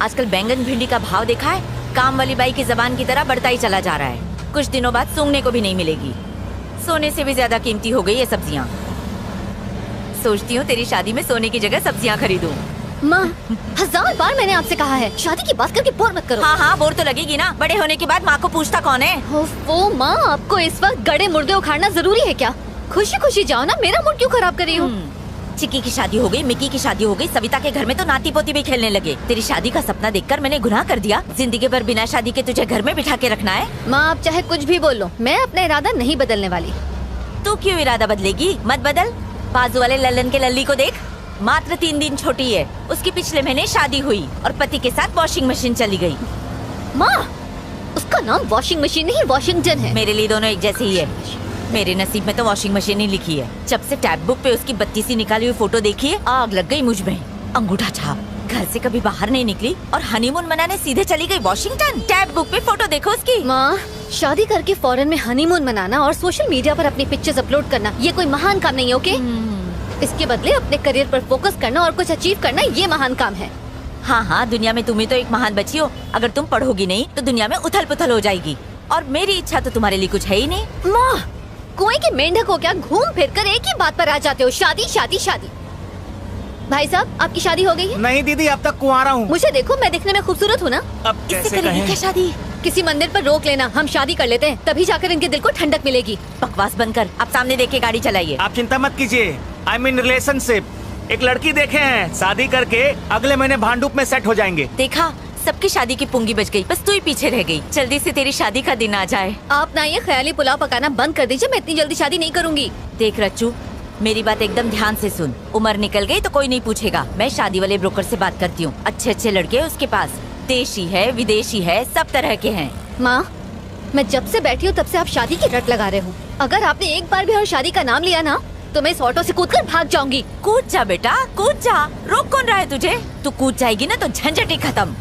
आजकल बैंगन भिंडी का भाव देखा है? काम वाली बाई की जबान की तरह बढ़ता ही चला जा रहा है। कुछ दिनों बाद सूंघने को भी नहीं मिलेगी। सोने से भी ज्यादा कीमती हो गई ये सब्जियाँ। सोचती हूँ तेरी शादी में सोने की जगह सब्जियाँ खरीदूं। माँ, 1000 बार मैंने आपसे कहा है शादी की बात करके बोर मत करो। हाँ हाँ, बोर तो लगेगी ना। बड़े होने के बाद माँ को पूछता कौन है? वो माँ, आपको इस वक्त गड़े मुर्दे उखाड़ना जरूरी है क्या? खुशी खुशी जाओ ना, मेरा मूड क्यों खराब कर रही हूँ? चिक्की की शादी हो गई, मिक्की की शादी हो गई, सविता के घर में तो नाती पोती भी खेलने लगे। तेरी शादी का सपना देखकर मैंने गुनाह कर दिया। जिंदगी भर बिना शादी के तुझे घर में बिठा के रखना है? माँ, आप चाहे कुछ भी बोल लो, मैं अपना इरादा नहीं बदलने वाली। तू क्यों इरादा बदलेगी? मत बदल। बाजू वाले लल्लन के लल्ली को देख, मात्र 3 दिन छोटी है। उसकी पिछले महीने शादी हुई और पति के साथ वॉशिंग मशीन चली गई। माँ, उसका नाम वॉशिंग मशीन नहीं वॉशिंगटन है। मेरे लिए दोनों एक जैसे ही है। मेरे नसीब में तो वॉशिंग मशीन ही लिखी है। जब से टैब बुक पे उसकी 32 निकाली हुई फोटो देखी है, आग लग गई मुझ में। अंगूठा छाप। घर से कभी बाहर नहीं निकली और हनीमून मनाने सीधे चली गई वॉशिंगटन। टैब बुक पे फोटो देखो उसकी। माँ, शादी करके फॉरेन में हनीमून मनाना और सोशल मीडिया पर अपनी पिक्चर्स अपलोड करना, ये कोई महान काम नहीं है, ओके? इसके बदले अपने करियर पर फोकस करना और कुछ अचीव करना, ये महान काम है। हाँ हाँ, दुनिया में तुम ही तो एक महान बची हो। अगर तुम पढ़ोगी नहीं तो दुनिया में उथल पुथल हो जाएगी। और मेरी इच्छा तो तुम्हारे लिए कुछ है ही नहीं। माँ, कुएं के मेंढक हो क्या? घूम फिर कर एक ही बात पर आ जाते हो, शादी शादी शादी। भाई साहब, आपकी शादी हो गई है? नहीं दीदी, अब तक कुंवारा हूँ। मुझे देखो, मैं दिखने में खूबसूरत हूँ ना? अब इससे करेंगे क्या शादी? किसी मंदिर पर रोक लेना, हम शादी कर लेते हैं, तभी जाकर इनके दिल को ठंडक मिलेगी। बकवास बंद कर, आप सामने देख के गाड़ी चलाइए। आप चिंता मत कीजिए, आई मीन रिलेशनशिप। एक लड़की देखे हैं, शादी करके अगले महीने भांडुप में सेट हो जाएंगे। देखा, सबकी शादी की पुंगी बच गई, बस तू ही पीछे रह गई। जल्दी से तेरी शादी का दिन आ जाए। आप ना ये ख्याली पुलाव पकाना बंद कर दीजिए, मैं इतनी जल्दी शादी नहीं करूँगी। देख रच्चू, मेरी बात एकदम ध्यान से सुन। उम्र निकल गई तो कोई नहीं पूछेगा। मैं शादी वाले ब्रोकर से बात करती हूँ। अच्छे अच्छे लड़के उसके पास, देशी है विदेशी है, सब तरह के हैं। माँ, मैं जब से बैठी हूँ तब से आप शादी की रट लगा रहे हो। अगर आपने एक बार भी और शादी का नाम लिया ना, तो मैं इस ऑटो से कूदकर भाग जाऊंगी। कूद जा बेटा, कूद जा। रोक कौन रहा है तुझे? तू कूद जाएगी ना तो झंझट ही खत्म।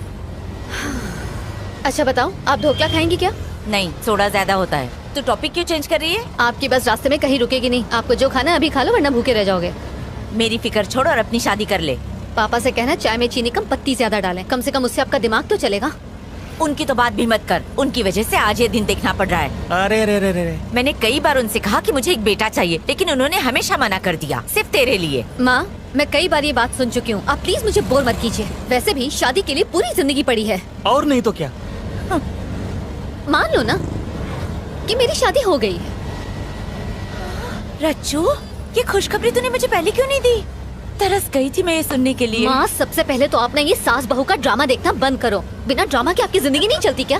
अच्छा बताओ, आप ढोकला खाएंगी क्या? नहीं, सोडा ज्यादा होता है। तू टॉपिक क्यों चेंज कर रही है? आपकी बस रास्ते में कहीं रुकेगी नहीं। आपको जो खाना है अभी खा लो, वरना भूखे रह जाओगे। मेरी फिक्र छोड़ और अपनी शादी कर ले। पापा से कहना चाय में चीनी कम, पत्ती ज्यादा डालें। कम से कम उससे आपका दिमाग तो चलेगा। उनकी तो बात भी मत कर। उनकी वजह से आज ये दिन देखना पड़ रहा है। अरे रे रे रे। मैंने कई बार उनसे कहा कि मुझे एक बेटा चाहिए, लेकिन उन्होंने हमेशा मना कर दिया, सिर्फ तेरे लिए। माँ, मैं कई बार ये बात सुन चुकी हूँ, आप प्लीज मुझे बोर मत कीजिए। वैसे भी शादी के लिए पूरी जिंदगी पड़ी है। और नहीं तो क्या? मान लो ना कि मेरी शादी हो गई है। रच्चू, ये खुशखबरी तूने मुझे पहले क्यों नहीं दी? तरस गई थी मैं ये सुनने के लिए। माँ, सबसे पहले तो आपने ये सास बहू का ड्रामा देखना बंद करो। बिना ड्रामा के आपकी जिंदगी नहीं चलती क्या?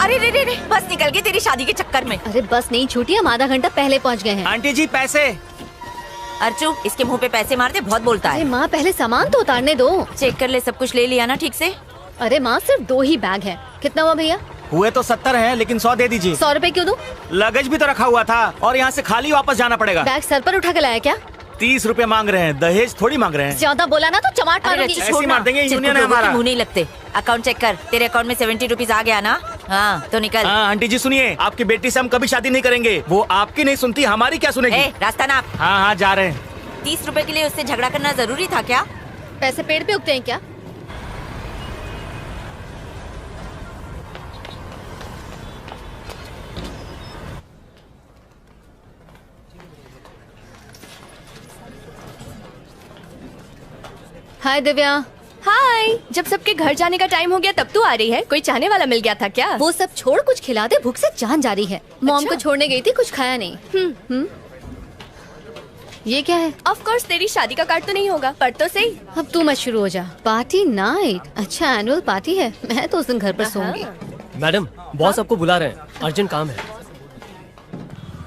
अरे रे रे रे, बस निकल गई तेरी शादी के चक्कर में। अरे बस नहीं छूटी, हम आधा घंटा पहले पहुँच गए हैं। आंटी जी पैसे। अर्चू, इसके मुंह पे पैसे मारते, बहुत बोलता अरे है। माँ, पहले सामान तो उतारने दो। चेक कर ले, सब कुछ ले लिया ना ठीक से? अरे माँ, सिर्फ 2 ही बैग है। कितना हुआ भैया? हुए तो 70 हैं, लेकिन 100 दे दीजिए। 100 रुपए क्यों दूं? लगेज भी तो रखा हुआ था और यहाँ से खाली वापस जाना पड़ेगा। बैग सर पर उठा के लाया क्या? 30 रुपए मांग रहे हैं, दहेज थोड़ी मांग रहे हैं। ज्यादा बोला ना तो चमाट मारूंगी। ऐसे ही मार देंगे, यूनियन है हमारा। मुंह नहीं लगते। अकाउंट चेक कर, तेरे अकाउंट में 70 रुपीज आ गया ना? हाँ तो निकल। हाँ आंटी जी सुनिए, आपकी बेटी से हम कभी शादी नहीं करेंगे। वो आपकी नहीं सुनती, हमारी क्या सुनेगी? रास्ता नाप। हाँ हाँ जा रहे हैं। 30 रुपए के लिए उससे झगड़ा करना जरूरी था क्या? पैसे पेड़ पे उगते हैं क्या? हाय दिव्या। हाय, जब सबके घर जाने का टाइम हो गया तब तू आ रही है? कोई चाहने वाला मिल गया था क्या? वो सब छोड़, कुछ खिला दे, भूख से जान जा रही है। मॉम अच्छा? को छोड़ने गई थी, कुछ खाया नहीं। ये क्या है? ऑफ कोर्स तेरी शादी का कार्ड तो नहीं होगा, पर तो सही। अब तू मत शुरू हो जा। Party night? अच्छा एनुअल पार्टी है, मैं तो उस दिन घर पर सोऊंगी। मैडम, बॉस आपको बुला रहे हैं, अर्जेंट काम है।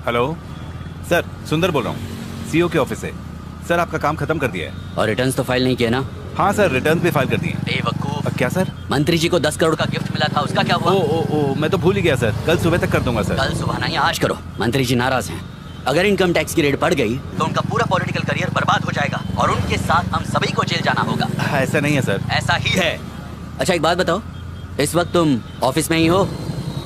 हेलो सर, सुंदर बोल रहा हूँ, सीईओ के ऑफिस से। सर आपका काम खत्म कर दिया है। और रिटर्न्स तो फाइल नहीं किया ना? हाँ सर, रिटर्न भी फाइल कर दिए। बेवकूफ। क्या सर? मंत्री जी को 10 करोड़ का गिफ्ट मिला था, उसका क्या हुआ? ओ, मैं तो भूल ही गया सर। कल सुबह तक कर दूंगा सर। कल सुबह नहीं, आज करो। मंत्री जी नाराज हैं। अगर इनकम टैक्स की रेट बढ़ गई तो उनका पूरा पॉलिटिकल करियर बर्बाद हो जाएगा और उनके साथ हम सभी को जेल जाना होगा। ऐसा नहीं है सर। ऐसा ही है। अच्छा एक बात बताओ, इस वक्त तुम ऑफिस में ही हो?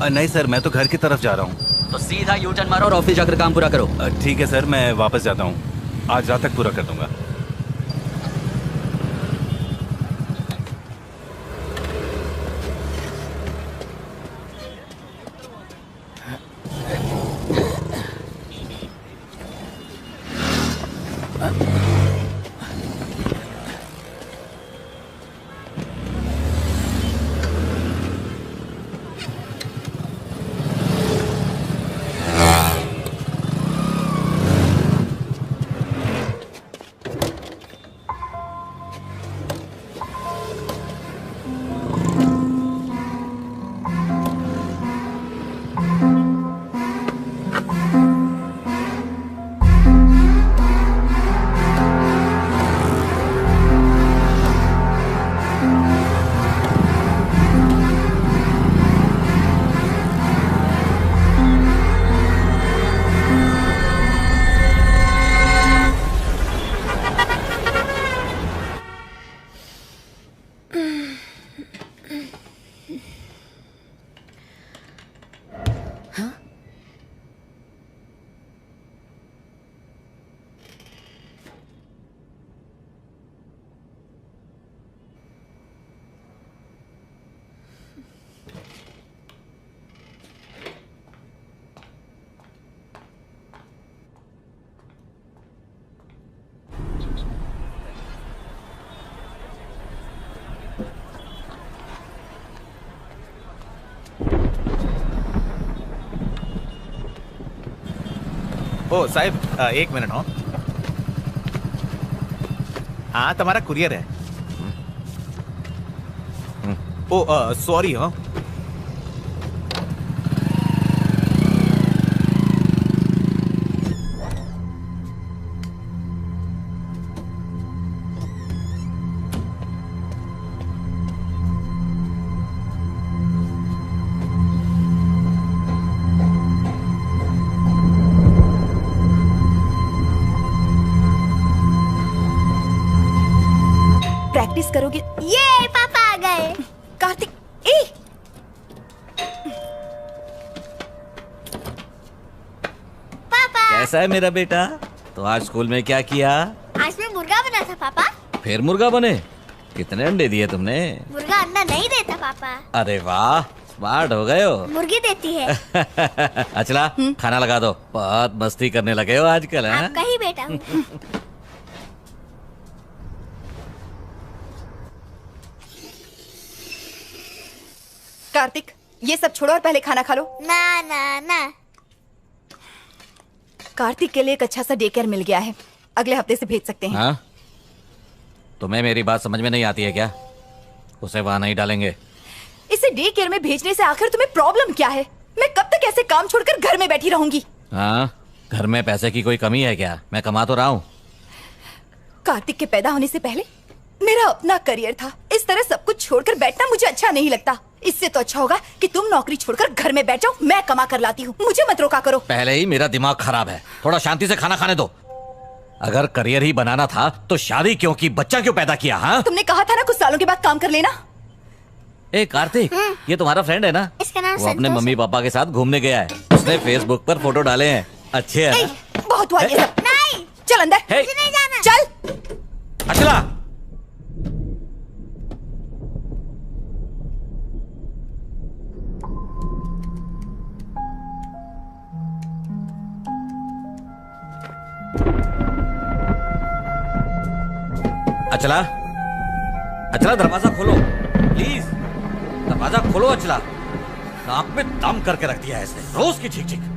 नहीं सर, मैं तो घर की तरफ जा रहा हूँ। तो सीधा यू टर्न मारो और ऑफिस जाकर काम पूरा करो। ठीक है सर, मैं वापस जाता हूँ। आज रात तक पूरा कर दूंगा। ओ साहब, एक मिनट हो। हाँ, तुम्हारा कुरियर है। ओ सॉरी। हाँ, प्रैक्टिस करोगे? ये पापा आ गए। कार्तिक, ए पापा, कैसा है मेरा बेटा? तो आज स्कूल में क्या किया? आज मैं मुर्गा बना था पापा। फिर मुर्गा बने? कितने अंडे दिए तुमने? मुर्गा अंडा नहीं देता पापा, अरे वाह, स्मार्ट हो गए हो। मुर्गी देती है। अचला, खाना लगा दो। बहुत मस्ती करने लगे हो आजकल, हैं? आपका ही बेटा हूँ। कार्तिक, ये सब छोड़ो और पहले खाना खा लो। ना ना ना, कार्तिक के लिए एक अच्छा सा डे केयर मिल गया है, अगले हफ्ते से भेज सकते हैं। हाँ? तुम्हें मेरी बात समझ में नहीं आती है क्या? उसे वहां नहीं डालेंगे। इसे डे केयर में भेजने से आखिर तुम्हें प्रॉब्लम क्या है? मैं कब तक ऐसे काम छोड़कर घर में बैठी रहूंगी? हाँ, घर में पैसे की कोई कमी है क्या? मैं कमा तो रहा हूँ। कार्तिक के पैदा होने से पहले मेरा अपना करियर था। इस तरह सब कुछ छोड़कर बैठना मुझे अच्छा नहीं लगता। इससे तो अच्छा होगा कि तुम नौकरी छोड़कर घर में बैठ जाओ, मैं कमा कर लाती हूँ। मुझे मत रोका करो। पहले ही मेरा दिमाग खराब है, थोड़ा शांति से खाना खाने दो। अगर करियर ही बनाना था तो शादी क्यों की, बच्चा क्यों पैदा किया? हाँ, तुमने कहा था ना कुछ सालों के बाद काम कर लेना। ए कार्तिक, ये तुम्हारा फ्रेंड है ना? इसका नाम वो अपने संतोष मम्मी पापा के साथ घूमने गया है। उसने फेसबुक पर फोटो डाले हैं, अच्छे हैं ए, ना? बहुत हुआ ये सब। नहीं, चल अंदर। हे, मुझे नहीं जाना। चल। अचला, अचला, अचला दरवाजा खोलो प्लीज, दरवाजा खोलो। अचला, नाक में दम करके रख दिया है इसने, रोज की चीख चीख।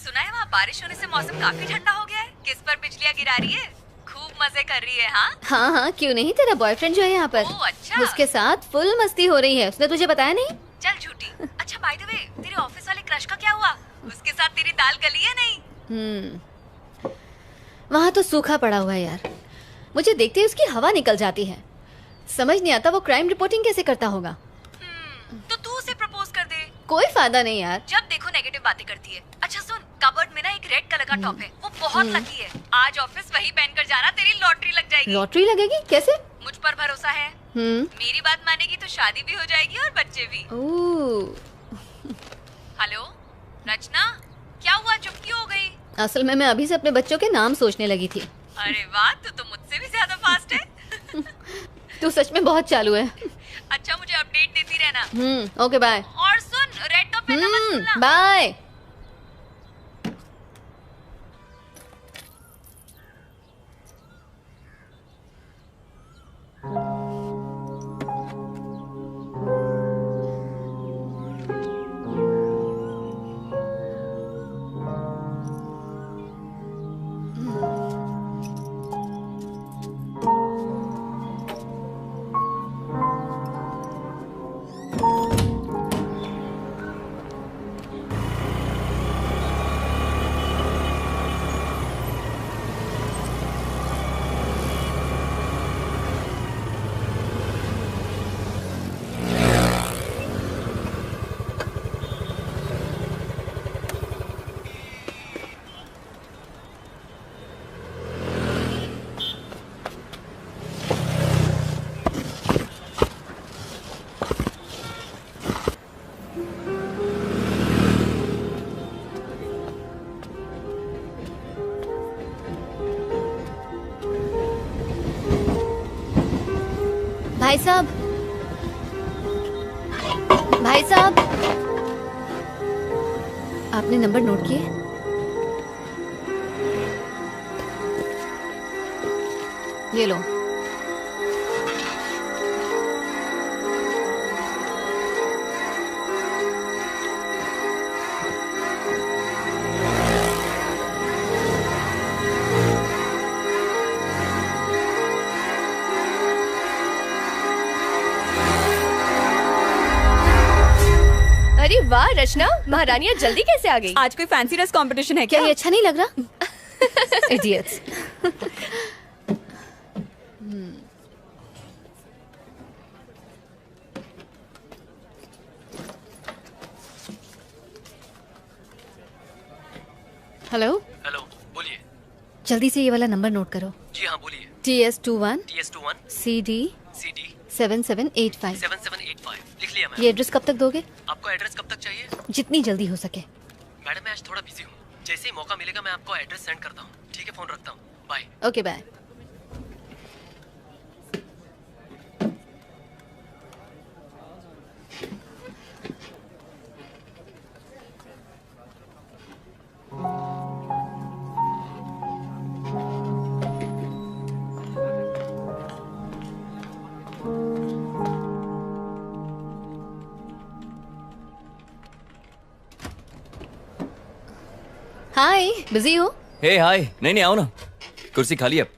सुना है वहाँ बारिश होने से मौसम काफी ठंडा हो गया है। किस पर बिजलियाँ गिरा रही है? खूब मजे कर रही है। हाँ हाँ हाँ, क्यों नहीं, तेरा बॉयफ्रेंड जो है यहाँ पर, ओह, अच्छा। उसके साथ फुल मस्ती हो रही है। उसने तुझे बताया नहीं? चल झूठी। अच्छा बाय द वे, तेरे ऑफिस वाले क्रश का क्या हुआ? उसके साथ तेरी दाल गली है नहीं? वहाँ तो सूखा पड़ा हुआ है यार। मुझे देखते ही उसकी हवा निकल जाती है। समझ नहीं आता वो क्राइम रिपोर्टिंग कैसे करता होगा। तो तू उसे प्रपोज कर दे। कोई फायदा नहीं यार। जब देखो नेगेटिव बातें करती है। अच्छा सुन, कबर्ड में ना एक रेड कलर का टॉप है, वो बहुत लकी है। आज ऑफिस वही पहनकर जाना, तेरी लॉटरी लग जाएगी। लॉटरी लगेगी? कैसे? मुझ पर भरोसा है। मेरी बात मानेगी तो शादी भी हो जाएगी और बच्चे भी। हेलो रचना, क्या हुआ, चुप क्यों हो गई? असल में मैं अभी से अपने बच्चों के नाम सोचने लगी थी। अरे वाह, तू तो मुझसे भी ज्यादा फास्ट है। तू सच में बहुत चालू है। अच्छा, मुझे अपडेट देती रहना। Okay bye. और सुन, रेड टॉप पहनना मत भूलना। बाय। भाई साहब, भाई साहब, आपने नंबर नोट किए? ये लो। अरे वाह रचना, महारानियाँ जल्दी कैसे आ गई? आज कोई फैंसी ड्रेस कंपटीशन है क्या? ये अच्छा नहीं लग रहा? इडियट्स। हेलो हेलो, बोलिए। जल्दी से ये वाला नंबर नोट करो। जी हाँ, बोलिए। TS21 CD 7785। 7785 लिख लिया मैम। ये एड्रेस कब तक दोगे? आपको एड्रेस कब तक चाहिए? जितनी जल्दी हो सके। मैडम मैं आज थोड़ा बिजी हूँ, जैसे ही मौका मिलेगा मैं आपको एड्रेस सेंड करता हूँ। ठीक है, फोन रखता हूँ, bye. Okay bye. Hi, busy हो? हे हाय, नहीं नहीं आओ ना, कुर्सी खाली अब।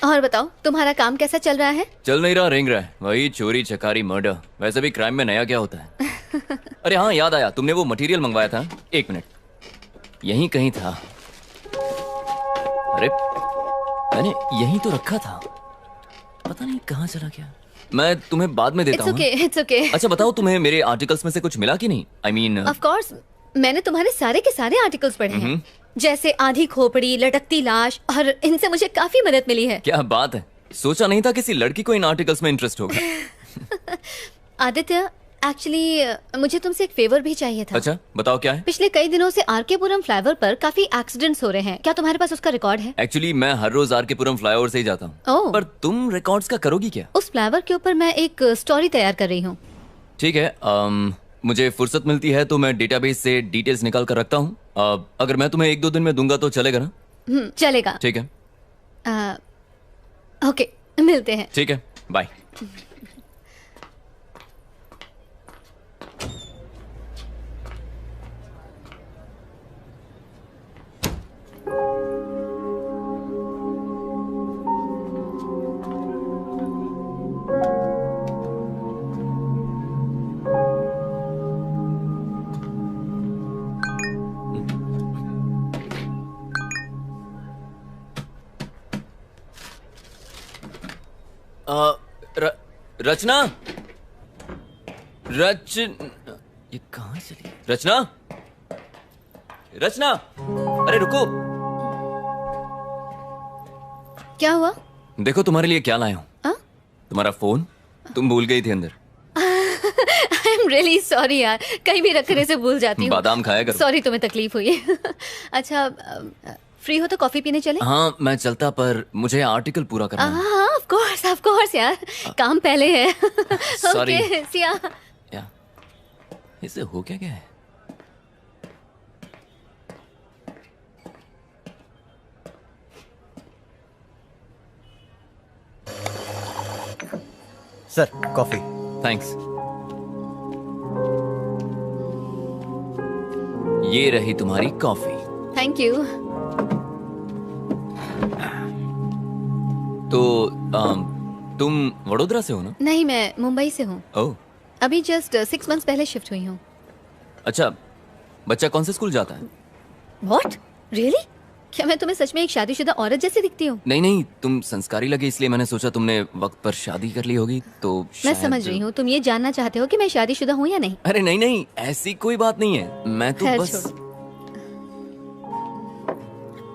और बताओ, तुम्हारा काम कैसा चल रहा है? चल नहीं रहा, रेंग रहा है, वही चोरी चकारी मर्डर। वैसे भी क्राइम में नया क्या होता है? अरे हाँ, याद आया, तुमने वो मटेरियल मंगवाया था। एक मिनट, यहीं कहीं था। अरे मैंने यहीं तो रखा था, पता नहीं कहाँ चला गया। मैं तुम्हें बाद में देता हूँ। It's okay. अच्छा बताओ, तुम्हें मेरे आर्टिकल्स में से कुछ मिला कि नहीं? I mean, ऑफ कोर्स, मैंने तुम्हारे सारे के सारे आर्टिकल्स पढ़े हैं, जैसे आधी खोपड़ी, लटकती लाश, और इनसे मुझे काफी मदद मिली है। क्या बात है, सोचा नहीं था किसी लड़की को इन आर्टिकल्स में इंटरेस्ट होगा। आदित्य, एक्चुअली मुझे तुमसे एक फेवर भी चाहिए था। अच्छा बताओ, क्या है? पिछले कई दिनों से आरकेपुरम फ्लाईओवर पर काफी एक्सीडेंट्स हो रहे हैं, क्या तुम्हारे पास उसका रिकॉर्ड है? एक्चुअली मैं हर रोज आरकेपुरम फ्लाईओवर से ही जाता हूँ। पर तुम रिकॉर्ड्स का करोगी क्या? उस फ्लाईओवर के ऊपर मैं एक स्टोरी तैयार कर रही हूँ। ठीक है, मुझे फुर्सत मिलती है तो मैं डेटाबेस से डिटेल्स निकाल कर रखता हूँ। अगर मैं तुम्हें 1-2 दिन में दूंगा तो चलेगा ना? चलेगा। ठीक है, ओके, मिलते हैं। ठीक है, बाय। रचना, ये कहाँ चली? रचना, रचना, अरे रुको। क्या हुआ? देखो तुम्हारे लिए क्या लाया हूँ। हाँ? तुम्हारा फोन तुम भूल गई थी अंदर। आई एम रियली सॉरी यार, कहीं भी रखने से भूल जाती हूँ। बादाम खाया करो। सॉरी तुम्हें तकलीफ हुई। अच्छा फ्री हो तो कॉफी पीने चले? हाँ मैं चलता, पर मुझे आर्टिकल पूरा करना है। हाँ ऑफ कोर्स यार, काम पहले है। Sorry. ओके सिया। या इसे हो क्या है? Sir coffee. थैंक्स। ये रही तुम्हारी कॉफी। Thank you. तो तुम वडोदरा से हो ना? नहीं, मैं मुंबई से हूँ। ओह अभी जस्ट 6 months पहले शिफ्ट हुई हूँ। अच्छा, बच्चा कौन से स्कूल जाता है? What really? क्या मैं तुम्हें सच में एक शादीशुदा औरत जैसी दिखती हूँ? नहीं, तुम संस्कारी लगे इसलिए मैंने सोचा तुमने वक्त पर शादी कर ली होगी तो मैं शायद... समझ रही हूँ, तुम ये जानना चाहते हो कि मैं शादीशुदा हूँ या नहीं? अरे नहीं, ऐसी कोई बात नहीं है। मैं तो खैर बस... छोड़ो।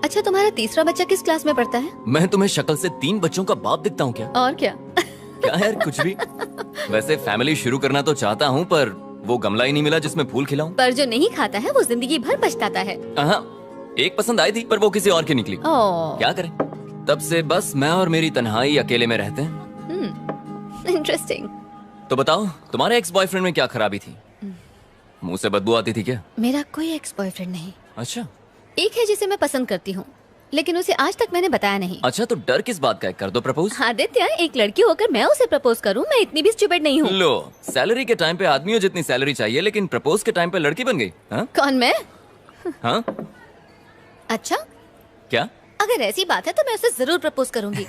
अच्छा तुम्हारा तीसरा बच्चा किस क्लास में पढ़ता है? मैं तुम्हें शक्ल से 3 बच्चों का बाप दिखता हूँ क्या? और क्या? क्या यार कुछ भी। वैसे फैमिली शुरू करना तो चाहता हूँ, पर वो गमला ही नहीं मिला जिसमें फूल खिलाऊं। पर जो नहीं खाता है वो जिंदगी भर पछताता है। हाँ, एक पसंद आई थी पर वो किसी और की निकली। ओह। क्या करें, तब से बस मैं और मेरी तन्हाई अकेले में रहते हैं। इंटरेस्टिंग। तो बताओ, तुम्हारे एक्स बॉयफ्रेंड में क्या खराबी थी? मुंह से बदबू आती थी क्या? मेरा कोई एक्स बॉयफ्रेंड नहीं। अच्छा। एक है जिसे मैं पसंद करती हूँ, लेकिन उसे आज तक मैंने बताया नहीं। अच्छा, तो डर किस बात का है? कर दो प्रपोज। आदित्य, एक लड़की होकर मैं उसे प्रपोज करूँ? मैं इतनी भी स्टूपिड नहीं हूँ। लो, सैलरी के टाइम पे आदमियों जितनी सैलरी चाहिए, लेकिन प्रपोज के टाइम पे लड़की बन गई। हाँ? कौन, मैं? हाँ? अच्छा, क्या? अगर ऐसी बात है तो मैं उसे जरूर प्रपोज करूंगी।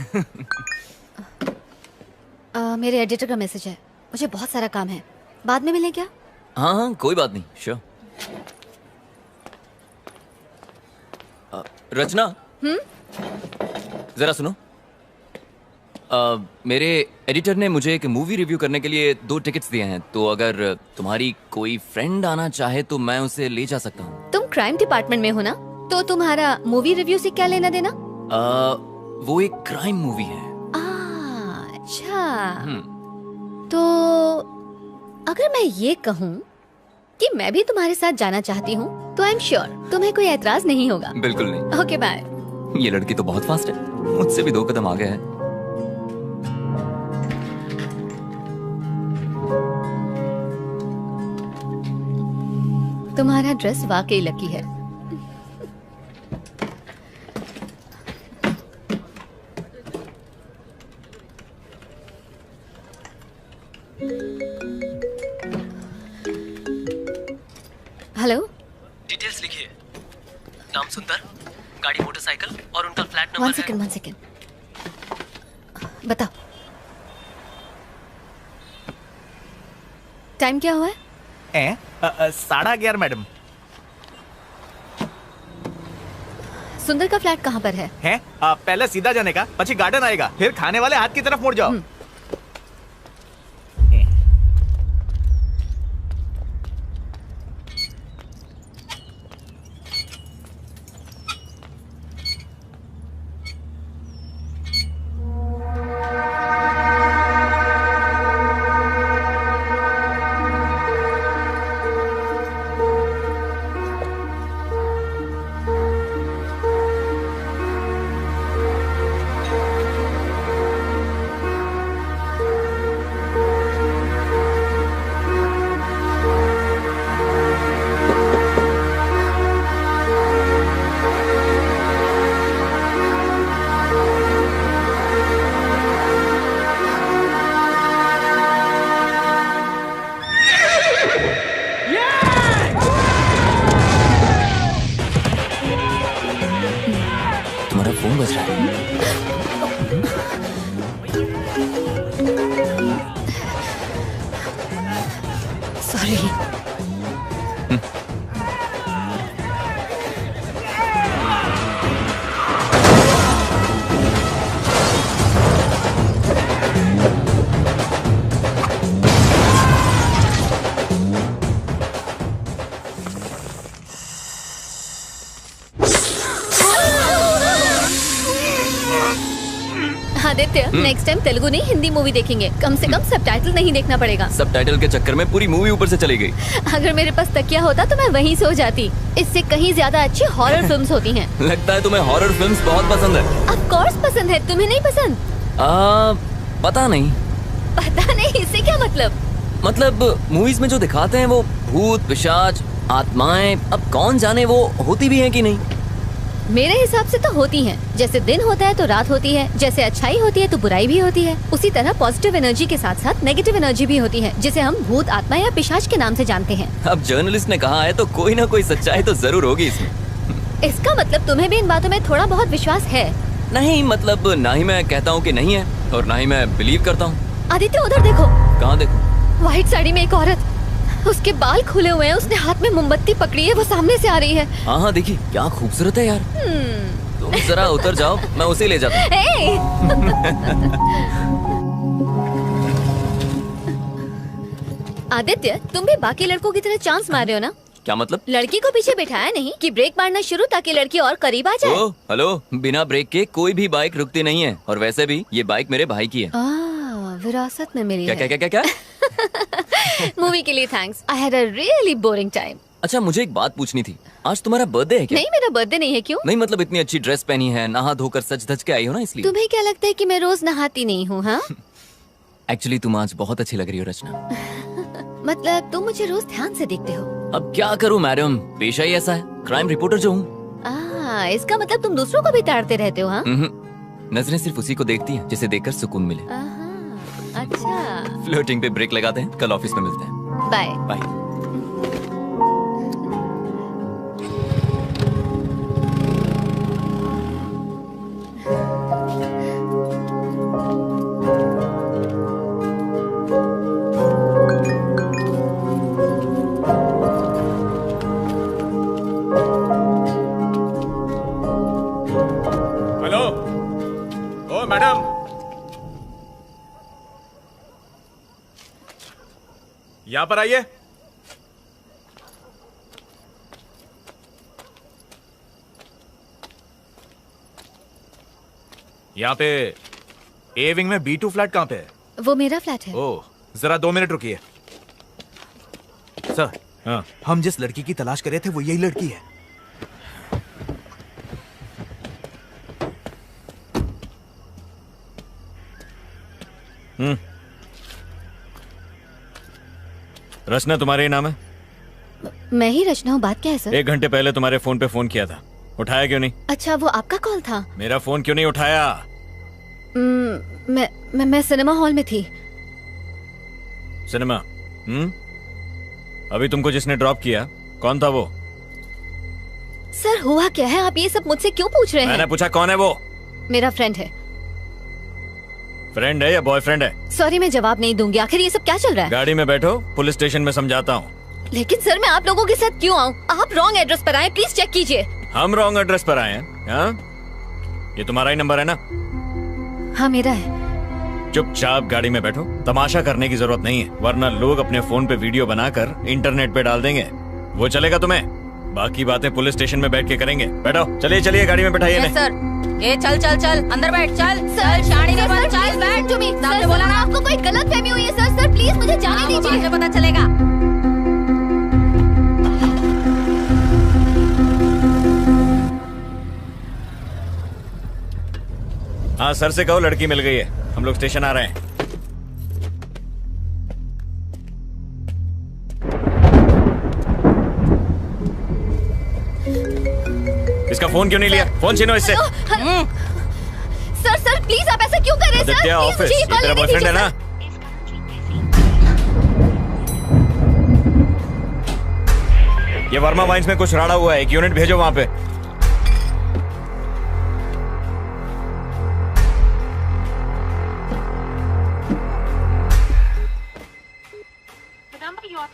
मेरे एडिटर का मैसेज है, मुझे बहुत सारा काम है, बाद में मिलें क्या? हाँ, कोई बात नहीं, श्योर। रचना, जरा सुनो। मेरे एडिटर ने मुझे एक मूवी रिव्यू करने के लिए 2 टिकट्स दिए हैं, तो अगर तुम्हारी कोई फ्रेंड आना चाहे तो मैं उसे ले जा सकता हूँ। तुम क्राइम डिपार्टमेंट में हो ना, तो तुम्हारा मूवी रिव्यू से क्या लेना देना? वो एक क्राइम मूवी है। अच्छा, तो अगर मैं ये कहूँ कि मैं भी तुम्हारे साथ जाना चाहती हूँ तो आई एम श्योर तुम्हें कोई एतराज नहीं होगा। बिल्कुल नहीं। Okay bye. ये लड़की तो बहुत फास्ट है, मुझसे भी 2 कदम आगे है। तुम्हारा ड्रेस वाकई लकी है। हेलो, डिटेल्स लिखिए। नाम सुंदर, गाड़ी मोटरसाइकिल और उनका फ्लैट नंबर है। 1 सेकंड। बताओ टाइम क्या हुआ है? 11:30 मैडम। सुंदर का फ्लैट कहाँ पर है? पहले सीधा जाने का, પછી गार्डन आएगा, फिर खाने वाले हाथ की तरफ मुड़ जाओ। तुम्हारा फोन बज रहा है। Sorry. Aditya, next time Telugu नहीं हिंदी मूवी देखेंगे। कम से कम सबटाइटल नहीं देखना पड़ेगा। सबटाइटल के चक्कर में पूरी मूवी ऊपर से चली गई। अगर मेरे पास तकिया होता तो मैं वहीं सो जाती। इससे कहीं ज्यादा अच्छी हॉरर फिल्म्स होती हैं। लगता है तुम्हें हॉरर फिल्म्स बहुत पसंद है। ऑफ कोर्स पसंद है, तुम्हें नहीं पसंद? पता नहीं। पता नहीं इससे क्या मतलब मूवीज में जो दिखाते हैं वो भूत पिशाच आत्माएं, अब कौन जाने वो होती भी हैं कि नहीं। मेरे हिसाब से तो होती हैं। जैसे दिन होता है तो रात होती है, जैसे अच्छाई होती है तो बुराई भी होती है, उसी तरह पॉजिटिव एनर्जी के साथ साथ नेगेटिव एनर्जी भी होती है, जिसे हम भूत आत्मा या पिशाच के नाम से जानते हैं। अब जर्नलिस्ट ने कहा है तो कोई ना कोई सच्चाई तो जरूर होगी इसमें। इसका मतलब तुम्हें भी इन बातों में थोड़ा बहुत विश्वास है? नहीं, मतलब ना ही मैं कहता हूँ कि नहीं है और ना ही मैं बिलीव करता हूँ। आदित्य उधर देखो। कहाँ देखो? व्हाइट साड़ी में एक औरत, उसके बाल खुले हुए हैं, उसने हाथ में मोमबत्ती पकड़ी है, वो सामने से आ रही है। हाँ हाँ देखिए क्या खूबसूरत है यार। तुम जरा उतर जाओ, मैं उसे ले जाता हूँ। आदित्य, तुम भी बाकी लड़कों की तरह चांस मार रहे हो ना? क्या मतलब? लड़की को पीछे बिठाया नहीं कि ब्रेक मारना शुरू ताकि लड़की और करीब आ जाए। ओ, हेलो, बिना ब्रेक के कोई भी बाइक रुकती नहीं है और वैसे भी ये बाइक मेरे भाई की है। विरासत में मिली क्या है। क्या क्या क्या मूवी के लिए thanks. I had a really boring time. अच्छा मुझे एक बात पूछनी थी, आज तुम्हारा बर्थडे है क्या? नहीं मेरा बर्थडे नहीं है। क्यों? नहीं मतलब इतनी अच्छी ड्रेस पहनी है, नहा धोकर सज धज के आई हो ना इसलिए। तुम्हें क्या लगता है कि मैं रोज नहाती नहीं हूँ? हाँ एक्चुअली तुम आज बहुत अच्छी लग रही हो रचना। मतलब तुम मुझे रोज ध्यान से देखते हो? अब क्या करूँ मैडम, पेशा ही ऐसा है, क्राइम रिपोर्टर जो हूँ। इसका मतलब तुम दूसरों को भी ताड़ते रहते हो? हाँ नजरें सिर्फ उसी को देखती हैं जिसे देखकर सुकून मिले। अच्छा, फ्लर्टिंग पे ब्रेक लगाते हैं, कल ऑफिस में मिलते हैं। Bye bye. Hello, oh madam, यहाँ पर आइए। यहाँ पे ए विंग में B2 फ्लैट कहाँ पे है? वो मेरा फ्लैट है। ओह, जरा 2 मिनट रुकिए। सर, हाँ, हम जिस लड़की की तलाश कर रहे थे वो यही लड़की है। रचना तुम्हारे ही नाम है? मैं ही रचना हूँ। बात क्या है सर? 1 घंटे पहले तुम्हारे फोन पे फोन किया था, उठाया क्यों नहीं? अच्छा वो आपका कॉल था? मेरा फोन क्यों नहीं उठाया? मैं सिनेमा हॉल में थी। सिनेमा? अभी तुमको जिसने ड्रॉप किया कौन था वो? सर हुआ क्या है, आप ये सब मुझसे क्यों पूछ रहे हैं? मैंने पूछा कौन है वो? मेरा फ्रेंड है। फ्रेंड है या बॉयफ्रेंड है? सॉरी मैं जवाब नहीं दूंगी। आखिर ये सब क्या चल रहा है? गाड़ी में बैठो, पुलिस स्टेशन में समझाता हूँ। लेकिन सर मैं आप लोगों के साथ क्यों आऊँ? आप रॉन्ग एड्रेस पर आए, प्लीज चेक कीजिए। हम रॉन्ग एड्रेस पर आए हैं? हाँ? ये तुम्हारा ही नंबर है ना? हाँ मेरा है। चुपचाप गाड़ी में बैठो, तमाशा करने की जरूरत नहीं है, वरना लोग अपने फोन पे वीडियो बनाकर इंटरनेट पे डाल देंगे। वो चलेगा तुम्हें? बाकी बातें पुलिस स्टेशन में बैठ के करेंगे। बैठो, चलिए चलिए गाड़ी में बैठाइए। Yes sir. ये चल चल चल अंदर बैठ, चल चल शानी ने बोला चल बैठ। सर बोला ना आपको कोई गलत फहमी हुई है। सर प्लीज मुझे जाने दीजिए। मुझे पता चलेगा। हाँ सर से कहो लड़की मिल गई है, हम लोग स्टेशन आ रहे हैं। इसका फोन क्यों नहीं लिया? फोन छीनो इससे। सर प्लीज आप ऐसा क्यों कर रहे हैं? आदित्य ऑफिस, ये तेरा बॉयफ्रेंड है ना? ये वर्मा वाइन्स में कुछ राड़ा हुआ है, 1 यूनिट भेजो वहां पे।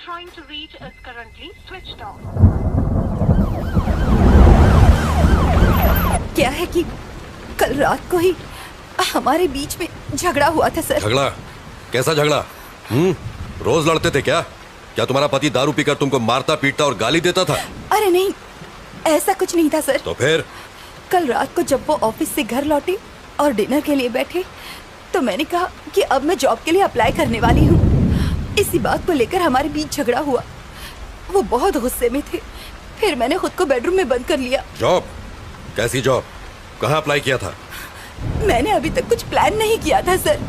Trying to reach is currently switched off. क्या है कि कल रात को ही हमारे बीच में झगड़ा हुआ था सर। झगड़ा? कैसा झगड़ा? रोज लड़ते थे क्या? क्या तुम्हारा पति दारू पीकर तुमको मारता पीटता और गाली देता था? अरे नहीं, ऐसा कुछ नहीं था सर। तो फिर? कल रात को जब वो ऑफिस से घर लौटी और डिनर के लिए बैठे तो मैंने कहा कि अब मैं जॉब के लिए अप्लाई करने वाली हूँ। इसी बात को लेकर हमारे बीच झगड़ा हुआ। वो बहुत गुस्से में थे। फिर मैंने खुद को बेडरूम में बंद कर लिया। जॉब? कैसी जॉब? कहाँ अप्लाई किया था? मैंने अभी तक कुछ प्लान नहीं किया था सर,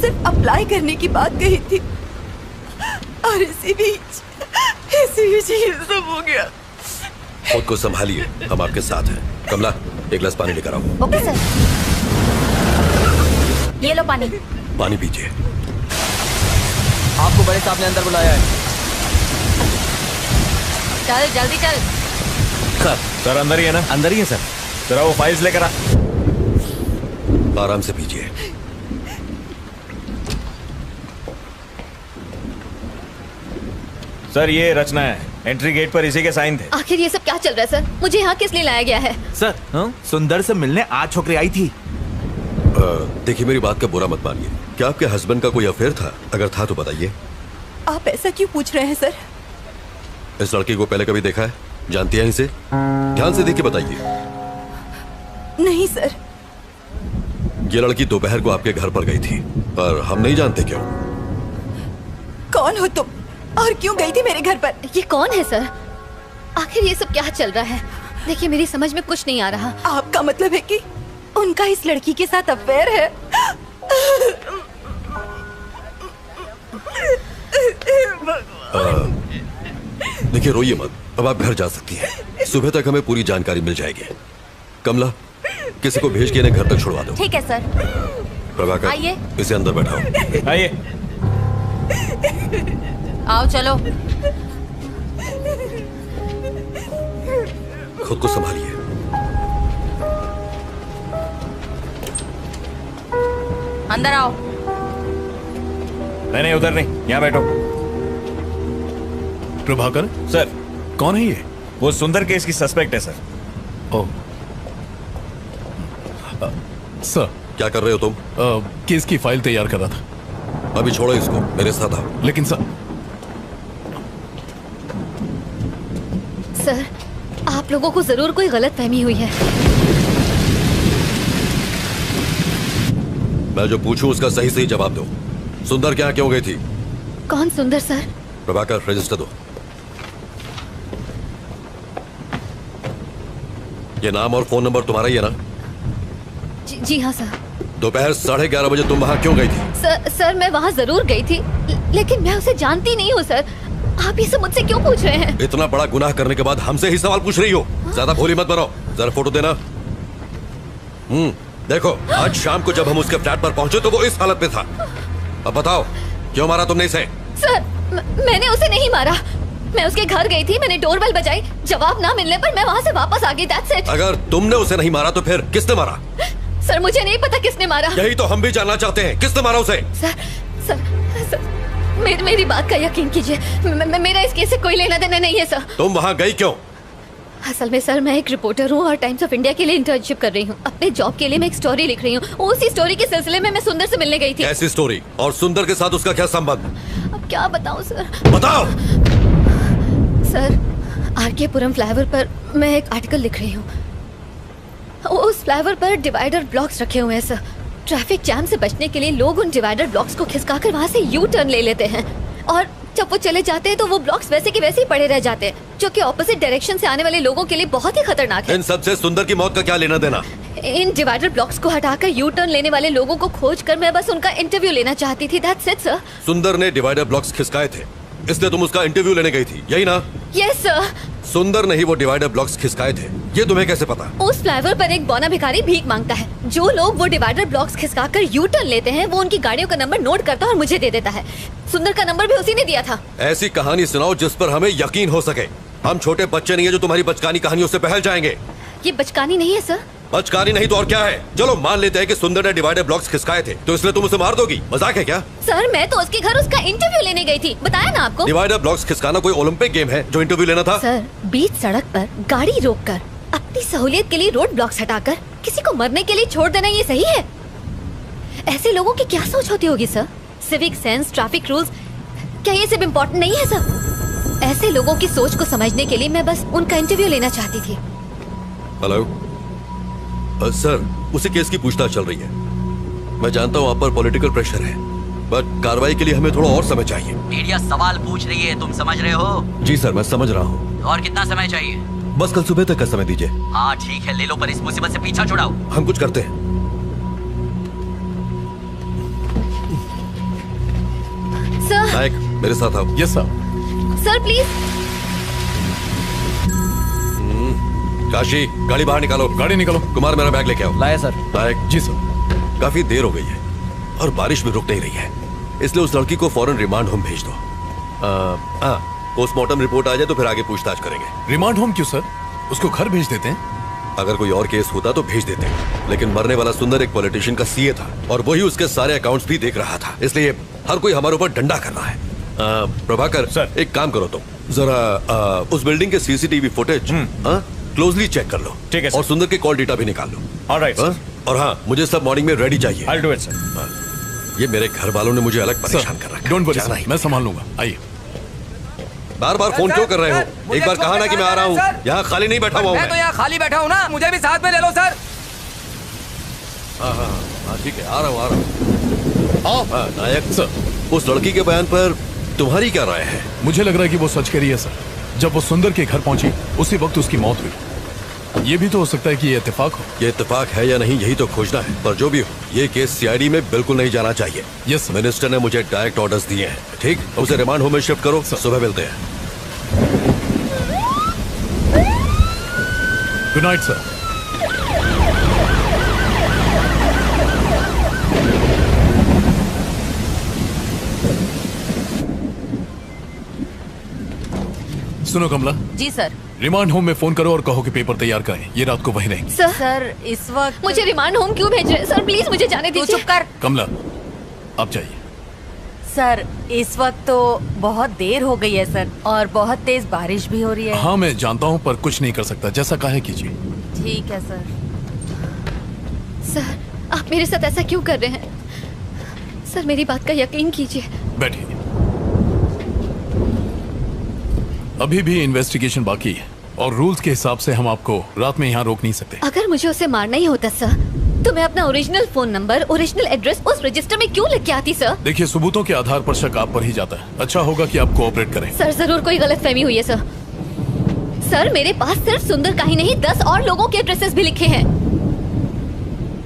सिर्फ अप्लाई करने की बात कही थी और इसी बीच ये सब हो गया। खुद को संभालिए, हम आपके साथ हैं। कमला, एक गिलास पानी लेकर आओ। Okay sir. ये लो पानी। पानी पीजिए। आपको बड़े साहब ने अंदर बुलाया है। चल जल्दी चल। सर अंदर ही है ना? अंदर ही है सर। जरा वो फाइल्स लेकर आ। आराम से पीजिए। सर ये रचना है, एंट्री गेट पर इसी के साइन थे। आखिर ये सब क्या चल रहा है सर? मुझे यहाँ किस लिए लाया गया है? सर सुंदर से मिलने आज छोकरी आई थी। देखिए मेरी बात का बुरा मत मानिए। क्या आपके हस्बैंड का कोई अफेयर था? अगर था तो बताइए। आप ऐसा क्यों पूछ रहे हैं सर? इस लड़की को पहले कभी देखा है? जानती हैं इसे? ध्यान से देख के बताइए। नहीं सर। ये लड़की दोपहर को आपके घर पर गई थी पर हम नहीं जानते क्यों। कौन हो तुम और क्यों गई थी मेरे घर पर? ये कौन है सर? आखिर ये सब क्या चल रहा है? देखिए मेरी समझ में कुछ नहीं आ रहा। आपका मतलब है कि उनका इस लड़की के साथ अफेयर है? देखिए रोइए मत, अब आप घर जा सकती हैं। सुबह तक हमें पूरी जानकारी मिल जाएगी। कमला, किसी को भेज के इन्हें घर तक छुड़वा दो। ठीक है सर। प्रभाकर, आइए। इसे अंदर बैठाओ। आइए। आओ चलो। खुद को संभालिए। अंदर आओ। नहीं उधर नहीं, यहाँ बैठो। प्रभाकर सर। कौन है ये? वो सुंदर केस की सस्पेक्ट है सर। Oh sir. क्या कर रहे हो तुम? केस की फाइल तैयार कर रहा था। अभी छोड़ो इसको, मेरे साथ आओ। लेकिन सर आप लोगों को जरूर कोई गलत फहमी हुई है। मैं जो पूछूं उसका सही सही जवाब दो। सुंदर क्या क्यों गई थी? कौन सुंदर सर? प्रभाकर, रजिस्टर दो। ये नाम और फोन नंबर तुम्हारा ही है ना? जी हाँ सर। दोपहर 11:30 बजे तुम वहाँ क्यों गई थी? सर मैं वहाँ जरूर गई थी, लेकिन मैं उसे जानती नहीं हूँ सर। आप ये सब मुझसे क्यों पूछ रहे हैं? इतना बड़ा गुनाह करने के बाद हमसे ही सवाल पूछ रही हो? ज्यादा भोली मत बनो। जरा फोटो देना। देखो, आज शाम को जब हम उसके फ्लैट पर पहुंचे तो वो इस हालत में था। अब बताओ, क्यों मारा तुमने इसे? सर मैंने उसे नहीं मारा। मैं उसके घर गई थी, मैंने डोरबेल बजाई, जवाब ना मिलने पर मैं वहाँ से वापस आ गई। That's it. अगर तुमने उसे नहीं मारा तो फिर किसने मारा? सर मुझे नहीं पता किसने मारा। यही तो हम भी जानना चाहते हैं, किसने मारा उसे? सर मेरी बात का यकीन कीजिए, मेरा इस केस से कोई लेना देना नहीं है सर। तुम वहाँ गई क्यों? असल में सर मैं एक रिपोर्टर हूँ और टाइम्स ऑफ इंडिया के लिए इंटर्नशिप कर रही हूँ। अपने जॉब के लिए मैं एक स्टोरी लिख रही हूँ। उसी स्टोरी के सिलसिले में मैं सुंदर से मिलने गई थी। ऐसी स्टोरी? और सुंदर के साथ उसका क्या संबंध? अब क्या बताऊँ सर? बताओ। सर आरके पुरम फ्लाईओवर पर मैं एक आर्टिकल लिख रही हूँ। उस फ्लाईओवर पर डिवाइडर ब्लॉक्स रखे हुए हैं सर। ट्रैफिक जैम से बचने के लिए लोग उन डिवाइडर ब्लॉक्स को खिसकाकर वहाँ से यू टर्न ले लेते हैं और जब वो चले जाते हैं तो वो ब्लॉक्स वैसे के वैसे ही पड़े रह जाते हैं, जो कि ऑपोजिट डायरेक्शन से आने वाले लोगों के लिए बहुत ही खतरनाक है। इन सब से सुंदर की मौत का क्या लेना देना? इन डिवाइडर ब्लॉक्स को हटाकर यू टर्न लेने वाले लोगों को खोज कर मैं बस उनका इंटरव्यू लेना चाहती थी। That's it sir. सुंदर ने डिवाइडर ब्लॉक्स खिसकाए थे, इसलिए तुम उसका इंटरव्यू लेने गई थी, यही ना? Yes sir. सुंदर ने ही वो डिवाइडर ब्लॉक्स खिसकाए थे, ये तुम्हें कैसे पता? उस फ्लाईओवर पर एक बौना भिखारी भीख मांगता है। जो लोग वो डिवाइडर ब्लॉक्स खिसकाकर यू टर्न लेते हैं वो उनकी गाड़ियों का नंबर नोट करता है और मुझे दे देता है। सुंदर का नंबर भी उसी ने दिया था। ऐसी कहानी सुनाओ जिस पर हमें यकीन हो सके। हम छोटे बच्चे नहीं है जो तुम्हारी बचकानी कहानियों से बहल जाएंगे। ये बचकानी नहीं है सर। बचकानी नहीं तो और क्या है? चलो मान लेते हैं कि सुंदर ने डिवाइडर ब्लॉक्स खिसकाए थे, तो इसलिए तुम उसे मार दोगी? मजाक है क्या? सर मैं तो उसके घर उसका इंटरव्यू लेने गई थी, बताया ना आपको। डिवाइडर ब्लॉक्स खिसकाना कोई ओलंपिक गेम है जो इंटरव्यू लेना था? सर बीच सड़क पर गाड़ी रोककर अपनी सहूलियत के लिए रोड ब्लॉक्स हटाकर किसी को मरने के लिए छोड़ देना ये सही है? ऐसे लोगों की क्या सोच होती होगी sir? Civic sense, traffic rules, क्या ये सब इम्पोर्टेंट नहीं है सर? ऐसे लोगों की सोच को समझने के लिए मैं बस उनका इंटरव्यू लेना चाहती थी। हेलो सर, उसी केस की पूछताछ चल रही है। मैं जानता हूँ आप पर पॉलिटिकल प्रेशर है, बट कार्रवाई के लिए हमें थोड़ा और समय चाहिए। मीडिया सवाल पूछ रही है, तुम समझ रहे हो? जी सर, मैं समझ रहा हूँ। और कितना समय चाहिए? बस कल सुबह तक का समय दीजिए। हाँ ठीक है, ले लो, पर इस मुसीबत से पीछा छुड़ाओ। हम कुछ करते हैं। सर। नायक, मेरे साथ आओ। Yes sir. Sir please. Kashi, गाड़ी बाहर निकालो। गाड़ी निकालो। कुमार, मेरा बैग लेके आओ। लाया सर। नायक। जी सर। काफी देर हो गई है और बारिश भी रुक नहीं रही है, इसलिए उस लड़की को फौरन रिमांड होम भेज दो। पोस्टमार्टम रिपोर्ट आ जाए तो फिर आगे पूछताछ करेंगे। रिमांड होम क्यों सर? उसको घर भेज देते हैं। अगर कोई और केस होता तो भेज देते, लेकिन मरने वाला सुंदर एक पॉलिटिशियन का सीए था और वही उसके सारे अकाउंट्स भी देख रहा था, इसलिए हर कोई हमारे ऊपर डंडा कर रहा है। प्रभाकर सर, एक काम करो तुम, जरा उस बिल्डिंग के सीसीटीवी फुटेज क्लोजली चेक कर लो। ठीक है और सुंदर के कॉल डेटा भी निकाल लो। Alright sir. और हाँ, मुझे सब मॉर्निंग में रेडी चाहिए। I'll do it, sir. ये मेरे घर वालों ने मुझे अलग परेशान कर रखा है। डोंट वरी, मैं संभाल लूंगा। आइए। बार बार फोन क्यों कर रहे हो? एक बार कहा ना कि मैं आ रहा हूँ। यहाँ खाली नहीं बैठा हुआ हूँ मैं तो यहाँ खाली बैठा हूँ ना, मुझे भी साथ में ले लो सर। हाँ ठीक है, आ रहा हूँ। नायक सर, उस लड़की के बयान पर तुम्हारी क्या राय है? मुझे लग रहा है कि वो सच कह रही है सर। जब वो सुंदर के घर पहुंची उसी वक्त उसकी मौत हुई। ये भी तो हो सकता है कि ये इत्तेफाक हो। ये इत्तेफाक है या नहीं, यही तो खोजना है। पर जो भी हो, ये केस सीआईडी में बिल्कुल नहीं जाना चाहिए। Yes sir. मिनिस्टर ने मुझे डायरेक्ट ऑर्डर्स दिए हैं। ठीक, उसे रिमांड होम में शिफ्ट करो। सुबह मिलते हैं। Good night sir. सुनो कमला। जी सर। रिमांड होम में फोन करो और कहो कि पेपर तैयार करें। ये रात को वहीं रहेंगे। सर इस वक्त मुझे रिमांड होम क्यों भेज रहे हैं? सर प्लीज मुझे जाने दीजिए। चुप कर। कमला, आप जाइए। सर इस वक्त तो बहुत देर हो गई है सर, और बहुत तेज बारिश भी हो रही है। हाँ मैं जानता हूँ, पर कुछ नहीं कर सकता। जैसा कहा कीजिए। ठीक है सर। सर आप मेरे साथ ऐसा क्यों कर रहे हैं? सर मेरी बात का यकीन कीजिए। बैठिए। अभी भी इन्वेस्टिगेशन बाकी है और रूल्स के हिसाब से हम आपको रात में यहाँ रोक नहीं सकते। अगर मुझे उसे मारना ही होता सर, तो मैं अपना original phone number, original address उस रजिस्टर में क्यों लिख के आती सर? देखिए, सबूतों के आधार पर शक आप पर ही जाता है। अच्छा होगा कि आप कोऑपरेट करें। सर जरूर कोई गलतफहमी हुई है सर। सर मेरे पास सिर्फ सुंदर का ही नहीं 10 और लोगों के एड्रेसेस भी लिखे हैं।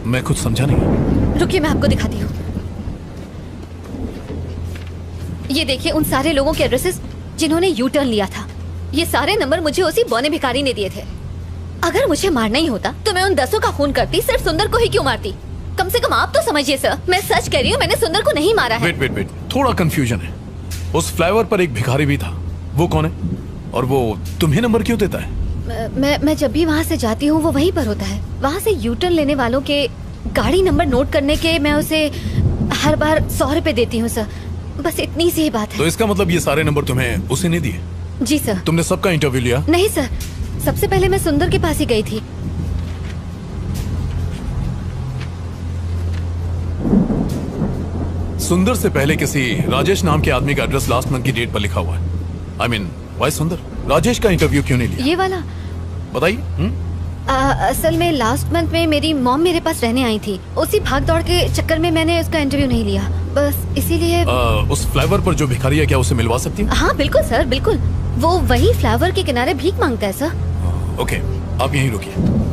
मैं कुछ समझा नहीं। रुकिए मैं आपको दिखाती हूँ। ये देखिए उन सारे लोगों के एड्रेसेस जिन्होंने यू टर्न लिया था। ये सारे नंबर मुझे उसी बौने भिखारी ने दिए थे। अगर मुझे मारना ही होता तो मैं उन 10 का खून करती, सिर्फ सुंदर को ही क्यों मारती? कम से कम आप तो समझिए सर, मैं सच कह रही हूँ, मैंने सुंदर को नहीं मारा है। वेट, थोड़ा कंफ्यूजन है। उस फ्लाईओवर पर एक भिखारी भी था, वो कौन है? और वो तुम्हें नंबर क्यों देता है? मैं जब भी वहाँ से जाती हूँ वो वहीं पर होता है। वहाँ से यू टर्न लेने वालों के गाड़ी नंबर नोट करने के मैं उसे हर बार 100 रुपए देती हूँ सर। बस इतनी सी ही बात है। तो इसका मतलब ये सारे नंबर तुम्हें उसे नहीं दिए? जी सर। तुमने सबका इंटरव्यू लिया? नहीं सर, सबसे पहले मैं सुंदर के पास ही गई थी। सुंदर से पहले किसी राजेश नाम के आदमी का एड्रेस लास्ट मंथ की डेट पर लिखा हुआ है। I mean, why सुंदर? राजेश का इंटरव्यू क्यों नहीं लिया? ये वाला बताइए। असल में लास्ट मंथ में मेरी मॉम मेरे पास रहने आई थी। उसी भाग दौड़ के चक्कर में मैंने उसका इंटरव्यू नहीं लिया, बस इसीलिए। उस फ्लाईओवर पर जो भिखारी है, क्या उसे मिलवा सकती हूँ? हाँ बिल्कुल सर, बिल्कुल। वो वही फ्लाईओवर के किनारे भीख मांगता है सर। ओके, आप यहीं रुकिए।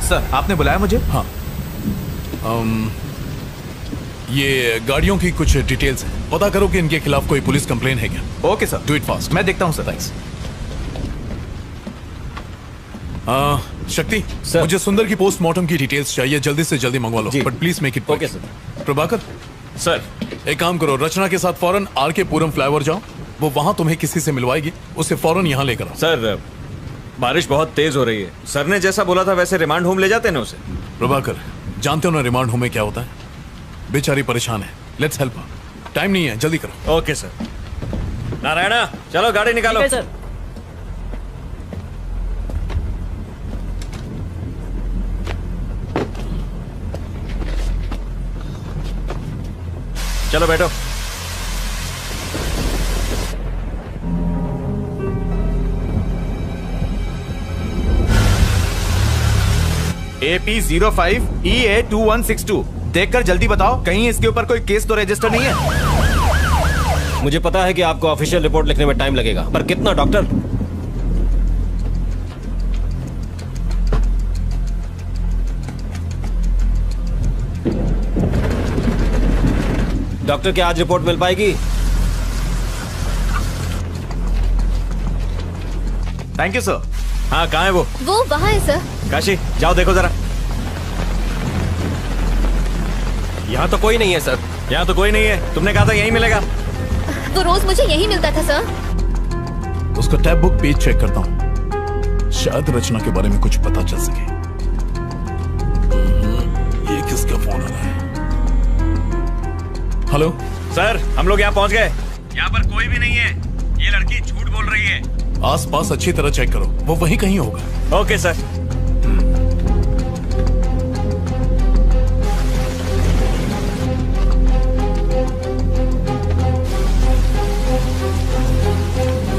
सर आपने बुलाया मुझे? हाँ। ये गाड़ियों की कुछ डिटेल्स हैं, पता करो कि इनके खिलाफ कोई पुलिस कंप्लेन है क्या। Okay sir, do it fast. मैं देखता हूँ सर। थैंक्स। शक्ति सर, मुझे सुंदर की पोस्टमार्टम की डिटेल्स चाहिए, जल्दी से जल्दी मंगवा लो, but please make it. Okay sir. Prabhakar sir, एक काम करो, रचना के साथ फौरन आर के पुरम फ्लाईओवर जाओ, वो वहां तुम्हें किसी से मिलवाएगी, उसे फौरन यहाँ लेकर आओ। सर बारिश बहुत तेज हो रही है, सर ने जैसा बोला था वैसे रिमांड होम ले जाते ना उसे। प्रभाकर, जानते हो ना रिमांड होम में क्या होता है? बेचारी परेशान है, लेट्स हेल्प हर। टाइम नहीं है, जल्दी करो। Okay sir. नारायणा चलो गाड़ी निकालो। ठीक है सर। चलो बैठो। AP05EA2162 देखकर जल्दी बताओ, कहीं इसके ऊपर कोई केस तो रजिस्टर नहीं है? मुझे पता है कि आपको ऑफिशियल रिपोर्ट लिखने में टाइम लगेगा, पर कितना डॉक्टर? डॉक्टर क्या आज रिपोर्ट मिल पाएगी? Thank you sir. हाँ कहाँ है वो? वो वहाँ है सर। काशी जाओ देखो जरा। यहाँ तो कोई नहीं है सर। यहाँ तो कोई नहीं है, तुमने कहा था यहीं मिलेगा। वो रोज मुझे यही मिलता था सर। उसका टैब बुक पेज चेक करता हूँ, शायद रचना के बारे में कुछ पता चल सके। ये किसका फोन आ रहा है? हेलो सर, हम लोग यहाँ पहुँच गए। यहाँ पर कोई भी नहीं है, ये लड़की झूठ बोल रही है। आसपास अच्छी तरह चेक करो, वो वहीं कहीं होगा। Okay sir.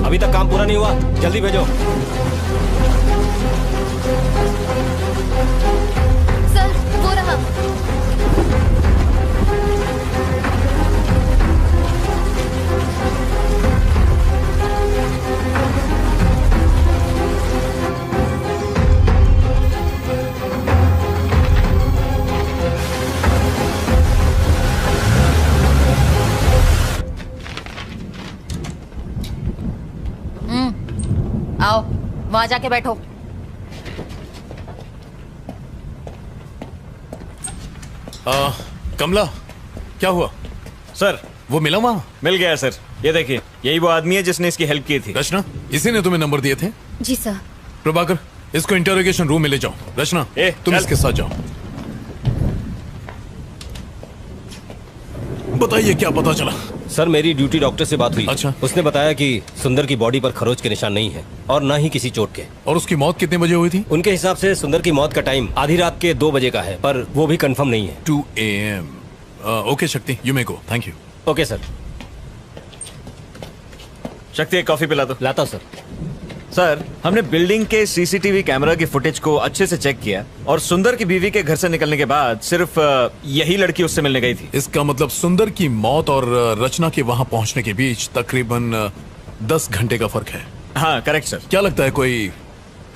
अभी तक काम पूरा नहीं हुआ, जल्दी भेजो। सर वो रहा। आओ वहां जाके बैठो। कमला क्या हुआ? सर वो मिला वहां? मिल गया सर, ये देखिए यही वो आदमी है जिसने इसकी हेल्प की थी। रचना, इसी ने तुम्हें नंबर दिए थे? जी सर। प्रभाकर, इसको इंटरोगेशन रूम में ले जाओ। रचना तुम इसके साथ जाओ। बताइए क्या पता चला? सर मेरी ड्यूटी डॉक्टर से बात हुई। अच्छा। उसने बताया कि सुंदर की बॉडी पर खरोच के निशान नहीं है और ना ही किसी चोट के। और उसकी मौत कितने बजे हुई थी? उनके हिसाब से सुंदर की मौत का टाइम आधी रात के 2 बजे का है, पर वो भी कंफर्म नहीं है। 2 AM। ओके शक्ति, you may go. Thank you. Okay sir. शक्ति एक कॉफी पिला दो। लाता हूं सर। सर हमने बिल्डिंग के सीसीटीवी कैमरा की फुटेज को अच्छे से चेक किया और सुंदर की बीवी के घर से निकलने के बाद सिर्फ यही लड़की उससे मिलने गई थी। इसका मतलब सुंदर की मौत और रचना के वहां पहुंचने के बीच तकरीबन 10 घंटे का फर्क है। हाँ करेक्ट सर। क्या लगता है कोई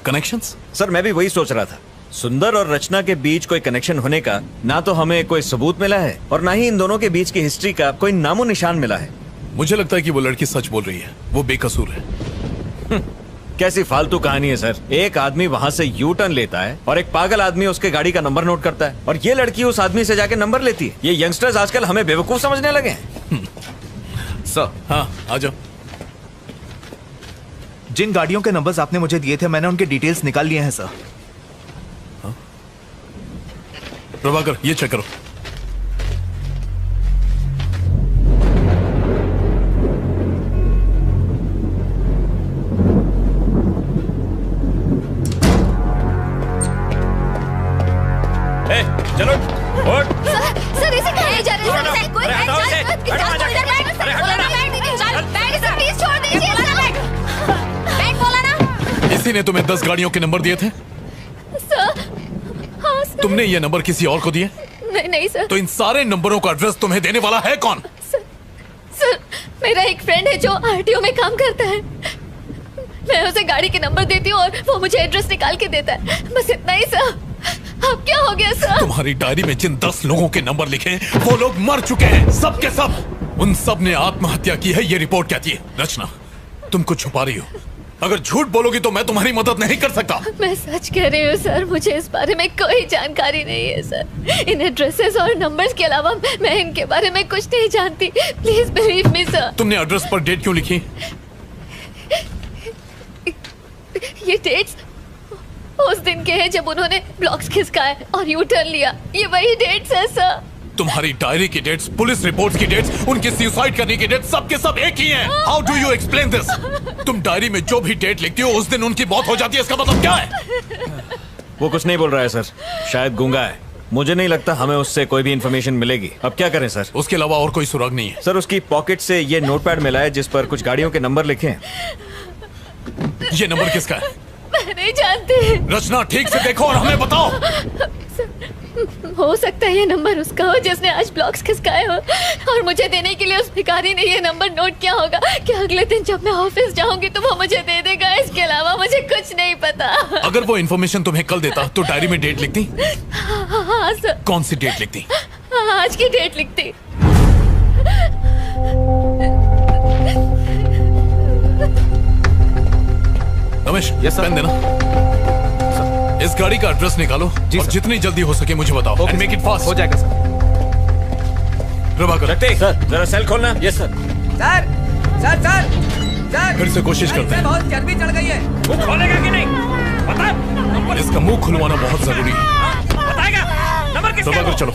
कनेक्शंस? सर मैं भी वही सोच रहा था, सुंदर और रचना के बीच कोई कनेक्शन होने का ना तो हमें कोई सबूत मिला है और ना ही इन दोनों के बीच की हिस्ट्री का कोई नामो निशान मिला है। मुझे लगता है कि वो लड़की सच बोल रही है, वो बेकसूर है। कैसी फालतू कहानी है सर। एक आदमी वहाँ से यू टर्न लेता है और एक पागल आदमी उसके गाड़ी का नंबर नोट करता है और ये लड़की उस आदमी से जाके नंबर लेती है। ये यंगस्टर्स आजकल हमें बेवकूफ समझने लगे हैं। सर हाँ आ जाओ। जिन गाड़ियों के नंबर्स आपने मुझे दिए थे मैंने उनके डिटेल्स निकाल लिए हैं सर। प्रभाकर ये चेक करो। चलो सर इसे कहाँ ले जा रहे हैं? सर कोई बैठ सर प्लीज छोड़ दीजिए। बैठ बोला ना। इसी ने तुम्हें 10 गाड़ियों के नंबर दिए थे? सर हाँ सर। तुमने ये नंबर किसी और को दिए? नहीं सर। तो इन सारे नंबरों का एड्रेस तुम्हें देने वाला है कौन? सर मेरा एक फ्रेंड है जो आरटीओ में काम करता है। मैं उसे गाड़ी के नंबर देती हूँ और वो मुझे एड्रेस निकाल के देता है, बस इतना ही सर। अब क्या हो गया सर? तुम्हारी डायरी में जिन 10 लोगों के नंबर लिखे हैं वो लोग मर चुके हैं, सब के सब। उन सब ने आत्महत्या की है, ये रिपोर्ट कहती है। रचना तुम कुछ छुपा रही हो, अगर झूठ बोलोगी तो मैं तुम्हारी मदद नहीं कर सकता। मैं सच कह रही हूँ सर, मुझे इस बारे में कोई जानकारी नहीं है सर। इन एड्रेसेस और नंबर्स के अलावा मैं इनके बारे में कुछ नहीं जानती। Please believe me sir. तुमने एड्रेस पर डेट क्यों लिखी? ये डेट्स उस दिन के हैं जब उन्होंने ब्लॉक्स खिसकाए और यू टर्न लिया। ये वही डेट्स है सर। तुम्हारी डायरी की डेट्स, पुलिस रिपोर्ट्स की डेट्स, उनकी सुसाइड करने की डेट्स, सब के सब एक ही हैं। How do you explain this? तुम डायरी में जो भी डेट लिखती हो उस दिन उनकी मौत हो जाती है, इसका मतलब क्या है? वो कुछ नहीं बोल रहा है सर, शायद गूंगा है। मुझे नहीं लगता हमें उससे कोई भी इंफॉर्मेशन मिलेगी। अब क्या करें सर? उसके अलावा और कोई सुराग नहीं है। सर उसकी पॉकेट से ये नोटपैड मिला है जिस पर कुछ गाड़ियों के नंबर लिखे हैं। ये नंबर किसका है? मैं नहीं जानती। रचना ठीक से देखो और हमें बताओ। हो सकता है ये नंबर उसका हो जिसने आज ब्लॉक्स खिसकाए हो, और मुझे देने के लिए उस भिखारी ने ये नंबर नोट किया होगा कि अगले दिन जब मैं ऑफिस जाऊंगी तो वो मुझे दे देगा। इसके अलावा मुझे कुछ नहीं पता। अगर वो इन्फॉर्मेशन तुम्हें कल देता तो डायरी में डेट लिखती? हाँ सर। कौन सी डेट लिखती? आज की डेट लिखती। रमेश, पेन देना। इस गाड़ी का एड्रेस निकालो और जितनी जल्दी हो सके मुझे बताओ। And make it fast. हो जाएगा सर। प्रभाकर, सर जरा सेल खोलना। Yes sir. Sir sir sir sir फिर से कोशिश करते हैं। बहुत चर्बी चढ़ गई है। वो खोलेगा कि नहीं? बता। इसका मुंह खुलवाना बहुत जरूरी है। बताएगा नंबर किसका? प्रभाकर चलो।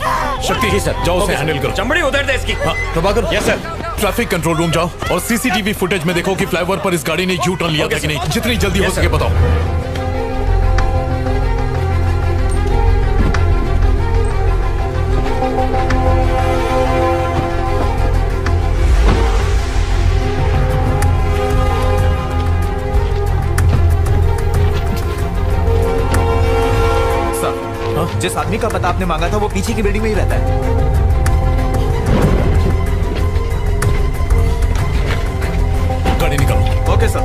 शक्ति जी सर, जाओ उसे हैंडल करो। चमड़ी उधर दे इसकी। हाँ Prabhakar. Yes sir. Traffic control room जाओ और सीसीटीवी फुटेज में देखो कि फ्लाईओवर पर इस गाड़ी ने यू टर्न लिया था कि नहीं। जितनी जल्दी हो सके बताओ। जिस आदमी का पता आपने मांगा था वो पीछे की बिल्डिंग में ही रहता है। गाड़ी निकालो। Okay sir.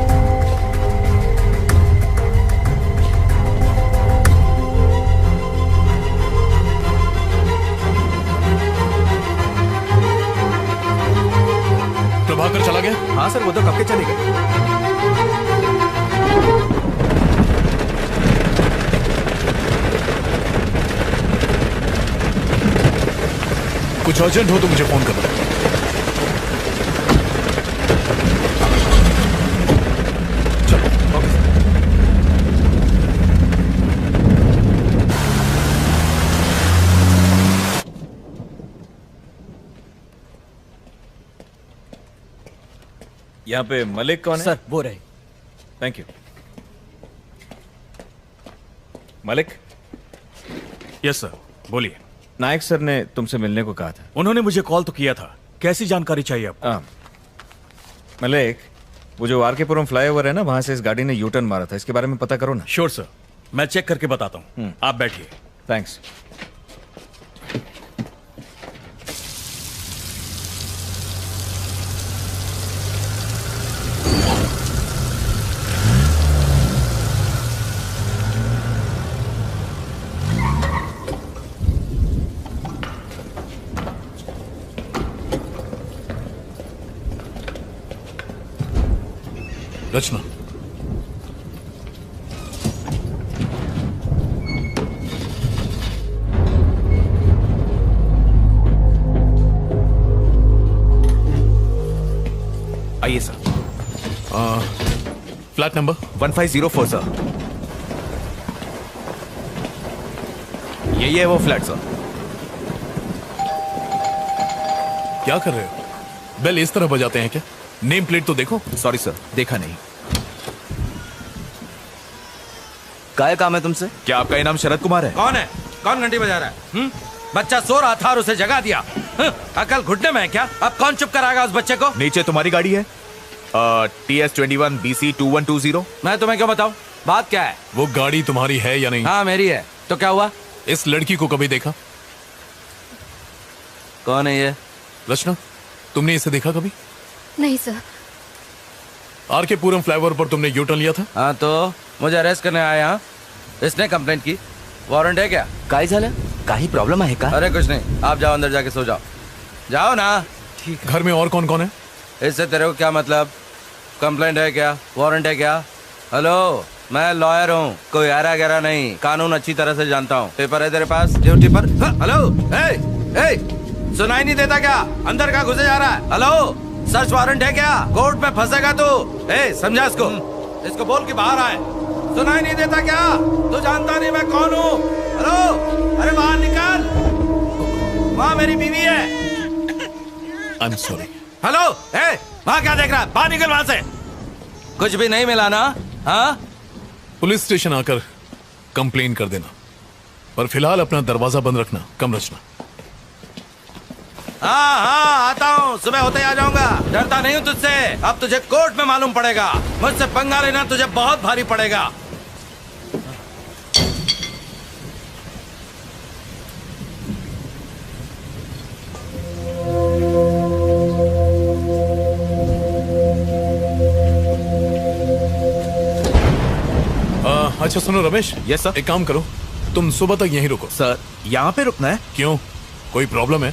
प्रभाकर चला गया? हाँ सर, वो तो कब के चले गए। कुछ अर्जेंट हो तो मुझे फोन करना। चलो। ओके। यहाँ पे मलिक कौन है? सर वो रहे। Thank you. Malik. Yes sir, बोलिए। नायक सर ने तुमसे मिलने को कहा था। उन्होंने मुझे कॉल तो किया था। कैसी जानकारी चाहिए आपको? मलिक, वो जो आरकेपुरम फ्लाईओवर है ना, वहां से इस गाड़ी ने यू टर्न मारा था, इसके बारे में पता करो ना। श्योर सर, मैं चेक करके बताता हूँ। आप बैठिए। थैंक्स। रचना, आइए सर। Flat number 1504 sir. यही है वो फ्लैट सर। क्या कर रहे हो? बेल इस तरह बजाते हैं क्या? नेम प्लेट तो देखो। सॉरी सर, देखा नहीं। क्या काम है तुमसे? क्या आपका इनाम शरद कुमार है? कौन है? कौन घंटी बजा रहा है? बच्चा सो रहा था और उसे जगा दिया। अकल घुटने में है क्या? अब कौन चुप कराएगा उस बच्चे को? नीचे तुम्हारी गाड़ी है, TS21 BC 2120। मैं तुम्हें क्यों बताऊं? बात क्या है? वो गाड़ी तुम्हारी है या नहीं? हाँ मेरी है। तो क्या हुआ? इस लड़की को कभी देखा? कौन है ये? रचना, तुमने इसे देखा कभी? नहीं सर। आरकेपुरम फ्लाईओवर पर तुमने यू टर्न लिया था? हाँ तो मुझे अरेस्ट करने आया। हाँ, इसने कंप्लेंट की। वारंट है क्या? काय झालं? काही प्रॉब्लम आहे का? अरे कुछ नहीं, आप जाओ अंदर जाके सो जाओ। जाओ ना। ठीक। घर में और कौन कौन है? इससे तेरे को क्या मतलब? कंप्लेंट है क्या? वारंट है क्या? हेलो, मैं लॉयर हूँ, कोई आरा गहरा नहीं, कानून अच्छी तरह से जानता हूँ। पेपर है तेरे पास? ड्यूटी पर। हेलो, सुनाई नहीं देता क्या? अंदर का घुसे जा रहा है? हेलो, सर्च वारंट है क्या? कोर्ट में फंसेगा तू। समझा इसको बोल के बाहर आए। सुनाई नहीं देता क्या? तू जानता नहीं मैं कौन हूँ? हेलो, अरे बाहर निकल। वहाँ मेरी बीवी है। I am sorry. हेलो, ए, वहाँ क्या देख रहा है? बाहर निकल वहाँ से। कुछ भी नहीं मिला ना? हाँ? पुलिस स्टेशन आकर कंप्लेन कर देना, पर फिलहाल अपना दरवाजा बंद रखना। कम रचना। हाँ हाँ, आता हूँ, सुबह होते आ जाऊंगा। डरता नहीं हूँ तुझसे। अब तुझे कोर्ट में मालूम पड़ेगा। मुझसे पंगा लेना तुझे बहुत भारी पड़ेगा। अच्छा सुनो रमेश। Yes sir. एक काम करो, तुम सुबह तक यहीं रुको। सर, यहाँ पे रुकना है? क्यों, कोई प्रॉब्लम है?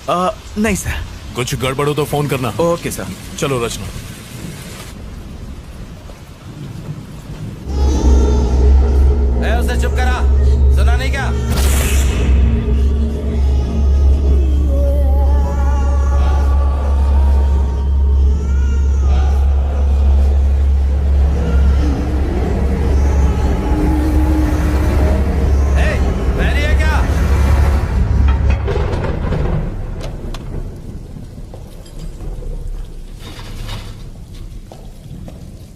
नहीं सर। कुछ गड़बड़ हो तो फोन करना। Okay sir. चलो रचना। उसे चुप करा, सुना नहीं क्या?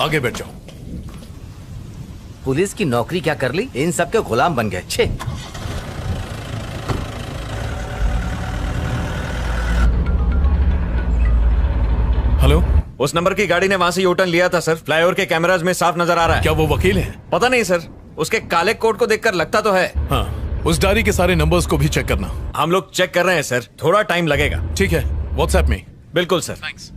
आगे बैठ जाओ। पुलिस की नौकरी क्या कर ली? इन सब के गुलाम बन गए। छे। हेलो, उस नंबर की गाड़ी ने वहां से यूटर्न लिया था सर। फ्लाईओवर के कैमराज में साफ नजर आ रहा है। क्या वो वकील है? पता नहीं सर, उसके काले कोट को देखकर लगता तो है। हाँ, उस डायरी के सारे नंबर्स को भी चेक करना। हम लोग चेक कर रहे हैं सर, थोड़ा टाइम लगेगा। ठीक है, व्हाट्सएप में। बिल्कुल सर। थैंक्स।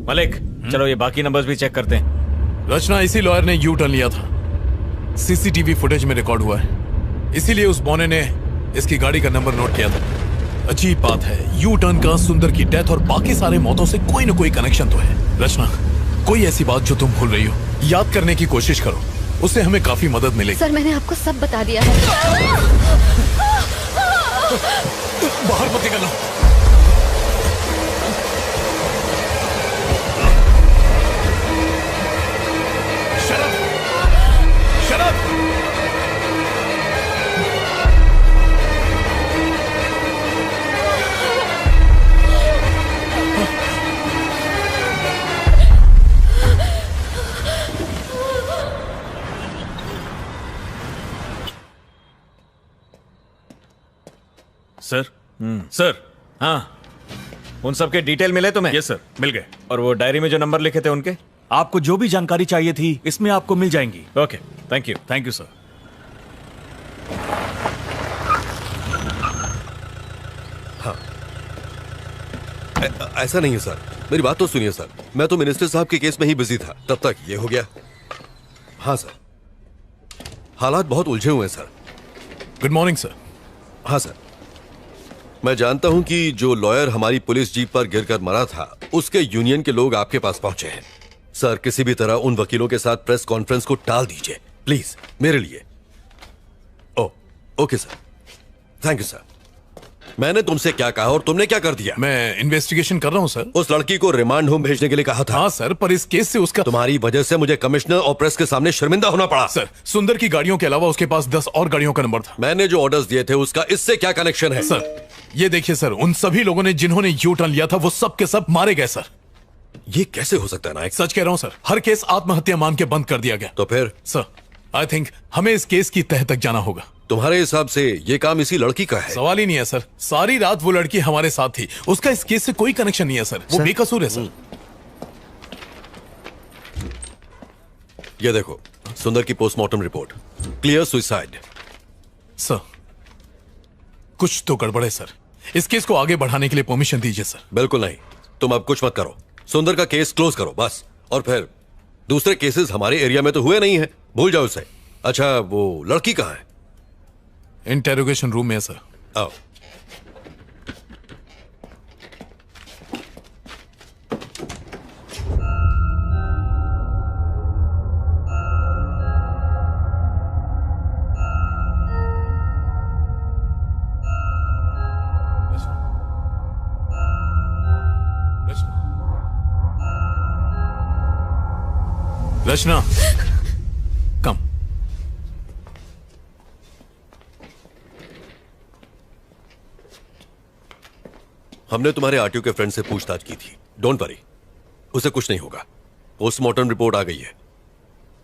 मलिक, चलो ये बाकी नंबर्स भी चेक करते हैं। रचना, इसी लॉयर ने यू टर्न लिया था। सीसीटीवी फुटेज में रिकॉर्ड हुआ है, इसीलिए उस बौने ने इसकी गाड़ी का नंबर नोट किया था। अजीब बात है, यू टर्न का सुंदर की डेथ और बाकी सारे मौतों से कोई न कोई कनेक्शन तो है। रचना, कोई ऐसी बात जो तुम भूल रही हो, याद करने की कोशिश करो, उससे हमें काफी मदद मिलेगी। सर, मैंने आपको सब बता दिया है। बाहर मत निकलना। सर। सर। हाँ, उन सब के डिटेल मिले तुम्हें? यस सर, मिल गए। और वो डायरी में जो नंबर लिखे थे उनके? आपको जो भी जानकारी चाहिए थी इसमें आपको मिल जाएंगी। Okay, thank you. Thank you sir. हाँ, ऐसा नहीं है सर, मेरी बात तो सुनिए सर। मैं तो मिनिस्टर साहब के केस में ही बिजी था, तब तक ये हो गया। हाँ सर, हालात बहुत उलझे हुए हैं सर। Good morning sir. हाँ सर, मैं जानता हूं कि जो लॉयर हमारी पुलिस जीप पर गिरकर मरा था, उसके यूनियन के लोग आपके पास पहुंचे हैं। सर, किसी भी तरह उन वकीलों के साथ प्रेस कॉन्फ्रेंस को टाल दीजिए प्लीज, मेरे लिए। Okay sir, thank you sir. मैंने तुमसे क्या कहा और तुमने क्या कर दिया? मैं इन्वेस्टिगेशन कर रहा हूं सर। उस लड़की को रिमांड होम भेजने के लिए कहा था। हाँ सर, पर इस केस से उसका तुम्हारी वजह से मुझे कमिश्नर और प्रेस के सामने शर्मिंदा होना पड़ा। सर, सुंदर की गाड़ियों के अलावा उसके पास 10 और गाड़ियों का नंबर था। मैंने जो ऑर्डर्स दिए थे उसका इससे क्या कनेक्शन है? सर, ये देखिए सर, उन सभी लोगों ने जिन्होंने यू टर्न लिया था वो सब के सब मारे गए सर। ये कैसे हो सकता है नायक? सच कह रहा हूं सर, हर केस आत्महत्या मान के बंद कर दिया गया। तो फिर? सर, आई थिंक हमें इस केस की तह तक जाना होगा। तुम्हारे हिसाब से ये काम इसी लड़की का है? सवाल ही नहीं है सर, सारी रात वो लड़की हमारे साथ थी, उसका इस केस से कोई कनेक्शन नहीं है सर, वो बेकसूर है सर। ये देखो, सुंदर की postmortem report, clear suicide. Sir, कुछ तो गड़बड़ है सर, इस केस को आगे बढ़ाने के लिए परमिशन दीजिए सर। बिल्कुल नहीं, तुम अब कुछ मत करो, सुंदर का केस क्लोज करो बस। और फिर दूसरे केसेस हमारे एरिया में तो हुए नहीं है, भूल जाओ उसे। अच्छा, वो लड़की कहाँ है? इंटेरोगेशन रूम में है सर। आओ। रचना, कम। हमने तुम्हारे आरटीओ के फ्रेंड से पूछताछ की थी। डोंट वरी, उसे कुछ नहीं होगा। पोस्टमार्टम रिपोर्ट आ गई है।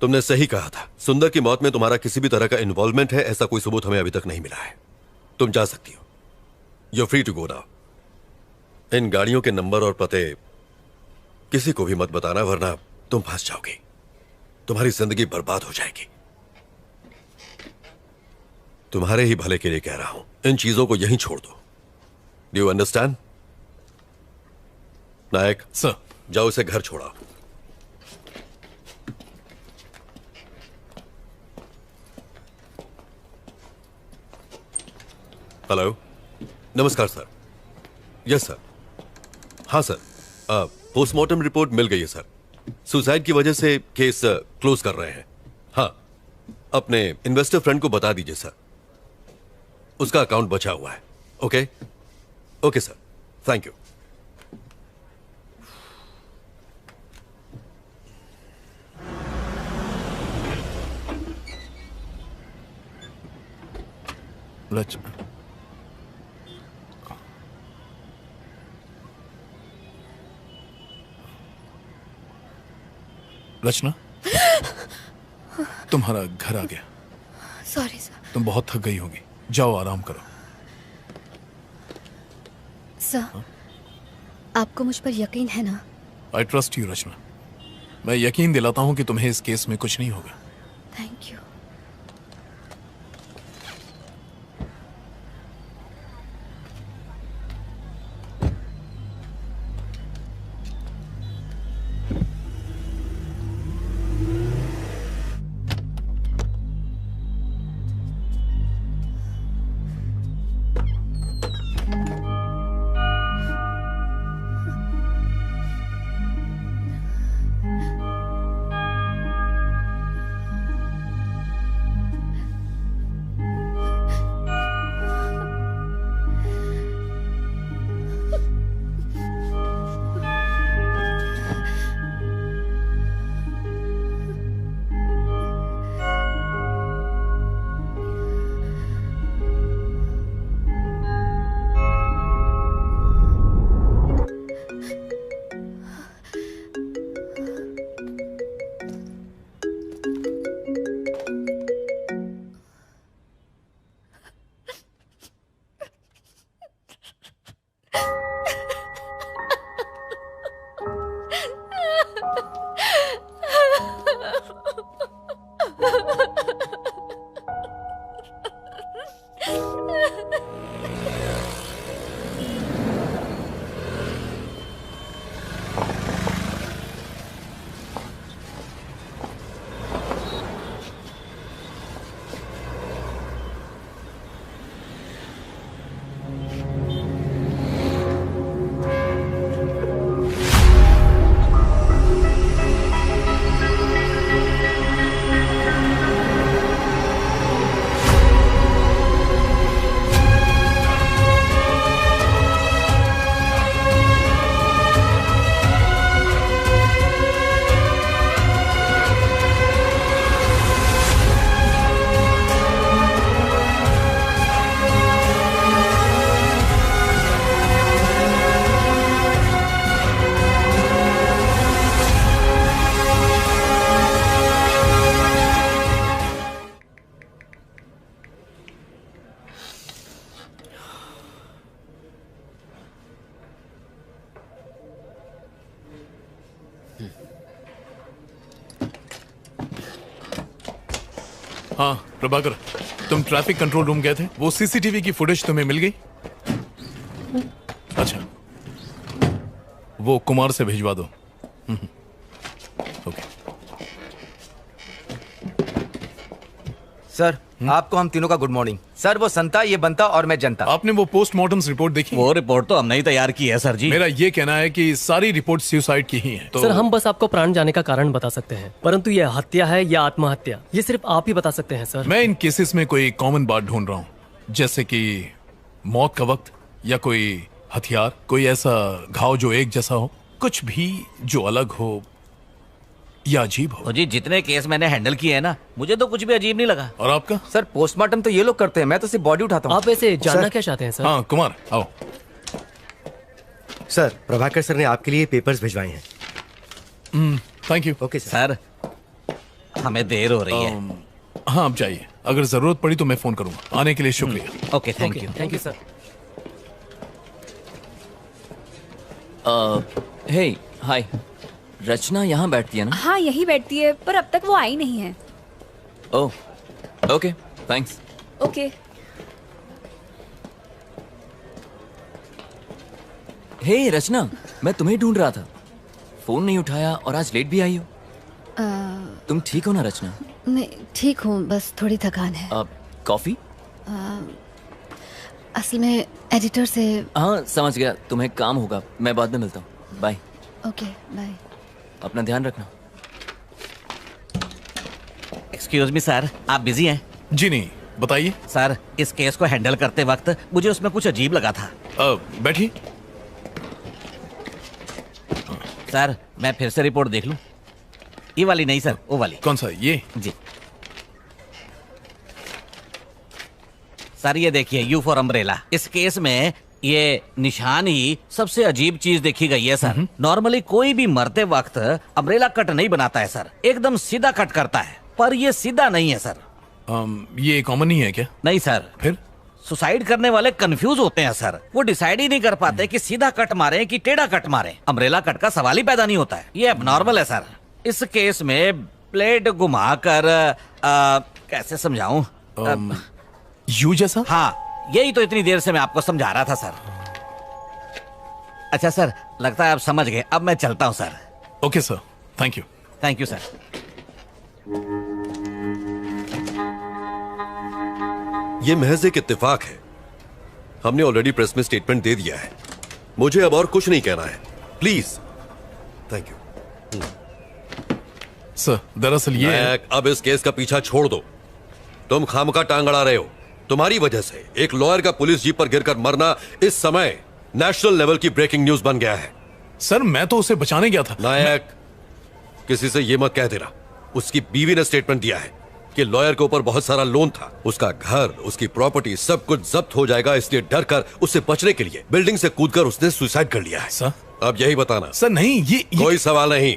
तुमने सही कहा था, सुंदर की मौत में तुम्हारा किसी भी तरह का इन्वॉल्वमेंट है, ऐसा कोई सबूत हमें अभी तक नहीं मिला है। तुम जा सकती हो। You free to go now. इन गाड़ियों के नंबर और पते किसी को भी मत बताना, वरना तुम फंस जाओगी। तुम्हारी जिंदगी बर्बाद हो जाएगी। तुम्हारे ही भले के लिए कह रहा हूं, इन चीजों को यहीं छोड़ दो। Do you understand? Nayak sir, जाओ इसे घर छोड़ाओ। हेलो, नमस्कार सर। Yes sir. हाँ सर, पोस्टमार्टम रिपोर्ट मिल गई है सर। सुसाइड की वजह से केस क्लोज कर रहे हैं। हाँ, अपने इन्वेस्टर फ्रेंड को बता दीजिए सर, उसका अकाउंट बचा हुआ है। Okay okay sir, thank you. Rachna, तुम्हारा घर आ गया। Sorry sir. तुम बहुत थक गई होगी, जाओ आराम करो। सर, आपको मुझ पर यकीन है ना? आई ट्रस्ट यू रचना। मैं यकीन दिलाता हूं कि तुम्हें इस केस में कुछ नहीं होगा। Thank you. हाँ प्रभाकर, तुम ट्रैफिक कंट्रोल रूम गए थे, वो सीसीटीवी की फुटेज तुम्हें मिल गई? अच्छा, वो कुमार से भिजवा दो। ओके सर, आपको हम तीनों का गुड मॉर्निंग। सर, वो संता, ये बनता और मैं जनता। आपने वो पोस्टमार्टम रिपोर्ट देखी? वो रिपोर्ट तो हमने ही तैयार की है सर जी। मेरा ये कहना है कि सारी रिपोर्ट सुसाइड की ही है। तो... सर, हम बस आपको प्राण जाने का कारण बता सकते हैं, परंतु ये हत्या है या आत्महत्या, ये सिर्फ आप ही बता सकते हैं सर। मैं इन केसेस में कोई कॉमन बात ढूंढ रहा हूँ, जैसे कि मौत का वक्त या कोई हथियार, कोई ऐसा घाव जो एक जैसा हो, कुछ भी जो अलग हो या अजीब हो। जी, जितने केस मैंने हैंडल किए हैं ना, मुझे तो कुछ भी अजीब नहीं लगा। और आपका? सर, पोस्टमार्टम तो ये लोग करते हैं, मैं तो सिर्फ बॉडी उठाता हूँ। आप ऐसे जानना क्या चाहते हैं सर? हाँ कुमार, आओ। सर, प्रभाकर सर ने आपके लिए पेपर्स भिजवाए हैं। Thank you. Okay sir. हमें देर हो रही है। हाँ, आप जाइए। अगर जरूरत पड़ी तो मैं फोन करूंगा। आने के लिए शुक्रिया। Okay, thank you. Thank you sir. Hey hi, Rachna यहाँ बैठती है ना? हाँ, यही बैठती है, पर अब तक वो आई नहीं है। ओह, ओके, थैंक्स। ओके। हे रचना, मैं तुम्हें ढूंढ रहा था। फोन नहीं उठाया और आज लेट भी आई हो। तुम ठीक हो ना रचना? नहीं, ठीक हूँ, बस थोड़ी थकान है। कॉफी? असल में एडिटर से। हाँ, समझ गया। तुम्हें काम होगा, मैं बाद में मिलता हूँ। बाय। Okay, bye. अपना ध्यान रखना। एक्सक्यूज मी सर, आप बिजी हैं? जी नहीं, बताइए। सर, इस केस को हैंडल करते वक्त मुझे उसमें कुछ अजीब लगा था। बैठिए। सर, मैं फिर से रिपोर्ट देख लूं? ये वाली नहीं सर, वो वाली। कौन सा? ये? जी सर, ये देखिए, यू फॉर अम्ब्रेला। इस केस में ये निशान ही सबसे अजीब चीज देखी गई है सर। नॉर्मली कोई भी मरते वक्त अम्ब्रेला कट नहीं बनाता है सर, एकदम सीधा कट करता है, पर ये सीधा नहीं है सर। ये कॉमन नहीं है क्या? नहीं सर। फिर सुसाइड करने वाले कंफ्यूज होते हैं सर। वो डिसाइड ही नहीं कर पाते कि सीधा कट मारे कि टेढ़ा कट मारे। अम्ब्रेला कट का सवाल ही पैदा नहीं होता है। ये एबनॉर्मल है सर। इस केस में ब्लेड घुमाकर कैसे समझाऊं? यू जैसा? हाँ, यही तो इतनी देर से मैं आपको समझा रहा था सर। अच्छा सर, लगता है आप समझ गए। अब मैं चलता हूं sir. Okay sir, thank you. Thank you sir. ये महज एक इत्तेफाक है। हमने ऑलरेडी प्रेस में स्टेटमेंट दे दिया है। मुझे अब और कुछ नहीं कहना है, प्लीज। Thank you. सर, दरअसल ये अब इस केस का पीछा छोड़ दो। तुम खामखा टांग अड़ा रहे हो। तुम्हारी वजह से एक लॉयर का पुलिस जीप पर गिरकर मरना इस समय नेशनल लेवल की ब्रेकिंग न्यूज बन गया है। सर, मैं तो उसे बचाने गया था। नायक, किसी से ये मत कह देना। उसकी बीवी ने स्टेटमेंट दिया है कि लॉयर के ऊपर बहुत सारा लोन था। उसका घर, उसकी प्रॉपर्टी सब कुछ जब्त हो जाएगा, इसलिए डर कर उससे बचने के लिए बिल्डिंग से कूदकर उसने सुसाइड कर लिया है। सर, अब यही बताना। सर नहीं, ये कोई सवाल नहीं।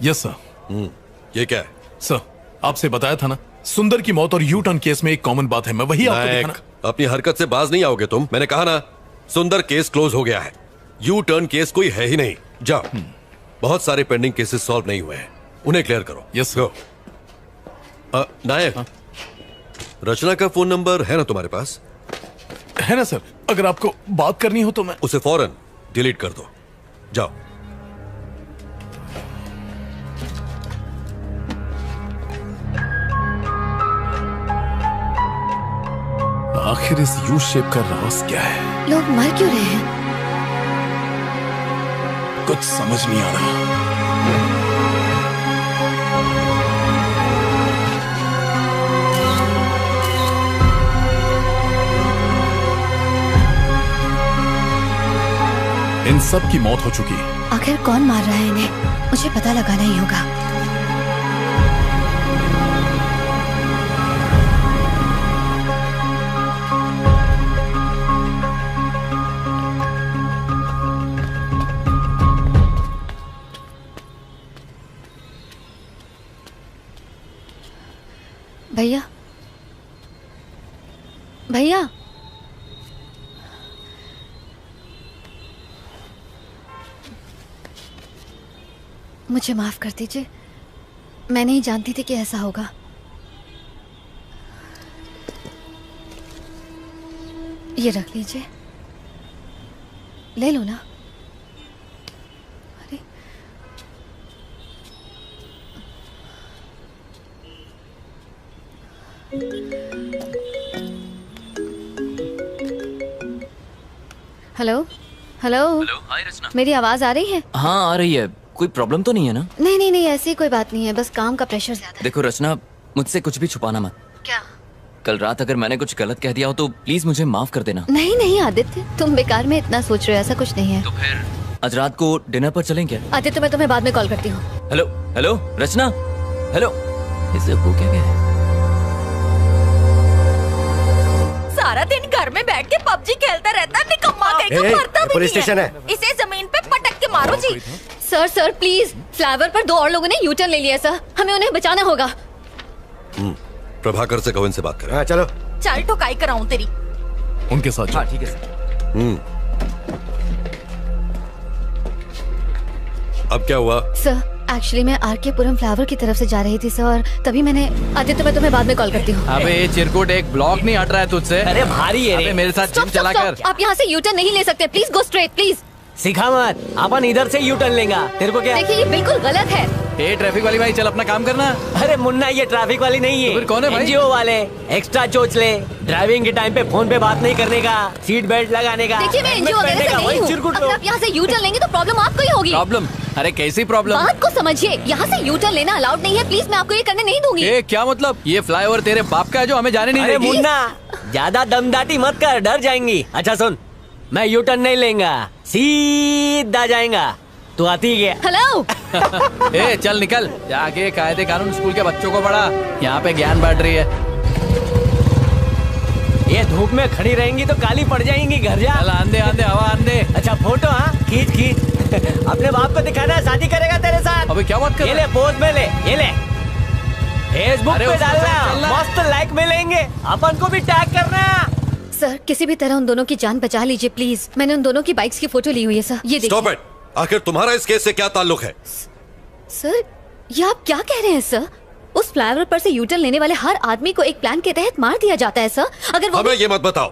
Yes sir. ये क्या है? सर, आपसे बताया था ना, सुंदर की मौत और यू टर्न केस में एक कॉमन बात है। मैं वही आपको दिखाना। अपनी हरकत से बाज नहीं आओगे तुम। मैंने कहा ना, सुंदर केस क्लोज हो गया है। यू टर्न केस कोई है ही नहीं। जाओ, बहुत सारे पेंडिंग केसेस सॉल्व नहीं हुए हैं, उन्हें क्लियर करो। Yes sir. नायक, रचना का फोन नंबर है ना तुम्हारे पास? है ना सर। अगर आपको बात करनी हो तो मैं उसे फौरन डिलीट कर दो। जाओ। आखिर इस यू शेप का राज क्या है? लोग मर क्यों रहे हैं? कुछ समझ नहीं आ रहा। इन सब की मौत हो चुकी है। आखिर कौन मार रहा है इन्हें? मुझे पता लगाना ही होगा। भैया, भैया, मुझे माफ कर दीजिए। मैं नहीं जानती थी कि ऐसा होगा। ये रख लीजिए। ले लो ना। अरे, हेलो हेलो। हेलो, हाय रचना। मेरी आवाज आ रही है? हाँ, आ रही है। कोई प्रॉब्लम तो नहीं है ना? नहीं नहीं नहीं, ऐसी कोई बात नहीं है, बस काम का प्रेशर ज्यादा है। देखो रचना, मुझसे कुछ भी छुपाना मत। क्या? कल रात अगर मैंने कुछ गलत कह दिया हो तो प्लीज मुझे माफ कर देना। नहीं नहीं आदित्य, तुम बेकार में इतना सोच रहे हो, ऐसा कुछ नहीं है। तो फिर आज रात को डिनर पर चलें क्या? आदित्य, मैं तुम्हें बाद में कॉल करती हूँ। हेलो हेलो रचना, हेलो। इसे वो क्या है? सारा दिन घर में बैठ के पबजी खेलता रहता, निकम्मा कहीं का मरता भी पुलिस नहीं स्टेशन है। है। इसे जमीन पे पटक के मारो जी। सर प्लीज, फ्लावर पर 2 और लोगों ने यूटर्न ले लिया सर, हमें उन्हें बचाना होगा। प्रभाकर से कहो इनसे बात करें। हाँ चलो। चल ठुकाई कराऊं तेरी। उनके साथ। हाँ ठीक है सर। अब क्या हुआ? सर एक्चुअली मैं आरके पुरम फ्लावर की तरफ से जा रही थी सर, और तभी मैंने आदित्य, मैं तुम्हें बाद में कॉल करती हूँ। अबे ये चिरकुट एक ब्लॉक नहीं हट रहा है तुझसे। अरे भारी है रे। अबे मेरे साथ जिम चला कर। आप यहाँ से यूटर्न नहीं ले सकते, प्लीज गो स्ट्रेट प्लीज। सिखा मत, अपन इधर से यू टर्न लेगा। तेरे को क्या? देखिए ये बिल्कुल गलत है। ए ट्रैफिक वाली भाई, चल अपना काम करना। अरे मुन्ना, ये ट्रैफिक वाली नहीं है। तो फिर कौन है भाई? एनजीओ वाले। एक्स्ट्रा चोच ले, ड्राइविंग के टाइम पे फोन पे बात नहीं करने का, सीट बेल्ट लगाने का। देखिए मैं एनजीओ वगैरह से नहीं हूँ। अगर आप यहाँ से यूटर्न लेंगे तो प्रॉब्लम आपको ही होगी। प्रॉब्लम? अरे कैसी प्रॉब्लम? बात को समझिए, यहाँ से यूटर्न लेना अलाउड नहीं है, प्लीज मैं आपको ये करने नहीं दूंगी। ए क्या मतलब? ये फ्लाईओवर तेरे बाप का है जो हमें जाने नहीं अरे देगी? मुन्ना, ज्यादा दमदाटी मत कर, डर जाएंगी। अच्छा सुन, मैं यू टर्न नहीं लेंगा, सीधा जाएगा। तू आती है? हेलो। ए चल निकल, जाके कायदे कानून स्कूल के बच्चों को पढ़ा, यहाँ पे ज्ञान बांट रही है। ये धूप में खड़ी रहेंगी तो काली पड़ जाएंगी, घर जा। चल आंदे आंदे हवा आंदे। अच्छा फोटो, हाँ खींच खींच। अपने बाप को दिखाना है, शादी करेगा तेरे साथ। अबे क्या बात कर? ये ले पोज में ले, ये ले फेसबुक अरे पे उसके साथ डालना, चलना। मस्त लाइक मिलेंगे, अपन को भी टैग करना। सर किसी भी तरह उन दोनों की जान बचा लीजिए प्लीज। मैंने उन दोनों की बाइक्स की फोटो ली हुई है सर, ये देखिए। Stop it. आखिर तुम्हारा इस केस से क्या ताल्लुक है? सर ये आप क्या कह रहे हैं सर? उस फ्लाईओवर पर से यूटर्न लेने वाले हर आदमी को एक प्लान के तहत मार दिया जाता है सर। अगर वो हमें ये मत बताओ,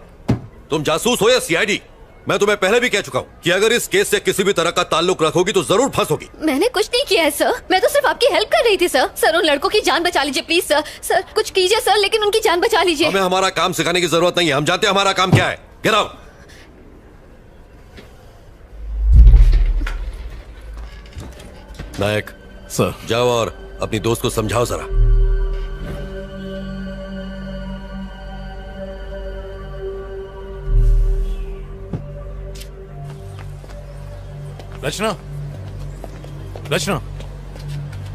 तुम जासूस हो या सीआईडी। मैं तुम्हें पहले भी कह चुका हूँ कि अगर इस केस से किसी भी तरह का ताल्लुक रखोगी तो जरूर फंसोगी। मैंने कुछ नहीं किया है सर, मैं तो सिर्फ आपकी हेल्प कर रही थी सर। सर उन लड़कों की जान बचा लीजिए प्लीज सर। सर कुछ कीजिए सर, लेकिन उनकी जान बचा लीजिए। हमें हमारा काम सिखाने की जरूरत नहीं है, हम जानते हैं हमारा काम क्या है। Get out. नायक सर, जाओ और अपनी दोस्त को समझाओ जरा। रचना, रचना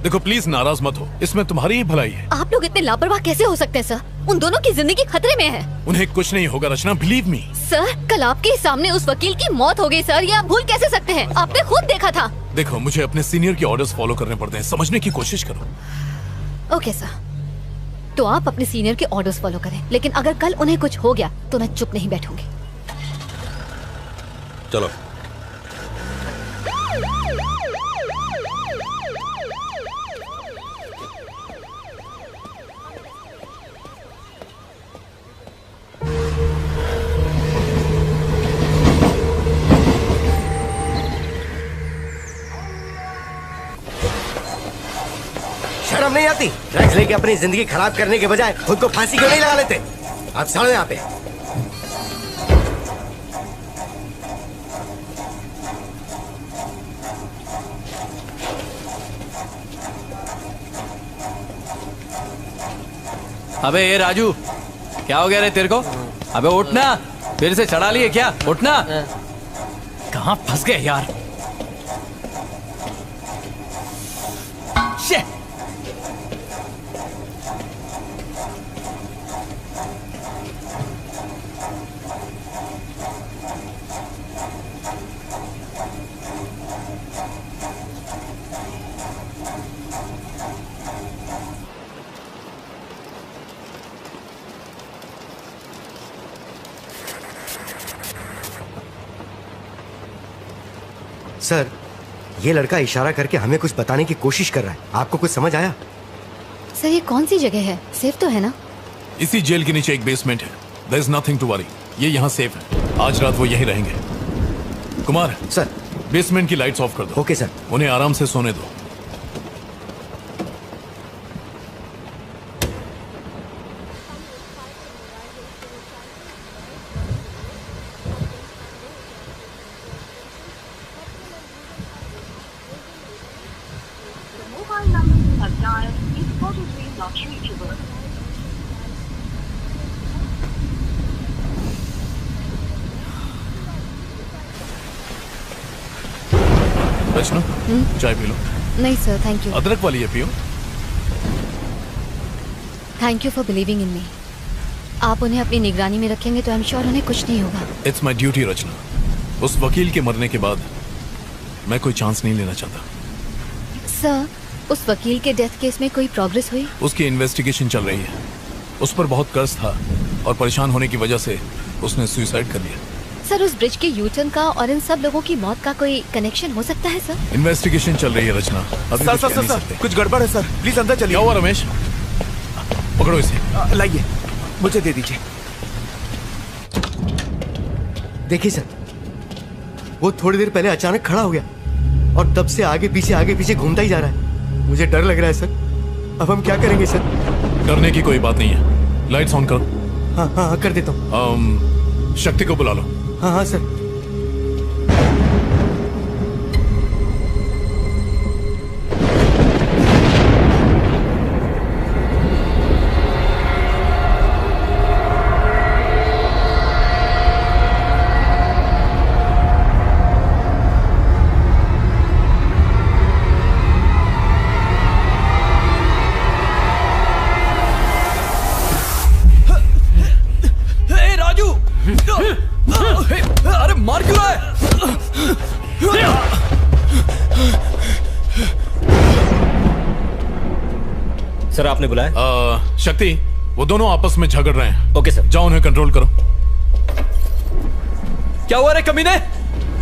देखो प्लीज नाराज मत हो, इसमें तुम्हारी ही भलाई है। आप लोग इतने लापरवाह कैसे हो सकते हैं सर? उन दोनों की जिंदगी खतरे में है। उन्हें कुछ नहीं होगा रचना, बिलीव मी। सर कल आपके सामने उस वकील की मौत हो गई सर, ये आप भूल कैसे सकते हैं? आपने खुद देखा था। देखो मुझे अपने सीनियर के ऑर्डर्स फॉलो करने पड़ते हैं, समझने की कोशिश करो। ओके सर, तो आप अपने सीनियर के ऑर्डर्स फॉलो करें, लेकिन अगर कल उन्हें कुछ हो गया तो मैं चुप नहीं बैठूंगी। चलो। शर्म नहीं आती? ड्रग्स लेके अपनी जिंदगी खराब करने के बजाय खुद को फांसी क्यों नहीं लगा लेते? आप चलो यहाँ पे। अबे ये राजू, क्या हो गया रे तेरे को? अबे उठना, फिर से चढ़ा लिए क्या? उठना। कहाँ फंस गए यार? Shit! सर ये लड़का इशारा करके हमें कुछ बताने की कोशिश कर रहा है, आपको कुछ समझ आया? सर ये कौन सी जगह है? सेफ तो है ना? इसी जेल के नीचे एक बेसमेंट है। There is nothing to worry, ये यहाँ सेफ है। आज रात वो यहीं रहेंगे। कुमार सर, बेसमेंट की लाइट्स ऑफ कर दो। Okay sir. उन्हें आराम से सोने दो। mobile number you have dialed is possibly not reachable. रचना, चाय पी लो। नहीं सर थैंक यू। अदरक वाली है, पियो। Thank you for believing in me. आप उन्हें अपनी निगरानी में रखेंगे तो आई एम श्योर उन्हें कुछ नहीं होगा। इट्स माई ड्यूटी रचना। उस वकील के मरने के बाद मैं कोई चांस नहीं लेना चाहता। सर, उस वकील के डेथ केस में कोई प्रोग्रेस हुई? उसकी इन्वेस्टिगेशन चल रही है। उस पर बहुत कर्ज था और परेशान होने की वजह से उसने सुसाइड कर लिया। सर, उस ब्रिज के यूटर्न का और इन सब लोगों की मौत का कोई कनेक्शन हो सकता है? सर, इन्वेस्टिगेशन चल रही है रचना। अभी सर कुछ सर कह सर नहीं सर सकते। कुछ गड़बड़ है सर, प्लीज अंदर चलिए। क्या हुआ रमेश? पकड़ो इसे। लाइए, मुझे दे दीजिए। देखिए सर, वो थोड़ी देर पहले अचानक खड़ा हो गया और तब से आगे पीछे घूमता ही जा रहा है। मुझे डर लग रहा है सर। अब हम क्या करेंगे सर? डरने की कोई बात नहीं है। लाइट्स ऑन करो। हाँ हाँ कर देता हूँ। शक्ति को बुला लो। हाँ हाँ सर। अरे मार क्यों रहा है? सर आपने बुलाया? शक्ति, वो दोनों आपस में झगड़ रहे हैं। Okay sir. जाओ उन्हें कंट्रोल करो। क्या हुआ रे कमीने?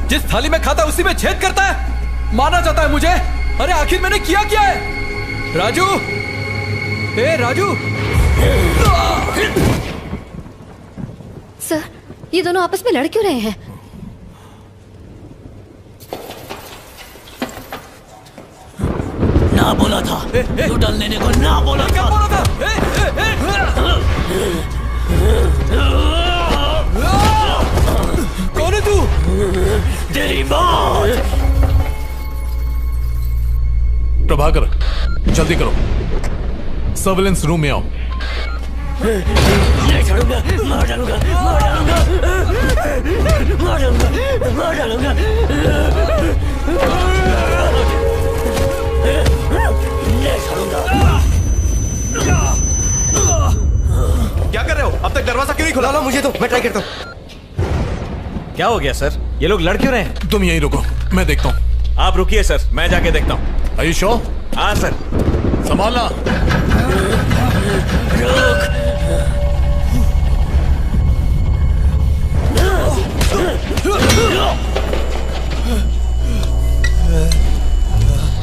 जिस थाली में खाता उसी में छेद करता है। मारना चाहता है मुझे? अरे आखिर मैंने किया क्या है? राजू, ए राजू। सर, ये दोनों आपस में लड़ क्यों रहे हैं? ना बोला था यूटर्न लेने को, ना बोला था। क्या बोला था? कौन है तू? तेरी मौत। प्रभाकर, जल्दी करो, सर्विलेंस रूम में आओ। नहीं छोड़ूंगा, मार डालूंगा, मार डालूंगा, मार डालूंगा, मार डालूंगा। नहीं छोड़ूंगा। क्या कर रहे हो? अब तक दरवाजा क्यों नहीं खुला? लो मुझे तो, मैं ट्राई करता हूँ। क्या हो गया सर? ये लोग लड़ क्यों रहे हैं? तुम यहीं रुको, मैं देखता हूँ। आप रुकिए सर, मैं जाके देखता हूँ। Are you sure? हाँ सर। संभालना।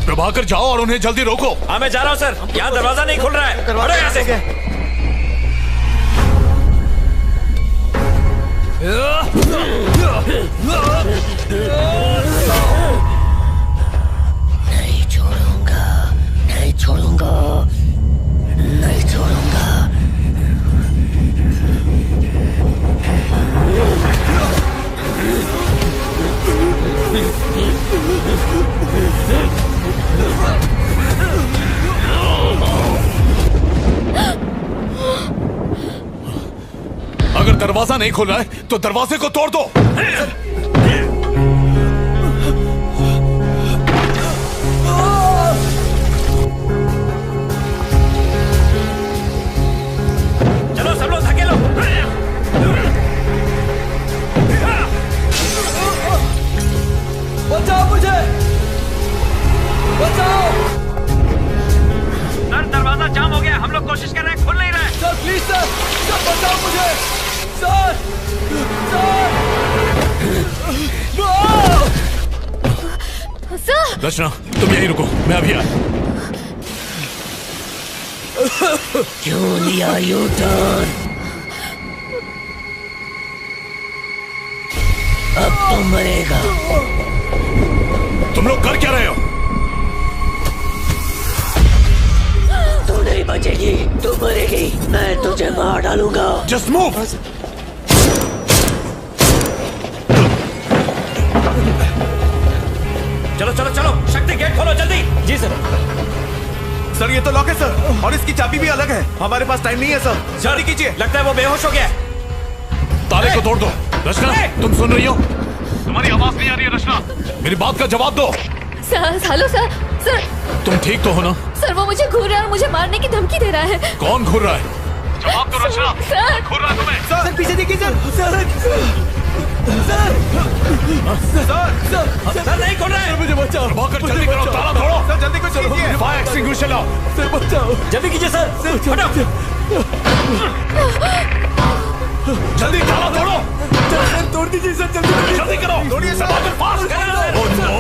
प्रभाकर जाओ और उन्हें जल्दी रोको। हाँ मैं जा रहा हूँ सर, यहाँ दरवाजा नहीं खुल रहा है। हटो यहाँ से। नहीं छोड़ूंगा, नहीं छोड़ूंगा, नहीं छोड़ूंगा। अगर दरवाजा नहीं खुल रहा है तो दरवाजे को तोड़ दो। चलो सब लोग धकेलो। बचाओ मुझे, बचाओ। सर दरवाजा जाम हो गया, हम लोग कोशिश कर रहे हैं, खुल नहीं रहा है। सर प्लीज सर, सर बचाओ मुझे, सर, सर। रचना, तुम यहीं रुको, मैं अभी आया। क्यों लिया यूटर्न? अब तो मरेगा। तुम लोग कर क्या रहे हो? तू नहीं बचेगी, तू मरेगी। मैं तुझे मार डालूंगा। Just move! चलो चलो चलो, शक्ति गेट खोलो जल्दी। जी सर। सर ये तो लॉक है सर, और इसकी चाबी भी अलग है। हमारे पास टाइम नहीं है सर, जल्दी कीजिए। लगता है वो बेहोश हो गया। ताले को तोड़ दो। रचना, तुम सुन रही हो? तुम्हारी आवाज नहीं आ रही है रचना, मेरी बात का जवाब दो। Sir, hello sir, sir. तुम ठीक तो हो ना? सर वो मुझे घूर रहा है और मुझे मारने की धमकी दे रहा है। कौन घूर रहा है? जवाब दो रचना। सर। घूर रहा तुम्हें। सर पीछे देखिए सर। सर नहीं खोल रहे। मुझे बचाओ। प्रभाकर जल्दी करो, ताला तोड़ो। सर जल्दी कुछ कीजिए। फायर एक्सटिंग्विशर लाओ। सर बचाओ, जल्दी कीजिए सर। हटाओ। जल्दी ताला तोड़ो। सर तोड़ दीजिए सर, जल्दी करो। तोड़िए सर, फास्ट करो। Oh no.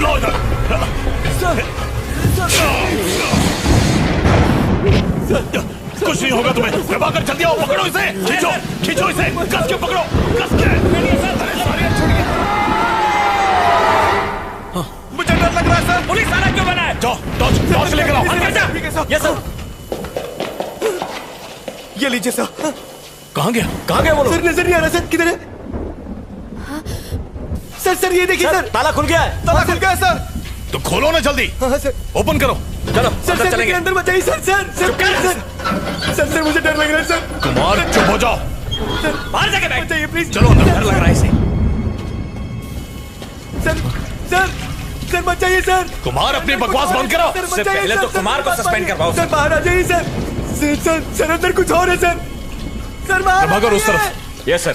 लो इधर। कुछ नहीं होगा तुम्हें। प्रभाकर जल्दी आओ, पकड़ो इसे। खींचो खींचो इसे, कस के पकड़ो, कस के। मुझे डर लग रहा है सर। पुलिस वाला क्यों बना है? जाओ टॉर्च लेकर आओ। ठीक है सर। Yes sir. ये लीजिए सर। कहाँ गया? कहाँ गया वो लोग? सर नजर नहीं आ रहा सर, किधर है? सर ये देखिए सर, ताला खुल गया है। ताला खुल गया है सर। तो खोलो ना जल्दी। हाँ सर। ओपन करो। चलो सर चलेंगे। अंदर बचाइए सर। सर मुझे डर लग रहा है सर। कुमार चुप हो जाओ। बाहर जाके बैठ जाइए प्लीज। चलो अंदर। डर लग रहा है इसे। सर बचाइए सर। कुमार अपनी बकवास बंद करो। इससे पहले तो कुमार को सस्पेंड करवाओ। सर बाहर आ जाइए सर। सर अंदर कुछ और है सर। सर बाहर प्रभाकर उस तरफ। Yes sir.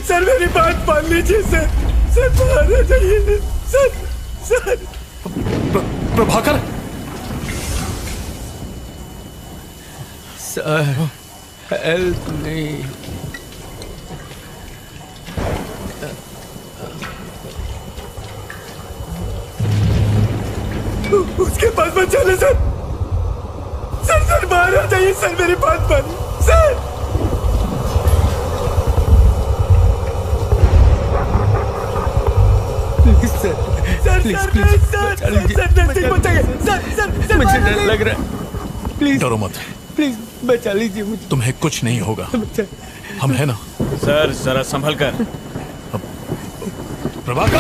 सर मेरी बात मान लीजिए सर। सर बाहर आ जाइए सर। प्रभाकर। सर हेल्प नहीं। उसके पास मत चले सर। सर बाहर आ जाइए सर, मेरी बात मानिए सर। मुझे डर लग रहा है। प्लीज डरो मत। प्लीज बचा लीजिए मुझे। तुम्हें कुछ नहीं होगा, हम है ना। सर जरा संभल कर। प्रभाकर।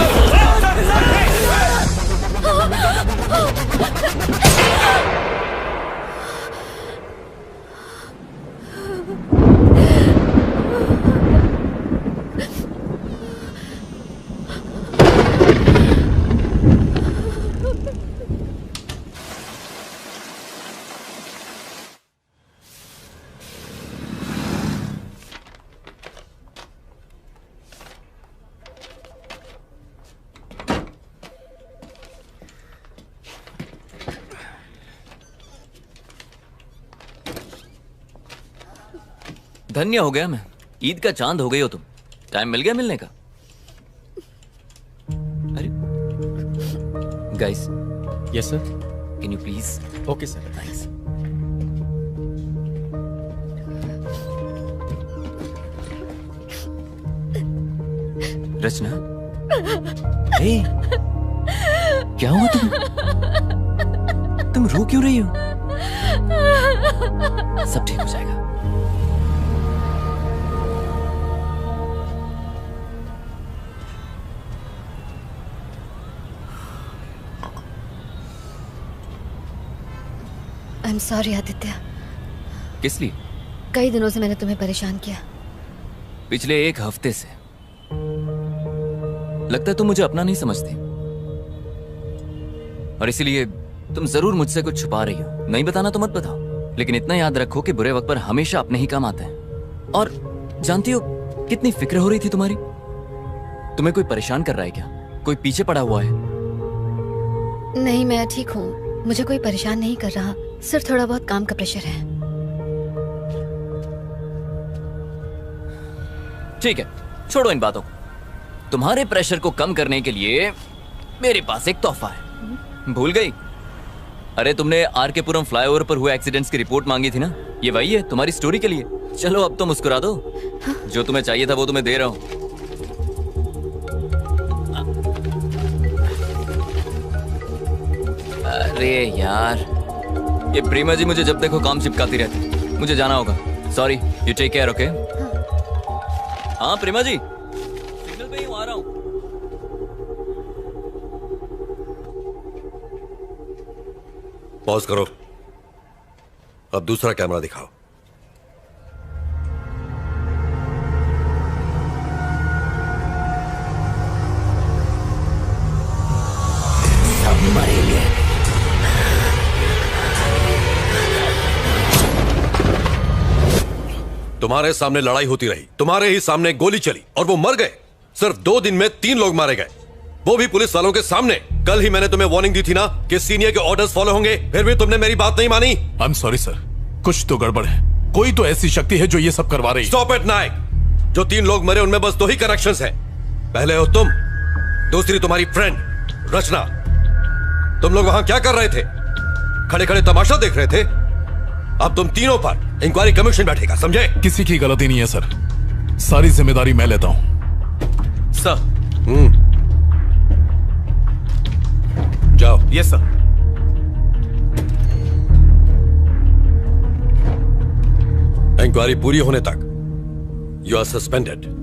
धन्य हो गया मैं। ईद का चांद हो गई हो तुम। टाइम मिल गया मिलने का। अरे guys. Yes sir. Can you please? Okay sir. Thanks. Rachna. ए, क्या हुआ तुम रो क्यों रही हो? सब ठीक हो जाएगा। I am sorry Aditya. किस लिए? कई दिनों से मैंने तुम्हें परेशान किया। पिछले एक हफ्ते से। लगता है तुम मुझे अपना नहीं समझती और इसीलिए तुम जरूर मुझसे कुछ छुपा रही हो। नहीं बताना तो मत बताओ, लेकिन इतना याद रखो कि बुरे वक्त पर हमेशा अपने ही काम आते हैं। और जानती हो कितनी फिक्र हो रही थी तुम्हारी। तुम्हें कोई परेशान कर रहा है क्या? कोई पीछे पड़ा हुआ है? नहीं, मैं ठीक हूँ। मुझे कोई परेशान नहीं कर रहा, सिर्फ थोड़ा बहुत काम का प्रेशर है। ठीक है, छोड़ो इन बातों को। तुम्हारे प्रेशर को कम करने के लिए मेरे पास एक तोहफा है। भूल गई? अरे तुमने आर.के.पुरम फ्लाईओवर पर हुए एक्सीडेंट्स की रिपोर्ट मांगी थी ना, ये वही है तुम्हारी स्टोरी के लिए। चलो अब तो मुस्कुरा दो। जो तुम्हें चाहिए था वो तुम्हें दे रहा हूं। अरे यार, ये प्रेमा जी मुझे जब देखो काम चिपकाती रहती। मुझे जाना होगा। Sorry, you take care. Okay? हाँ प्रेमा जी, सिग्नल पे ही आ रहा हूँ। पॉज करो। अब दूसरा कैमरा दिखाओ। सब मरेंगे। तुम्हारे सामने लड़ाई होती रही, तुम्हारे ही सामने गोली चली और वो मर गए। सिर्फ 2 दिन में 3 लोग मारे गए, वो भी पुलिस वालों के सामने। कल ही मैंने तुम्हें वार्निंग दी थी ना कि सीनियर के ऑर्डर्स फॉलो होंगे, फिर भी तुमने मेरी बात नहीं मानी। आई एम सॉरी सर, कुछ तो गड़बड़ है। कोई तो ऐसी शक्ति है जो ये सब करवा रही है। स्टॉप इट नायक। जो 3 लोग मरे उनमें बस 2 ही कनेक्शंस हैं। पहले हो तुम, दूसरी तुम्हारी फ्रेंड रचना। तुम लोग वहां क्या कर रहे थे? खड़े खड़े तमाशा देख रहे थे। अब तुम तीनों पर इंक्वायरी कमीशन बैठेगा, समझे? किसी की गलती नहीं है सर, सारी जिम्मेदारी मैं लेता हूं। सर जाओ। Yes sir. इंक्वायरी पूरी होने तक यू आर सस्पेंडेड।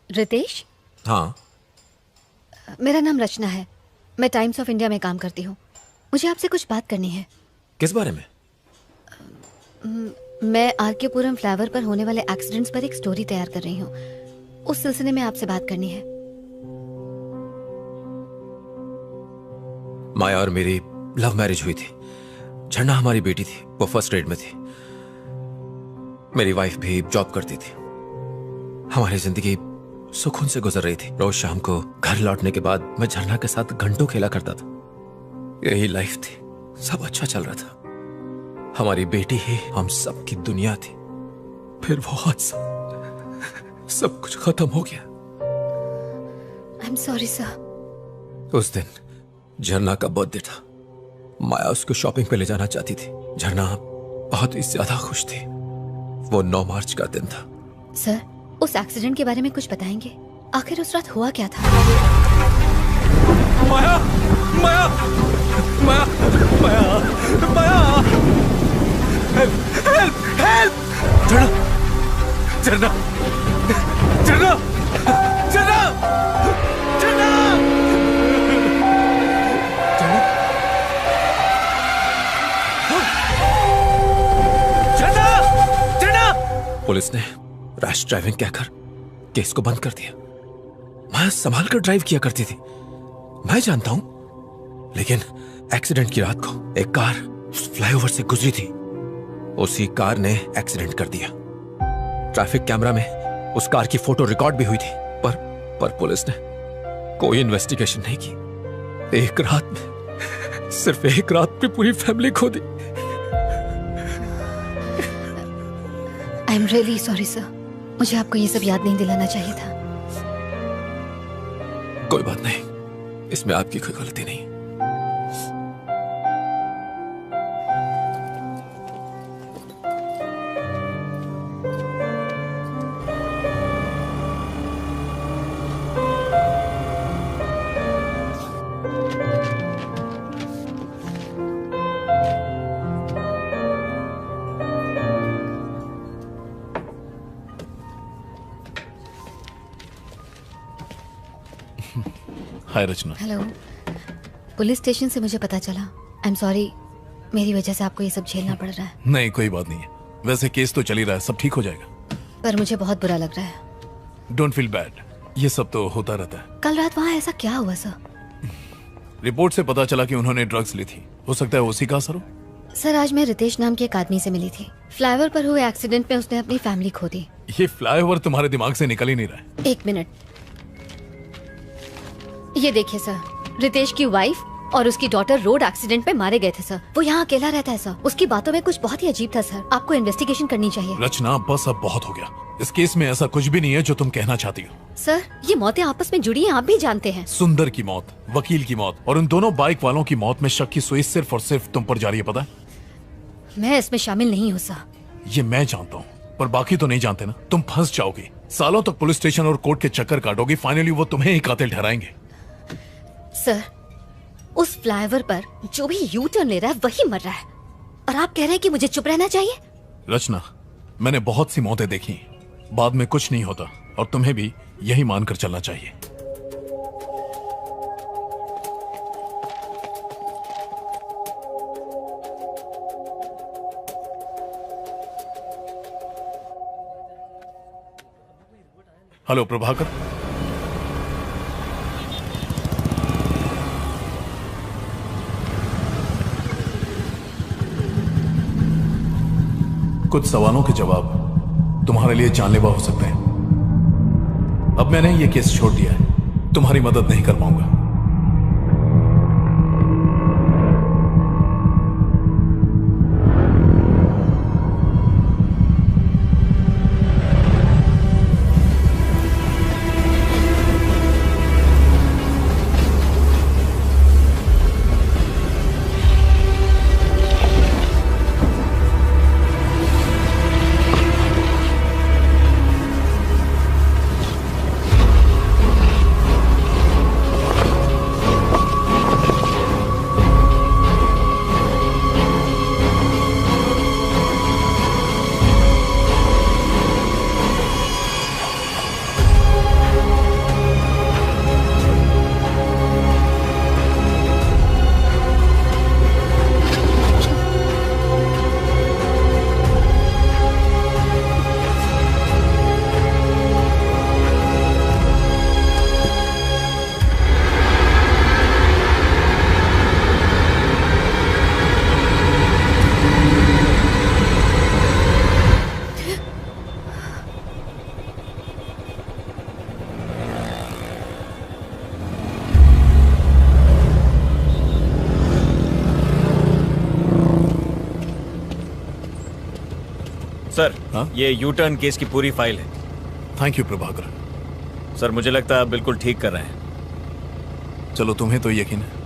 रितेश, हाँ मेरा नाम रचना है। मैं टाइम्स ऑफ इंडिया में काम करती हूँ। मुझे आपसे कुछ बात करनी है। किस बारे में? मैं आरकेपुरम फ्लाईओवर पर होने वाले एक्सीडेंट्स पर एक स्टोरी तैयार कर रही हूँ। उस सिलसिले में आपसे बात करनी है। माया और मेरी लव मैरिज हुई थी। झरना हमारी बेटी थी, वो फर्स्ट ग्रेड में थी। मेरी वाइफ भी जॉब करती थी। हमारी जिंदगी सुकून से गुजर रही थी। रोज शाम को घर लौटने के बाद मैं झरना के साथ घंटों खेला करता था। यही लाइफ थी, सब अच्छा चल रहा था। हमारी बेटी ही हम सब की दुनिया थी। फिर वो हादसा, सब कुछ खत्म हो गया। I am sorry sir. उस दिन झरना का बर्थडे था। माया उसको शॉपिंग पे ले जाना चाहती थी। झरना बहुत ही ज्यादा खुश थी। वो 9 मार्च का दिन था। सर, उस एक्सीडेंट के बारे में कुछ बताएंगे? आखिर उस रात हुआ क्या था? माया, माया, माया, माया, माया, हेल्प, हेल्प, हेल्प! झरना, झरना, झरना, झरना, झरना, झरना, झरना! पुलिस ने रैश ड्राइविंग कहकर केस को बंद कर दिया। मैं संभाल कर ड्राइव किया करती थी, मैं जानता हूं। लेकिन एक्सीडेंट की रात को एक कार फ्लाईओवर से गुजरी थी। उसी कार ने एक्सीडेंट कर दिया। ट्रैफिक कैमरा में उस कार की फोटो रिकॉर्ड भी हुई थी। पर पुलिस ने कोई इन्वेस्टिगेशन नहीं की। एक रात में, सिर्फ एक रात में पूरी फैमिली खो दी। I am really sorry sir. मुझे आपको ये सब याद नहीं दिलाना चाहिए था। कोई बात नहीं, इसमें आपकी कोई गलती नहीं। हाय रचना। हेलो। पुलिस स्टेशन से मुझे पता चला। आई एम सॉरी, मेरी वजह से आपको ये सब झेलना पड़ रहा है। नहीं, कोई बात नहीं है। वैसे केस तो चल ही रहा है, सब ठीक हो जाएगा। पर मुझे बहुत बुरा लग रहा है। डोंट फील बैड, ये सब तो होता रहता है। कल रात वहाँ ऐसा क्या हुआ सर? रिपोर्ट से पता चला कि उन्होंने ड्रग्स ली थी। हो सकता है उसी का असर हो। सर, आज मैं रितेश नाम के एक आदमी से मिली थी। फ्लाईओवर पर हुए एक्सीडेंट में उसने अपनी फैमिली खो दी। ये फ्लाईओवर तुम्हारे दिमाग से निकल ही नहीं रहा है। एक मिनट, ये देखिए सर, रितेश की वाइफ और उसकी डॉटर रोड एक्सीडेंट में मारे गए थे सर। वो यहाँ अकेला रहता है सर। उसकी बातों में कुछ बहुत ही अजीब था सर। आपको इन्वेस्टिगेशन करनी चाहिए। रचना, बस अब बहुत हो गया। इस केस में ऐसा कुछ भी नहीं है जो तुम कहना चाहती हो। सर, ये मौतें आपस में जुड़ी हैं, आप भी जानते हैं। सुंदर की मौत, वकील की मौत और उन दोनों बाइक वालों की मौत में शक की सुई सिर्फ और सिर्फ तुम पर जा रही है, पता है? मैं इसमें शामिल नहीं हूँ सर। ये मैं जानता हूँ, पर बाकी तो नहीं जानते ना। तुम फंस जाओगी, सालों तक पुलिस स्टेशन और कोर्ट के चक्कर काटोगी। फाइनली वो तुम्हें ही कातिल ठहराएंगे। सर, उस फ्लाईओवर पर जो भी यू टर्न ले रहा है वही मर रहा है, और आप कह रहे हैं कि मुझे चुप रहना चाहिए? रचना, मैंने बहुत सी मौतें देखी, बाद में कुछ नहीं होता, और तुम्हें भी यही मानकर चलना चाहिए। हेलो प्रभाकर, कुछ सवालों के जवाब तुम्हारे लिए जानलेवा हो सकते हैं। अब मैंने ये केस छोड़ दिया है, तुम्हारी मदद नहीं कर पाऊंगा। सर, ये यू टर्न केस की पूरी फाइल है। Thank you Prabhakar. सर, मुझे लगता है आप बिल्कुल ठीक कर रहे हैं। चलो, तुम्हें तो यकीन है।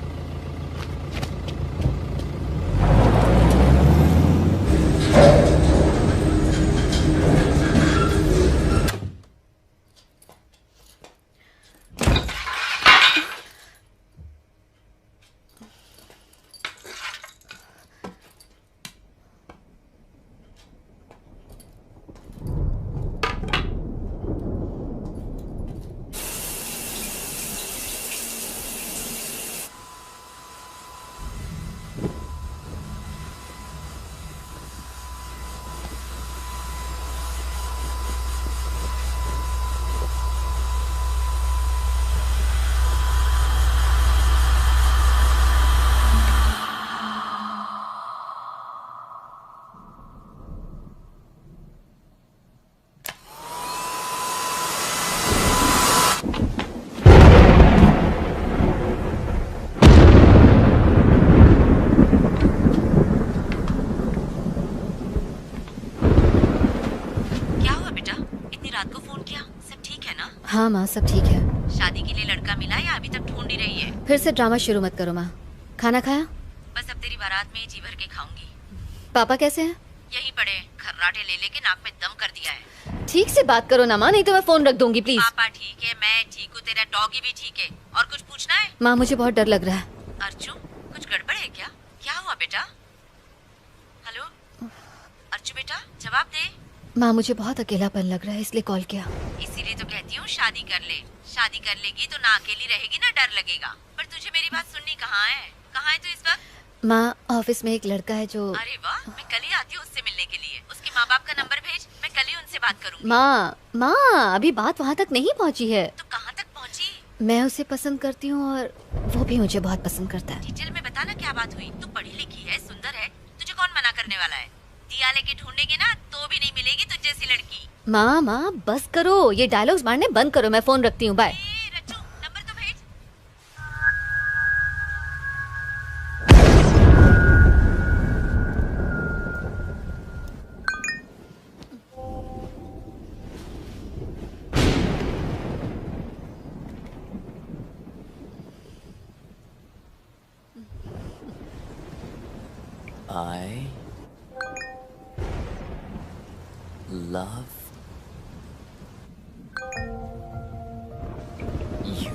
हाँ माँ, सब ठीक है। शादी के लिए लड़का मिला या अभी तक ढूंढ ही रही है? फिर से ड्रामा शुरू मत करो माँ। खाना खाया? बस अब तेरी बारात में जी भर के खाऊंगी। पापा कैसे हैं? यही पड़े, खर्राटे ले लेके नाक में दम कर दिया है। ठीक से बात करो ना माँ, नहीं तो मैं फोन रख दूंगी प्लीज। पापा ठीक है, मैं ठीक हूँ, तेरा डॉगी भी ठीक है। और कुछ पूछना है? माँ, मुझे बहुत डर लग रहा है। अर्जु, कुछ गड़बड़ है क्या? क्या हुआ बेटा? हेलो अर्जु बेटा, जवाब दे। माँ, मुझे बहुत अकेलापन लग रहा है, इसलिए कॉल किया। इसीलिए तो कहती हूँ शादी कर ले। शादी कर लेगी तो ना अकेली रहेगी ना डर लगेगा। पर तुझे मेरी बात सुननी कहाँ है? कहाँ है तू इस वक्त? माँ, ऑफिस में एक लड़का है जो। अरे वाह, मैं कल ही आती हूँ उससे मिलने के लिए। उसके माँ बाप का नंबर भेज, मैं कल ही उनसे बात करूँगी। माँ, अभी बात वहाँ तक नहीं पहुँची है। तो कहाँ तक पहुँची? मैं उसे पसंद करती हूँ और वो भी मुझे बहुत पसंद करता है। डिटेल में बता ना क्या बात हुई। तू पढ़ी लिखी है, सुंदर है, तुझे कौन मना करने वाला है? दिया लेके ढूंढेंगे ना तो भी नहीं मिलेगी तुझ जैसी लड़की। माँ, बस करो, ये डायलॉग्स मारने बंद करो। मैं फोन रखती हूँ, बाय। नंबर तो भेज। I love you.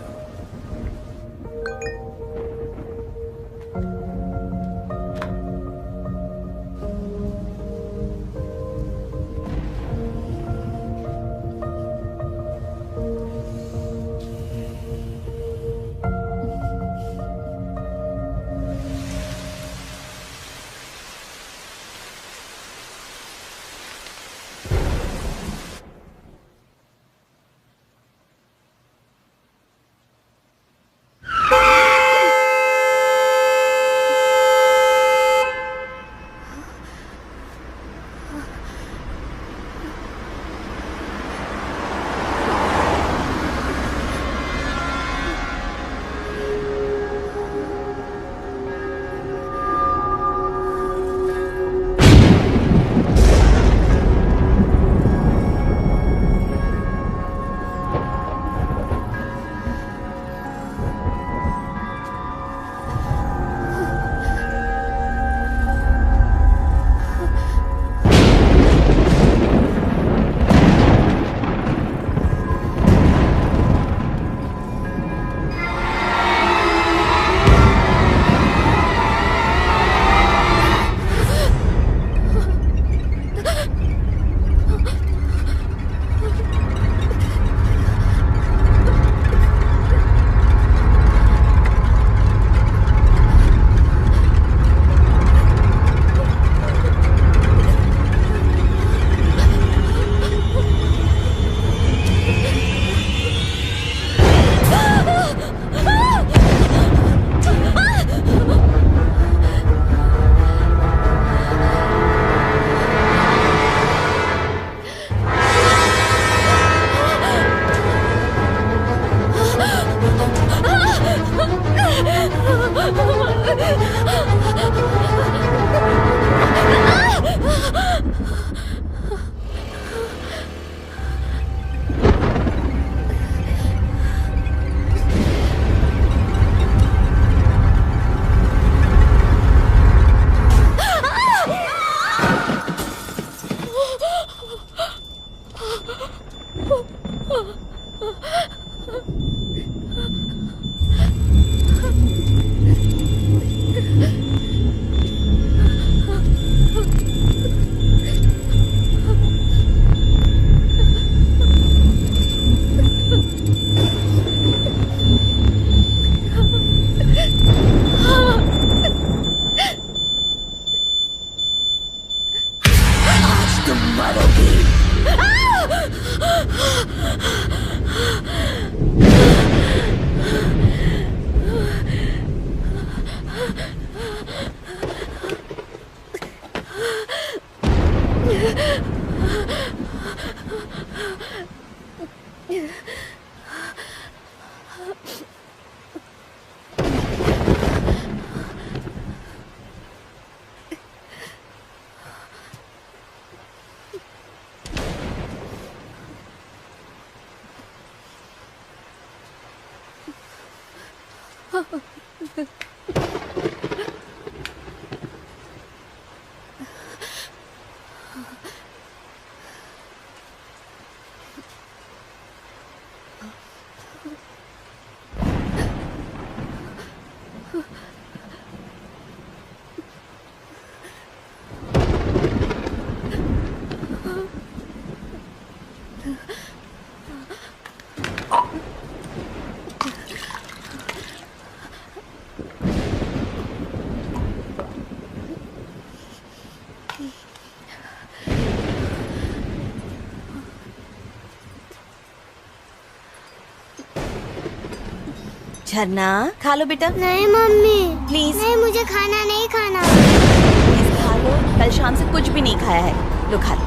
झरना खा लो बेटा। नहीं मम्मी प्लीज। नहीं, मुझे खाना नहीं खाना। प्लीज खा लो, कल शाम से कुछ भी नहीं खाया है। लो खा लो।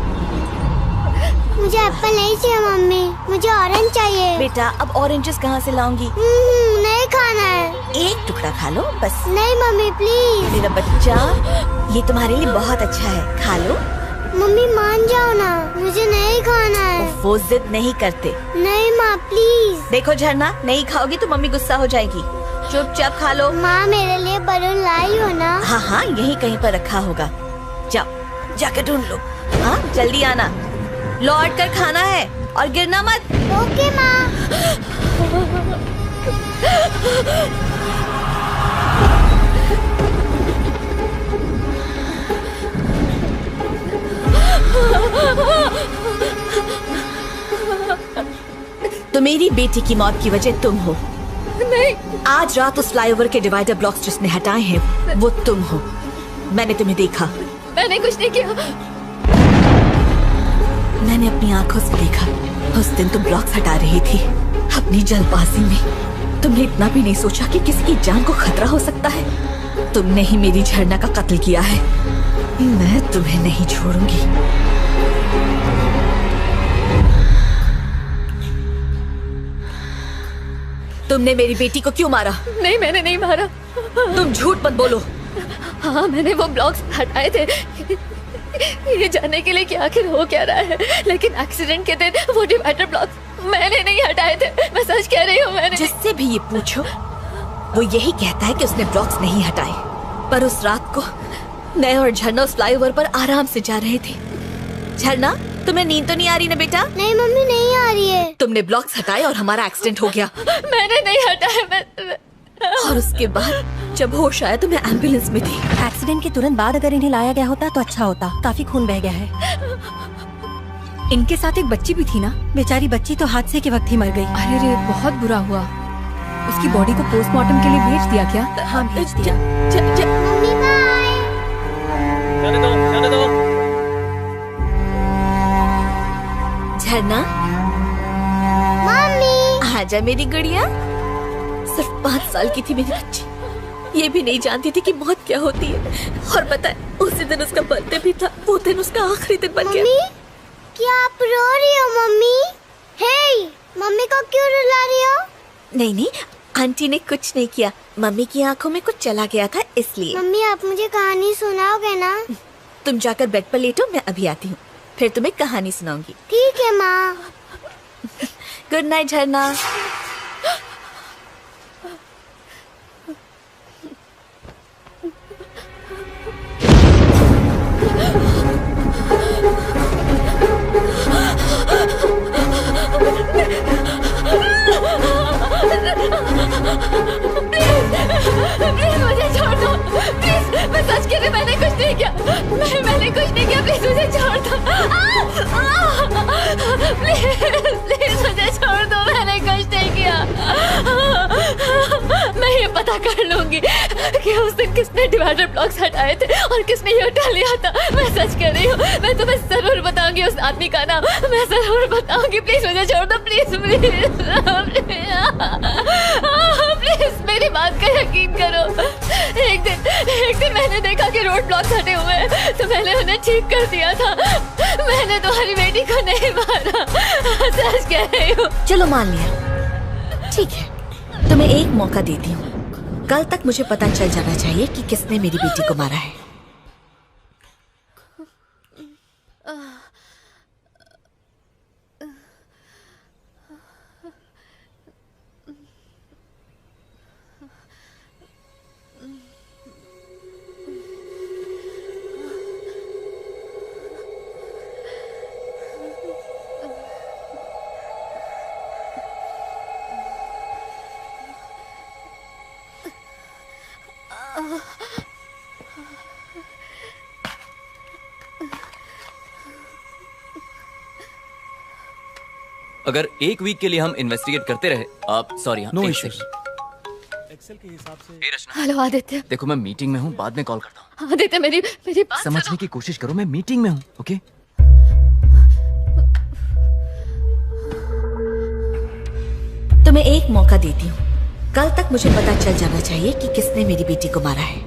मुझे एप्पल नहीं चाहिए मम्मी, मुझे ऑरेंज चाहिए। बेटा अब ऑरेंजेस कहाँ से लाऊंगी? नहीं खाना है। एक टुकड़ा खा लो बस। नहीं मम्मी प्लीज। मेरा बच्चा, ये तुम्हारे लिए बहुत अच्छा है, खा लो। मम्मी मान जाओ ना, मुझे नहीं खाना है। वो जिद नहीं करते। नहीं माँ प्लीज। देखो झरना, नहीं खाओगी तो मम्मी गुस्सा हो जाएगी। चुपचाप खा लो। माँ मेरे लिए बलून लाई हो ना? हाँ हाँ, यहीं कहीं पर रखा होगा। जाओ जाकर ढूंढ लो। हाँ जल्दी आना, लौट कर खाना है और गिरना मत। ओके माँ। तो मेरी बेटी की मौत की वजह तुम हो। नहीं। आज रात उस फ्लाईओवर के डिवाइडर ब्लॉक्स जिसने हटाए हैं वो तुम हो। मैंने तुम्हें देखा। मैंने कुछ नहीं किया। मैंने अपनी आंखों से देखा। उस दिन तुम ब्लॉक्स हटा रही थी। अपनी जल्दबाजी में तुमने इतना भी नहीं सोचा कि किसी की जान को खतरा हो सकता है। तुमने ही मेरी झरना का कत्ल किया है। मैं तुम्हें नहीं छोड़ूंगी। तुमने मेरी बेटी को क्यों मारा? नहीं मैंने नहीं मारा। तुम झूठ मत बोलो। हाँ मैंने वो ब्लॉक्स हटाए थे ये जानने के लिए कि आखिर हो क्या रहा है, लेकिन एक्सीडेंट के दिन वो डिवाइडर ब्लॉक्स मैंने नहीं हटाए थे। मैं सच कह रही हूँ। मैंने जिससे भी ये पूछो वो यही कहता है कि उसने ब्लॉक्स नहीं हटाए। पर उस रात को मैं और झरना उस फ्लाईओवर पर आराम से जा रहे थे। झरना तुम्हें नींद तो नहीं आ रही ना बेटा? नहीं मम्मी नहीं आ रही है। तुमने ब्लॉक्स हटाए और हमारा एक्सीडेंट हो गया। मैंने नहीं हटाया। और उसके बाद जब होश आया तो मैं एम्बुलेंस में थी। एक्सीडेंट के तुरंत बाद अगर इन्हें लाया गया होता तो अच्छा होता। काफी खून बह गया है। इनके साथ एक बच्ची भी थी ना? बेचारी बच्ची तो हादसे के वक्त ही मर गई। अरे रे बहुत बुरा हुआ। उसकी बॉडी को पोस्टमार्टम के लिए भेज दिया क्या? हाँ भेज दिया। Mummy bye. जाने दो। झरना मम्मी आजा मेरी गुड़िया। सिर्फ 5 साल की थी मेरी बच्ची। ये भी नहीं जानती थी कि मौत क्या होती है। और पता है उसी दिन उसका बर्थडे भी था। वो दिन उसका आखिरी दिन बन गया। मम्मी क्या आप रो रही हो? मम्मी हे मम्मी को क्यों रुला रही हो? नहीं नहीं, आंटी ने कुछ नहीं किया। मम्मी की आंखों में कुछ चला गया था इसलिए। मम्मी आप मुझे कहानी सुनाओगे ना? तुम जाकर बेड पर लेटो, मैं अभी आती हूँ, फिर तुम्हें कहानी सुनाऊंगी। ठीक है माँ। गुड नाइट झरना। प्लीज मुझे छोड़ दो। प्लीज मैं सच कह रही, मैंने कुछ नहीं किया। मैंने कुछ नहीं किया। प्लीज मुझे छोड़ दो। प्लीज मुझे छोड़ दो। मैंने कुछ नहीं किया। मैं ये पता कर लूंगी कि उस दिन किसने डिवाइडर ब्लॉक्स हटाए थे और किसने ये उठा लिया था। मैं सच कह रही हूँ। मैं तुम्हें जरूर बताऊंगी उस आदमी का नाम। मैं जरूर बताऊंगी। प्लीज मुझे छोड़ दो। प्लीज प्लीज मेरी बात का यकीन करो। एक दिन मैंने देखा कि रोड ब्लॉक्स हटे हुए हैं तो मैंने उन्हें ठीक कर दिया था। मैंने तुम्हारी बेटी को नहीं मारा। मारा, सच कह रही हूँ। चलो मान लिया, ठीक है, तुम्हें एक मौका देती हूँ। कल तक मुझे पता चल जाना चाहिए कि किसने मेरी बेटी को मारा है। अगर एक वीक के लिए हम इन्वेस्टिगेट करते रहे, आप सॉरी, नो एक इश्यूज। सेकंड। एक्सेल के हिसाब से हे रचना, हेलो आदित्य। देखो मैं मीटिंग में हूँ, बाद में कॉल करता हूँ। आदित्य मेरी बात समझने की कोशिश करो, मैं मीटिंग में हूँ। ओके तुम्हें एक मौका देती हूँ। कल तक मुझे पता चल जाना चाहिए कि किसने मेरी बेटी को मारा है।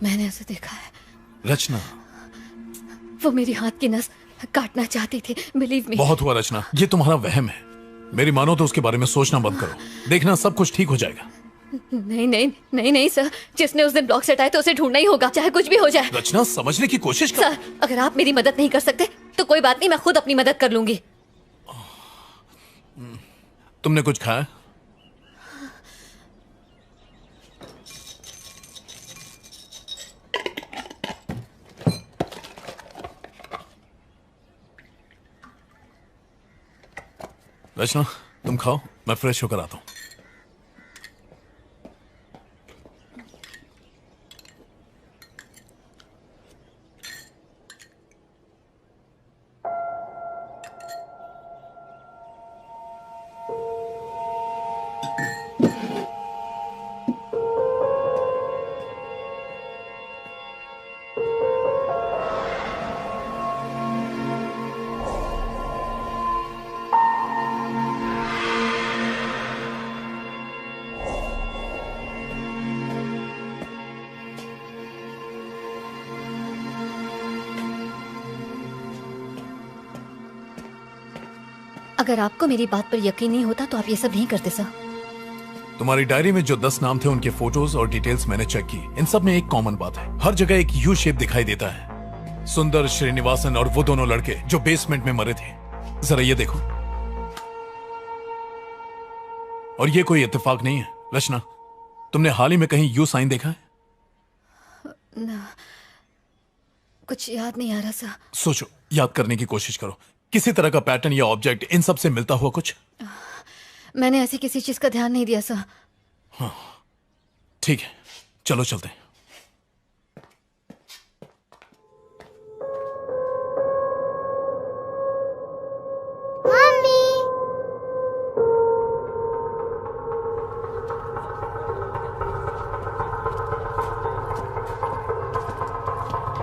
मैंने उसे देखा है। रचना, वो मेरी हाथ की नस काटना चाहती थी, बिलीव मी। बहुत हुआ रचना, ये तुम्हारा वहम है। मेरी मानो तो उसके बारे में सोचना बंद करो। देखना सब कुछ ठीक हो जाएगा। नहीं नहीं नहीं नहीं सर, जिसने उस दिन ब्लॉक से हटाया तो उसे ढूंढना ही होगा, चाहे कुछ भी हो जाए। रचना, समझने की कोशिश कर। सर, अगर आप मेरी मदद नहीं कर सकते तो कोई बात नहीं, मैं खुद अपनी मदद कर लूंगी। तुमने कुछ खाया? रचना, तुम खाओ, मैं फ्रेश होकर आता हूं। अगर आपको मेरी बात पर यकीन नहीं होता तो आप ये सब नहीं करते सर। तुम्हारी डायरी में जो 10 नाम थे, उनके फोटोज और डिटेल्स मैंने चेक की। इन सब में एक कॉमन बात है, हर जगह एक यू शेप दिखाई देता है। सुंदर, श्रीनिवासन और वो दोनों लड़के जो बेसमेंट में मरे थे। जरा ये देखो। और ये कोई इत्तेफाक नहीं है। रचना, तुमने हाल ही में कहीं यू साइन देखा है? ना, कुछ याद नहीं आ रहा सर। सोचो, याद करने की कोशिश करो। किसी तरह का पैटर्न या ऑब्जेक्ट इन सब से मिलता हुआ कुछ? मैंने ऐसी किसी चीज का ध्यान नहीं दिया सर। हाँ, ठीक है, चलो चलते हैं।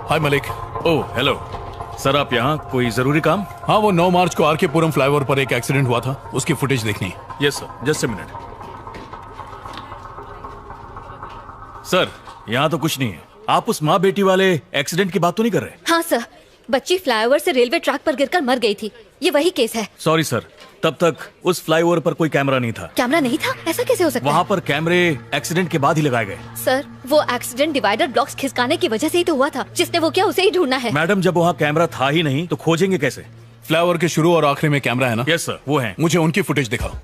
हाय मलिक। ओह हेलो सर, आप यहाँ कोई जरूरी काम? हाँ, वो 9 मार्च को आरके पुरम फ्लाईओवर पर एक एक्सीडेंट हुआ था, उसकी फुटेज देखनी है। Yes sir, just a minute. Sir, यहाँ तो कुछ नहीं है। आप उस माँ बेटी वाले एक्सीडेंट की बात तो नहीं कर रहे? हाँ सर, बच्ची फ्लाईओवर से रेलवे ट्रैक पर गिरकर मर गई थी, ये वही केस है। सॉरी सर, तब तक उस फ्लाईओवर पर कोई कैमरा नहीं था। कैमरा नहीं था? ऐसा कैसे हो सकता है? वहाँ पर कैमरे एक्सीडेंट के बाद ही लगाए गए। सर, वो एक्सीडेंट डिवाइडर ब्लॉक्स खिसकाने की वजह से ही तो हुआ था। जिसने वो किया उसे ही ढूंढना है। मैडम, जब वहाँ कैमरा था ही नहीं तो खोजेंगे कैसे? फ्लाईओवर के शुरू और आखिरी में कैमरा है ना? यस सर, वो है। मुझे उनकी फुटेज दिखाओ।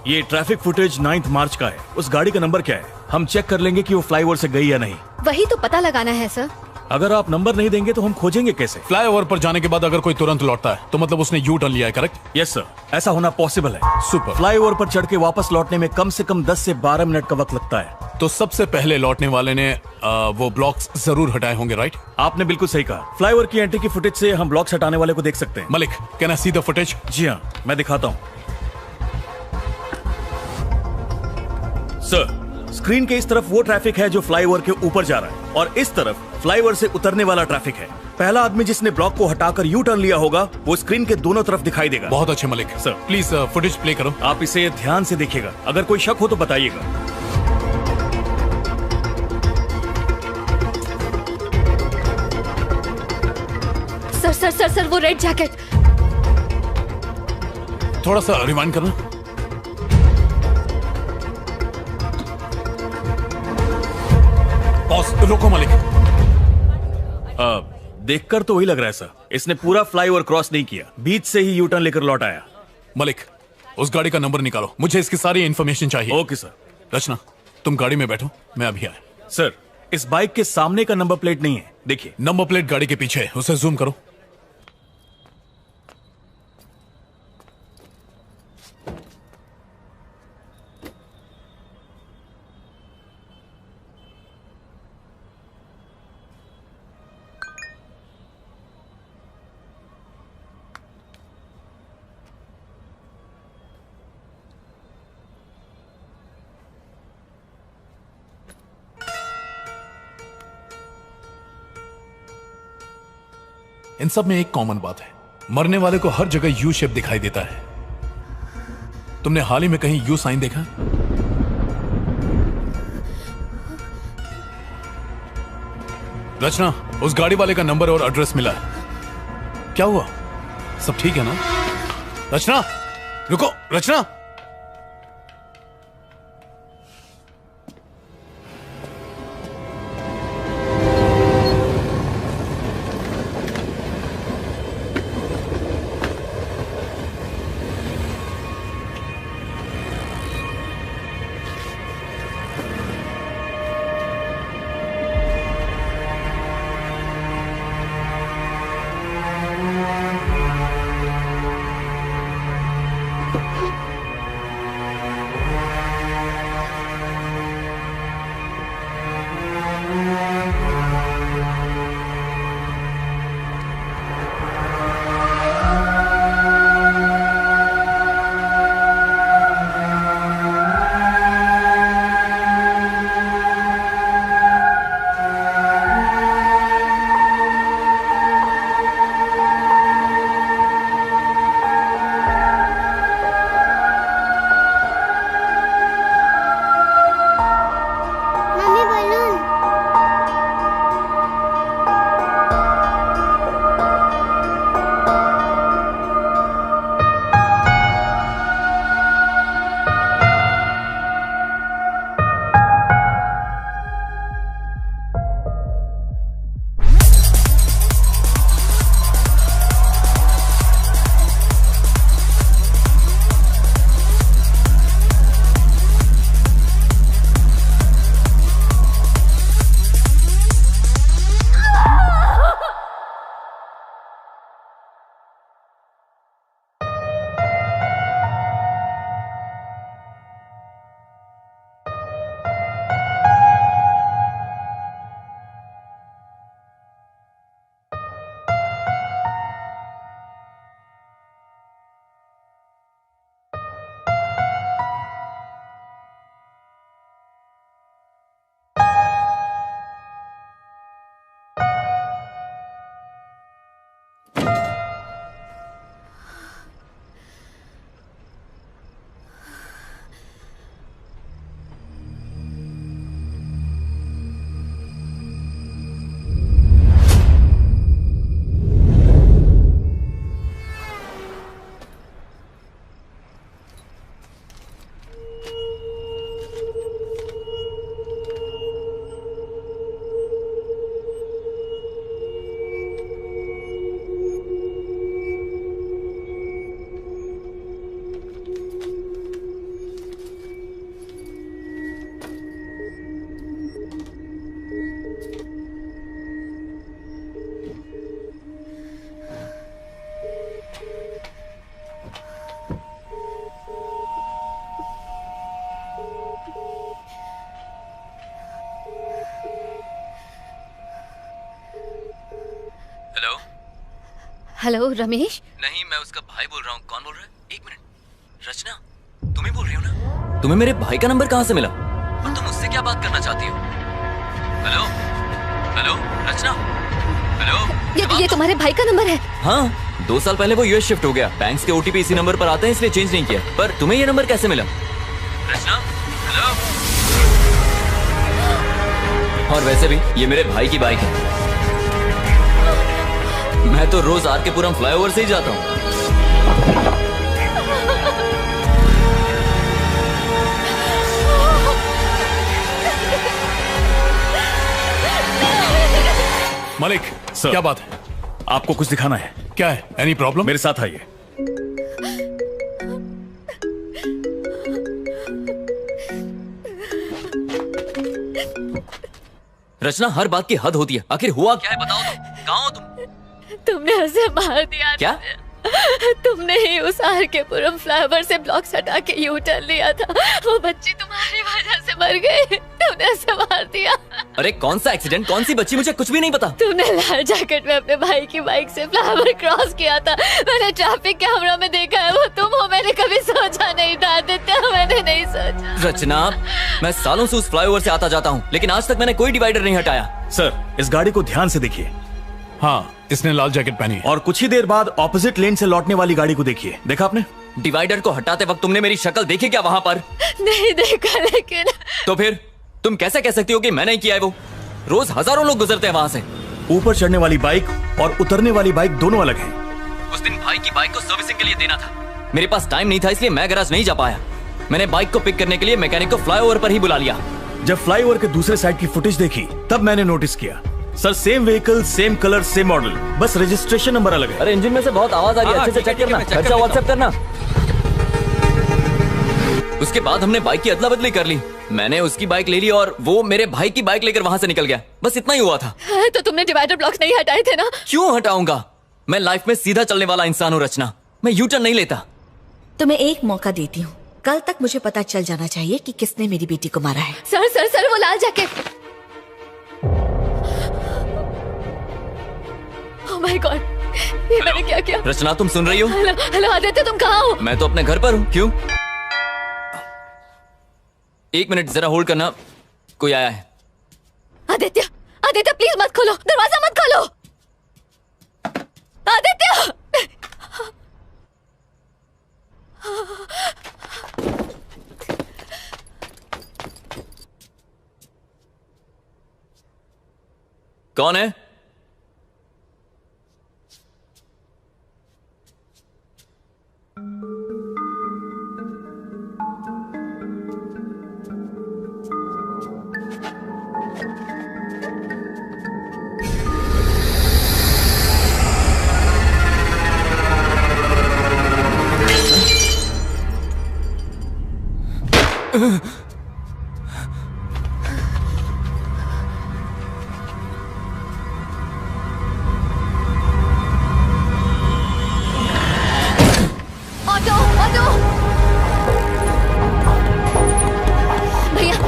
ये ट्रैफिक फुटेज 9 मार्च का है। उस गाड़ी का नंबर क्या है? हम चेक कर लेंगे कि वो फ्लाईओवर से गई या नहीं। वही तो पता लगाना है सर। अगर आप नंबर नहीं देंगे तो हम खोजेंगे कैसे? फ्लाईओवर पर जाने के बाद अगर कोई तुरंत लौटता है तो मतलब उसने यू टर्न लिया है, करेक्ट? यस सर, ऐसा होना पॉसिबल है। सुपर। फ्लाईओवर पर चढ़ के वापस लौटने में कम से कम 10 से 12 मिनट का वक्त लगता है। तो सबसे पहले लौटने वाले ने वो ब्लॉक्स जरूर हटाए होंगे, राइट? आपने बिल्कुल सही कहा। फ्लाईओवर की एंट्री की फुटेज से हम ब्लॉक्स हटाने वाले को देख सकते हैं। Malik, can I see the footage? जी हाँ, मैं दिखाता हूँ। सर, स्क्रीन के इस तरफ वो ट्रैफिक है जो फ्लाईओवर के ऊपर जा रहा है और इस तरफ फ्लाईओवर से उतरने वाला ट्रैफिक है। पहला आदमी जिसने ब्लॉक को हटाकर यू टर्न लिया होगा वो स्क्रीन के दोनों तरफ दिखाई देगा। बहुत अच्छे Malik. Sir please footage play करो। आप इसे ध्यान से देखिएगा, अगर कोई शक हो तो बताइएगा। सर सर सर सर वो रेड जैकेट। थोड़ा सा रिवाइंड करना। बॉस रोको मलिक। देखकर तो वही लग रहा है सर, इसने पूरा फ्लाईओवर क्रॉस नहीं किया, बीच से ही यू टर्न लेकर लौट आया। मलिक उस गाड़ी का नंबर निकालो, मुझे इसकी सारी इंफॉर्मेशन चाहिए। Okay sir. रचना तुम गाड़ी में बैठो, मैं अभी आया। सर इस बाइक के सामने का नंबर प्लेट नहीं है, देखिए। नंबर प्लेट गाड़ी के पीछे है, उसे जूम करो। इन सब में एक कॉमन बात है, मरने वाले को हर जगह यू शेप दिखाई देता है। तुमने हाल ही में कहीं यू साइन देखा? रचना उस गाड़ी वाले का नंबर और एड्रेस मिला है। क्या हुआ, सब ठीक है ना? रचना रुको, रचना। हेलो रमेश। नहीं, मैं उसका भाई बोल रहा हूँ। कौन बोल रहा है? एक मिनट। रचना तुम ही बोल रही हो ना? तुम्हें मेरे भाई का नंबर कहाँ से मिला? और तुम उससे बात करना चाहती हो? हेलो हेलो रचना, हेलो। ये तुम्हारे भाई का नंबर है? हाँ, 2 साल पहले वो यूएस शिफ्ट हो गया। बैंक्स के ओटीपी इसी नंबर पर आते हैं, इसलिए चेंज नहीं किया। पर तुम्हें ये नंबर कैसे मिला? रचना, हेलो। और वैसे भी ये मेरे भाई की बाइक है। मैं तो रोज आर के पुरम फ्लाईओवर से ही जाता हूँ। मलिक सर, क्या बात है? आपको कुछ दिखाना है। क्या है? Any problem? मेरे साथ आइए। रचना, हर बात की हद होती है। आखिर हुआ क्या है, बताओ तो। कहाँ हो तुम? तुमने उसे मार दिया। क्या? तुमने ही उस आर के पुरम फ्लाईओवर से ब्लॉक्स हटा के यू टर्न लिया था। वो बच्ची तुम्हारी वजह से मर गई। तुमने उसे मार दिया। अरे कौन सा एक्सीडेंट, कौन सी बच्ची, मुझे कुछ भी नहीं पता। तुमने लाल जैकेट में अपने भाई की बाइक से फ्लाईओवर क्रॉस किया था। मैंने ट्रैफिक कैमरा में देखा है, वो तुम हो। मैंने कभी सोचा नहीं था आदित्य, मैंने नहीं सोचा। रचना, मैं सालों से उस फ्लाईओवर से आता जाता हूँ, लेकिन आज तक मैंने कोई डिवाइडर नहीं हटाया। सर, इस गाड़ी को ध्यान से देखिए। हाँ, इसने लाल जैकेट पहनी है। और कुछ ही देर बाद ऑपोजिट लेन से लौटने वाली गाड़ी को देखिए। देखा आपने? डिवाइडर को हटाते वक्त तुमने मेरी शक्ल देखी क्या वहाँ पर? नहीं देखा, लेकिन तो फिर तुम कैसे कह सकती हो कि मैंने किया है? वो रोज हजारों लोग गुजरते हैं वहाँ से। ऊपर चढ़ने वाली बाइक और उतरने वाली बाइक दोनों अलग हैं। उस दिन भाई की बाइक को सर्विसिंग के लिए देना था। मेरे पास टाइम नहीं था, इसलिए मैं गैराज नहीं जा पाया। मैंने बाइक को पिक करने के लिए मैकेनिक को फ्लाईओवर पर ही बुला लिया। जब फ्लाईओवर के दूसरे साइड की फुटेज देखी तब मैंने नोटिस किया। Sir, same vehicle, same colour, same model, बस रजिस्ट्रेशन नंबर अलग है। अरे इंजन में से बहुत आवाज आ रही है, अच्छे से चेक करना। खर्चा व्हाट्सएप करना। उसके बाद हमने बाइक की अदला बदली कर ली। मैंने उसकी बाइक ले ली और वो मेरे भाई की बाइक लेकर वहाँ से निकल गया। बस इतना ही हुआ था। तो तुमने डिवाइडर ब्लॉक्स नहीं हटाए थे ना? क्यों हटाऊंगा? मैं लाइफ में सीधा चलने वाला इंसान हूँ रचना। मैं यू टर्न नहीं लेता। तुम्हें एक मौका देती हूँ। कल तक मुझे पता चल जाना चाहिए कि किसने मेरी बेटी को मारा है। सर सर सर, वो लाल जैकेट। Oh my God, ये मैंने क्या किया? रचना, तुम सुन रही हो? हेलो आदित्य, तुम कहाँ हो? मैं तो अपने घर पर हूँ। क्यों? 1 मिनट जरा होल्ड करना, कोई आया है। आदित्य, आदित्य प्लीज मत खोलो, दरवाजा मत खोलो। आदित्य! कौन है?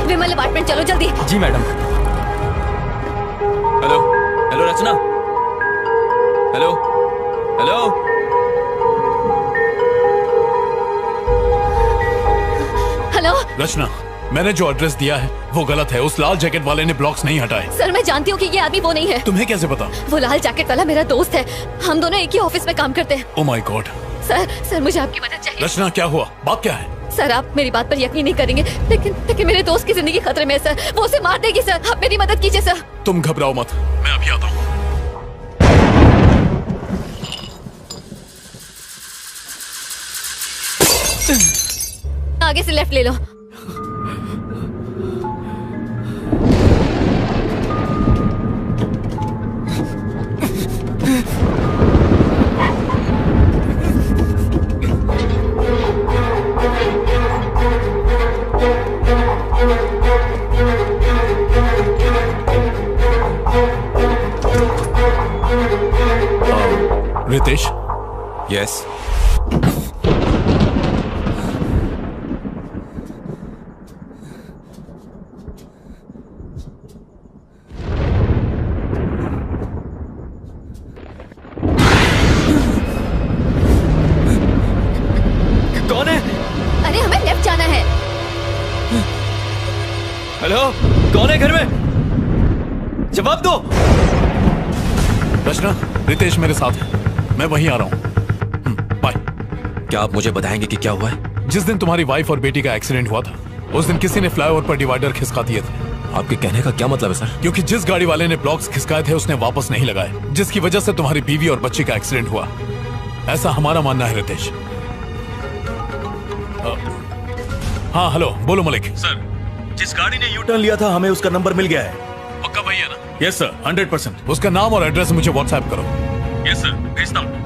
विमल अपार्टमेंट चलो जल्दी। जी मैडम। हेलो हेलो रचना, हेलो हेलो। हेलो रचना, मैंने जो एड्रेस दिया है वो गलत है। उस लाल जैकेट वाले ने ब्लॉक्स नहीं हटाए। सर, मैं जानती हूँ कि ये आदमी वो नहीं है। तुम्हें कैसे पता? वो लाल जैकेट वाला मेरा दोस्त है। हम दोनों एक ही ऑफिस में काम करते हैं। Oh my God. सर मुझे आपकी मदद चाहिए। रचना, क्या हुआ? बात क्या है? सर, आप मेरी बात पर यकीन नहीं करेंगे, लेकिन मेरे दोस्त की जिंदगी खतरे में है सर। वो उसे मार देगी सर। आप मेरी मदद कीजिए सर। तुम घबराओ मत, मैं अभी आता हूँ। आगे से लेफ्ट ले लो। रितेश? यस। कौन है? अरे हमें लेफ्ट जाना है। हेलो, कौन है घर में? जवाब दो। रचना, रितेश मेरे साथ है, मैं वहीं आ रहा हूँ। बाय। क्या आप मुझे बताएंगे कि क्या हुआ है? जिस दिन तुम्हारी वाइफ और बेटी का एक्सीडेंट हुआ था, उस दिन किसी ने फ्लाईओवर पर डिवाइडर खिसका दिए थे। आपके कहने का क्या मतलब है सर? क्योंकि जिस गाड़ी वाले ने ब्लॉक्स खिसकाए थे उसने वापस नहीं लगाए, जिसकी वजह से तुम्हारी बीवी और बच्ची का एक्सीडेंट हुआ, ऐसा हमारा मानना है रितेश। हाँ हेलो, बोलो मलिक। सर, जिस गाड़ी ने यू टर्न लिया था हमें उसका नंबर मिल गया है। पक्का भैया ना? Yes sir, 100%। उसका नाम और एड्रेस मुझे व्हाट्सएप करो। यस सर, भेजता हूँ।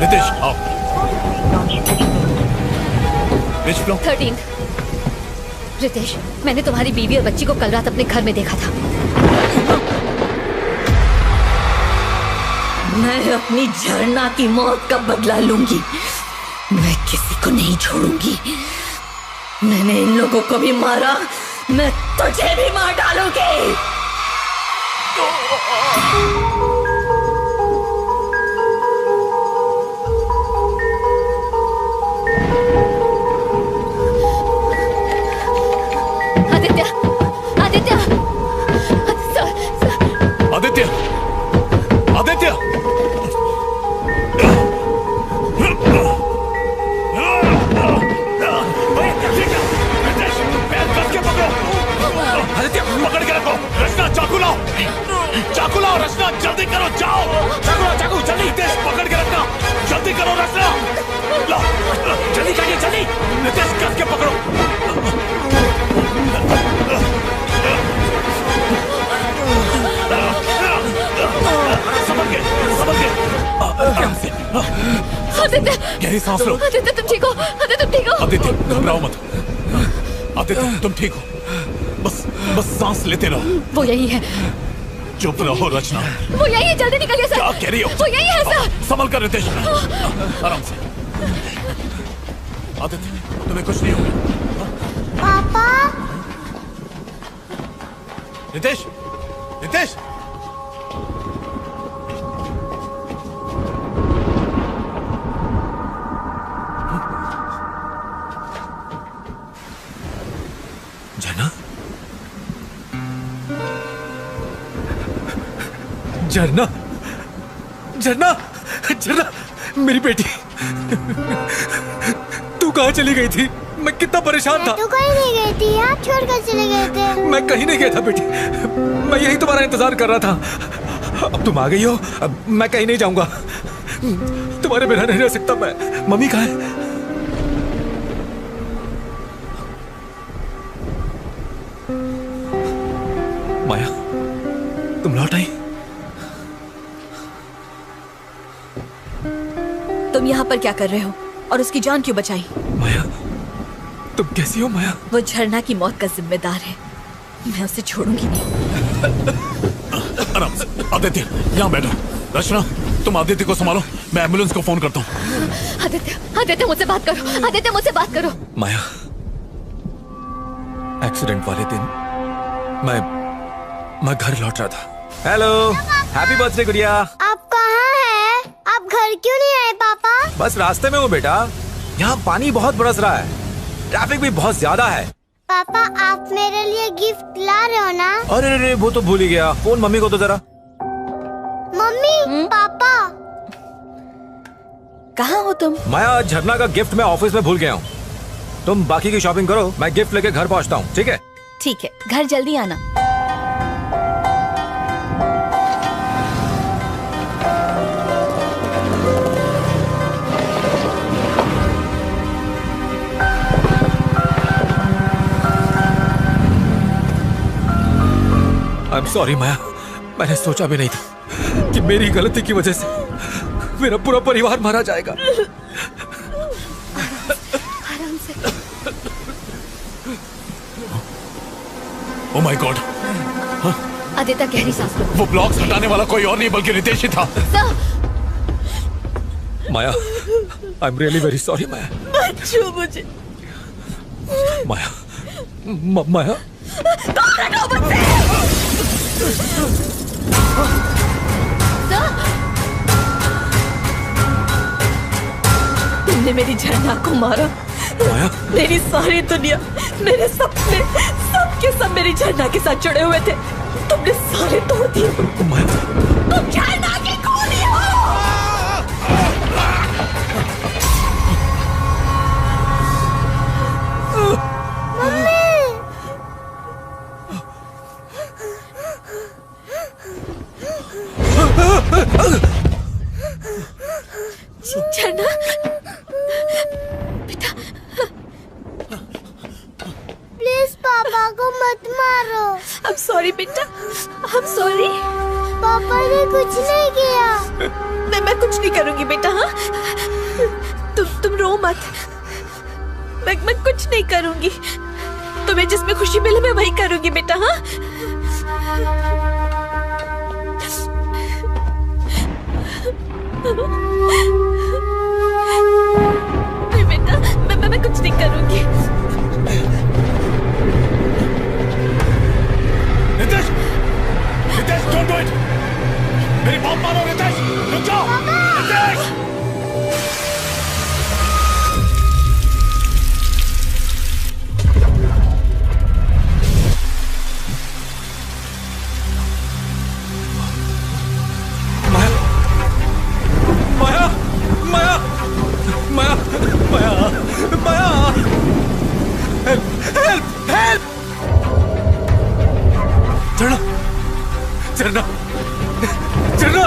रितेश आओ। 13। रितेश, मैंने तुम्हारी बीवी और बच्ची को कल रात अपने घर में देखा था। मैं अपनी झरना की मौत का बदला लूंगी। मैं किसी को नहीं छोड़ूंगी। मैंने इन लोगों को भी मारा, मैं तुझे भी मार डालूंगी। आदित्य, आदित्य, आदित्य, आदित्य, आदित्य पकड़ के रखो। रचना चाकू लाओ, चाकू लाओ। रचना जल्दी करो, जाओ। चाकू लाओ, चाकू जल्दी। रितेश पकड़ के रखना, जल्दी करो। रचना लाओ, जल्दी करिए, जल्दी। रितेश कस के पकड़ो। आदित्य, गहरी सांस लो। आदित्य तुम ठीक हो? आदित्य तुम ठीक हो? आदित्य घबराओ मत। आदित्य तुम ठीक हो, बस बस सांस लेते रहो। वो यही है। चुप रहो रचना। वो यही है, जल्दी निकलिए सर। क्या कह रही हो? वो यही है सर। संभल कर रितेश, आराम से। आदित्य तुम्हें कुछ नहीं होगा। पापा। रितेश, रितेश। झरना, झरना, झरना, झरना, मेरी बेटी। तू कहाँ चली गई थी? मैं कितना परेशान था। तू कहीं नहीं गई थी, आप छोड़कर चले गए थे। मैं कहीं नहीं गया था बेटी, मैं यही तुम्हारा इंतजार कर रहा था। अब तुम आ गई हो, अब मैं कहीं नहीं जाऊंगा। तुम्हारे बिना नहीं रह सकता मैं। मम्मी कहाँ है? माया, तुम लौट आई? तुम यहाँ पर क्या कर रहे हो और उसकी जान क्यों बचाई? माया, तुम कैसी हो माया? वो झरना की मौत का जिम्मेदार है, मैं उसे छोड़ूंगी नहीं। आराम से। आदित्य यहाँ बैठो। रचना तुम आदित्य को संभालो, मैं एम्बुलेंस को फोन करता हूँ। आदित्य, आदित्य मुझसे बात करो। आदित्य मुझसे बात करो। माया, एक्सीडेंट वाले दिन मैं घर लौट रहा था। हेलो, हैप्पी बर्थडे गुड़िया। आप कहाँ हैं? आप घर क्यों नहीं आए पापा? बस रास्ते में हूँ बेटा, यहाँ पानी बहुत बरस रहा है, ट्रैफिक भी बहुत ज्यादा है। पापा आप मेरे लिए गिफ्ट ला रहे हो ना? अरे वो तो भूल ही गया, फोन मम्मी को तो जरा। मम्मी, पापा कहाँ हो तुम? माया, झरना का गिफ्ट मैं ऑफिस में भूल गया हूँ। तुम बाकी की शॉपिंग करो, मैं गिफ्ट लेके घर पहुँचता हूँ, ठीक है? ठीक है, घर जल्दी आना। I'm sorry माया, मैंने सोचा भी नहीं था कि मेरी गलती की वजह से मेरा पूरा परिवार मारा जाएगा। आराम से। Oh my God. आदित्य गहरी सांस लो। वो ब्लॉक्स हटाने वाला कोई और नहीं बल्कि रितेश ही था। माया, I'm really very sorry माया। बच्चों मुझे। माया, माया, कॉपरेट हो मुझसे। तुमने मेरी झरना को मारा। मेरी सारी दुनिया, मेरे सपने, सब के सब मेरी झरना के साथ जुड़े हुए थे। तुमने सारे तोड़ दिए। तुम झरना की खूनी हो। झरना बेटा, प्लीज पापा को मत मारो। I'm sorry बेटा, I'm sorry। पापा ने कुछ नहीं किया। मैं कुछ नहीं करूंगी बेटा। हाँ, तुम रो मत। मैं कुछ नहीं करूंगी। तुम्हें जिसमें खुशी मिले मैं वही करूंगी बेटा। हाँ, नहीं बेटा, मैं कुछ नहीं करूंगी। Ritesh, Ritesh, don't do it। मेरी बात मानो रितेश, रुक जाओ। रितेश। माया, माया, माया, माया, माया, हेल्प, हेल्प, हेल्प। झरना, झरना, झरना।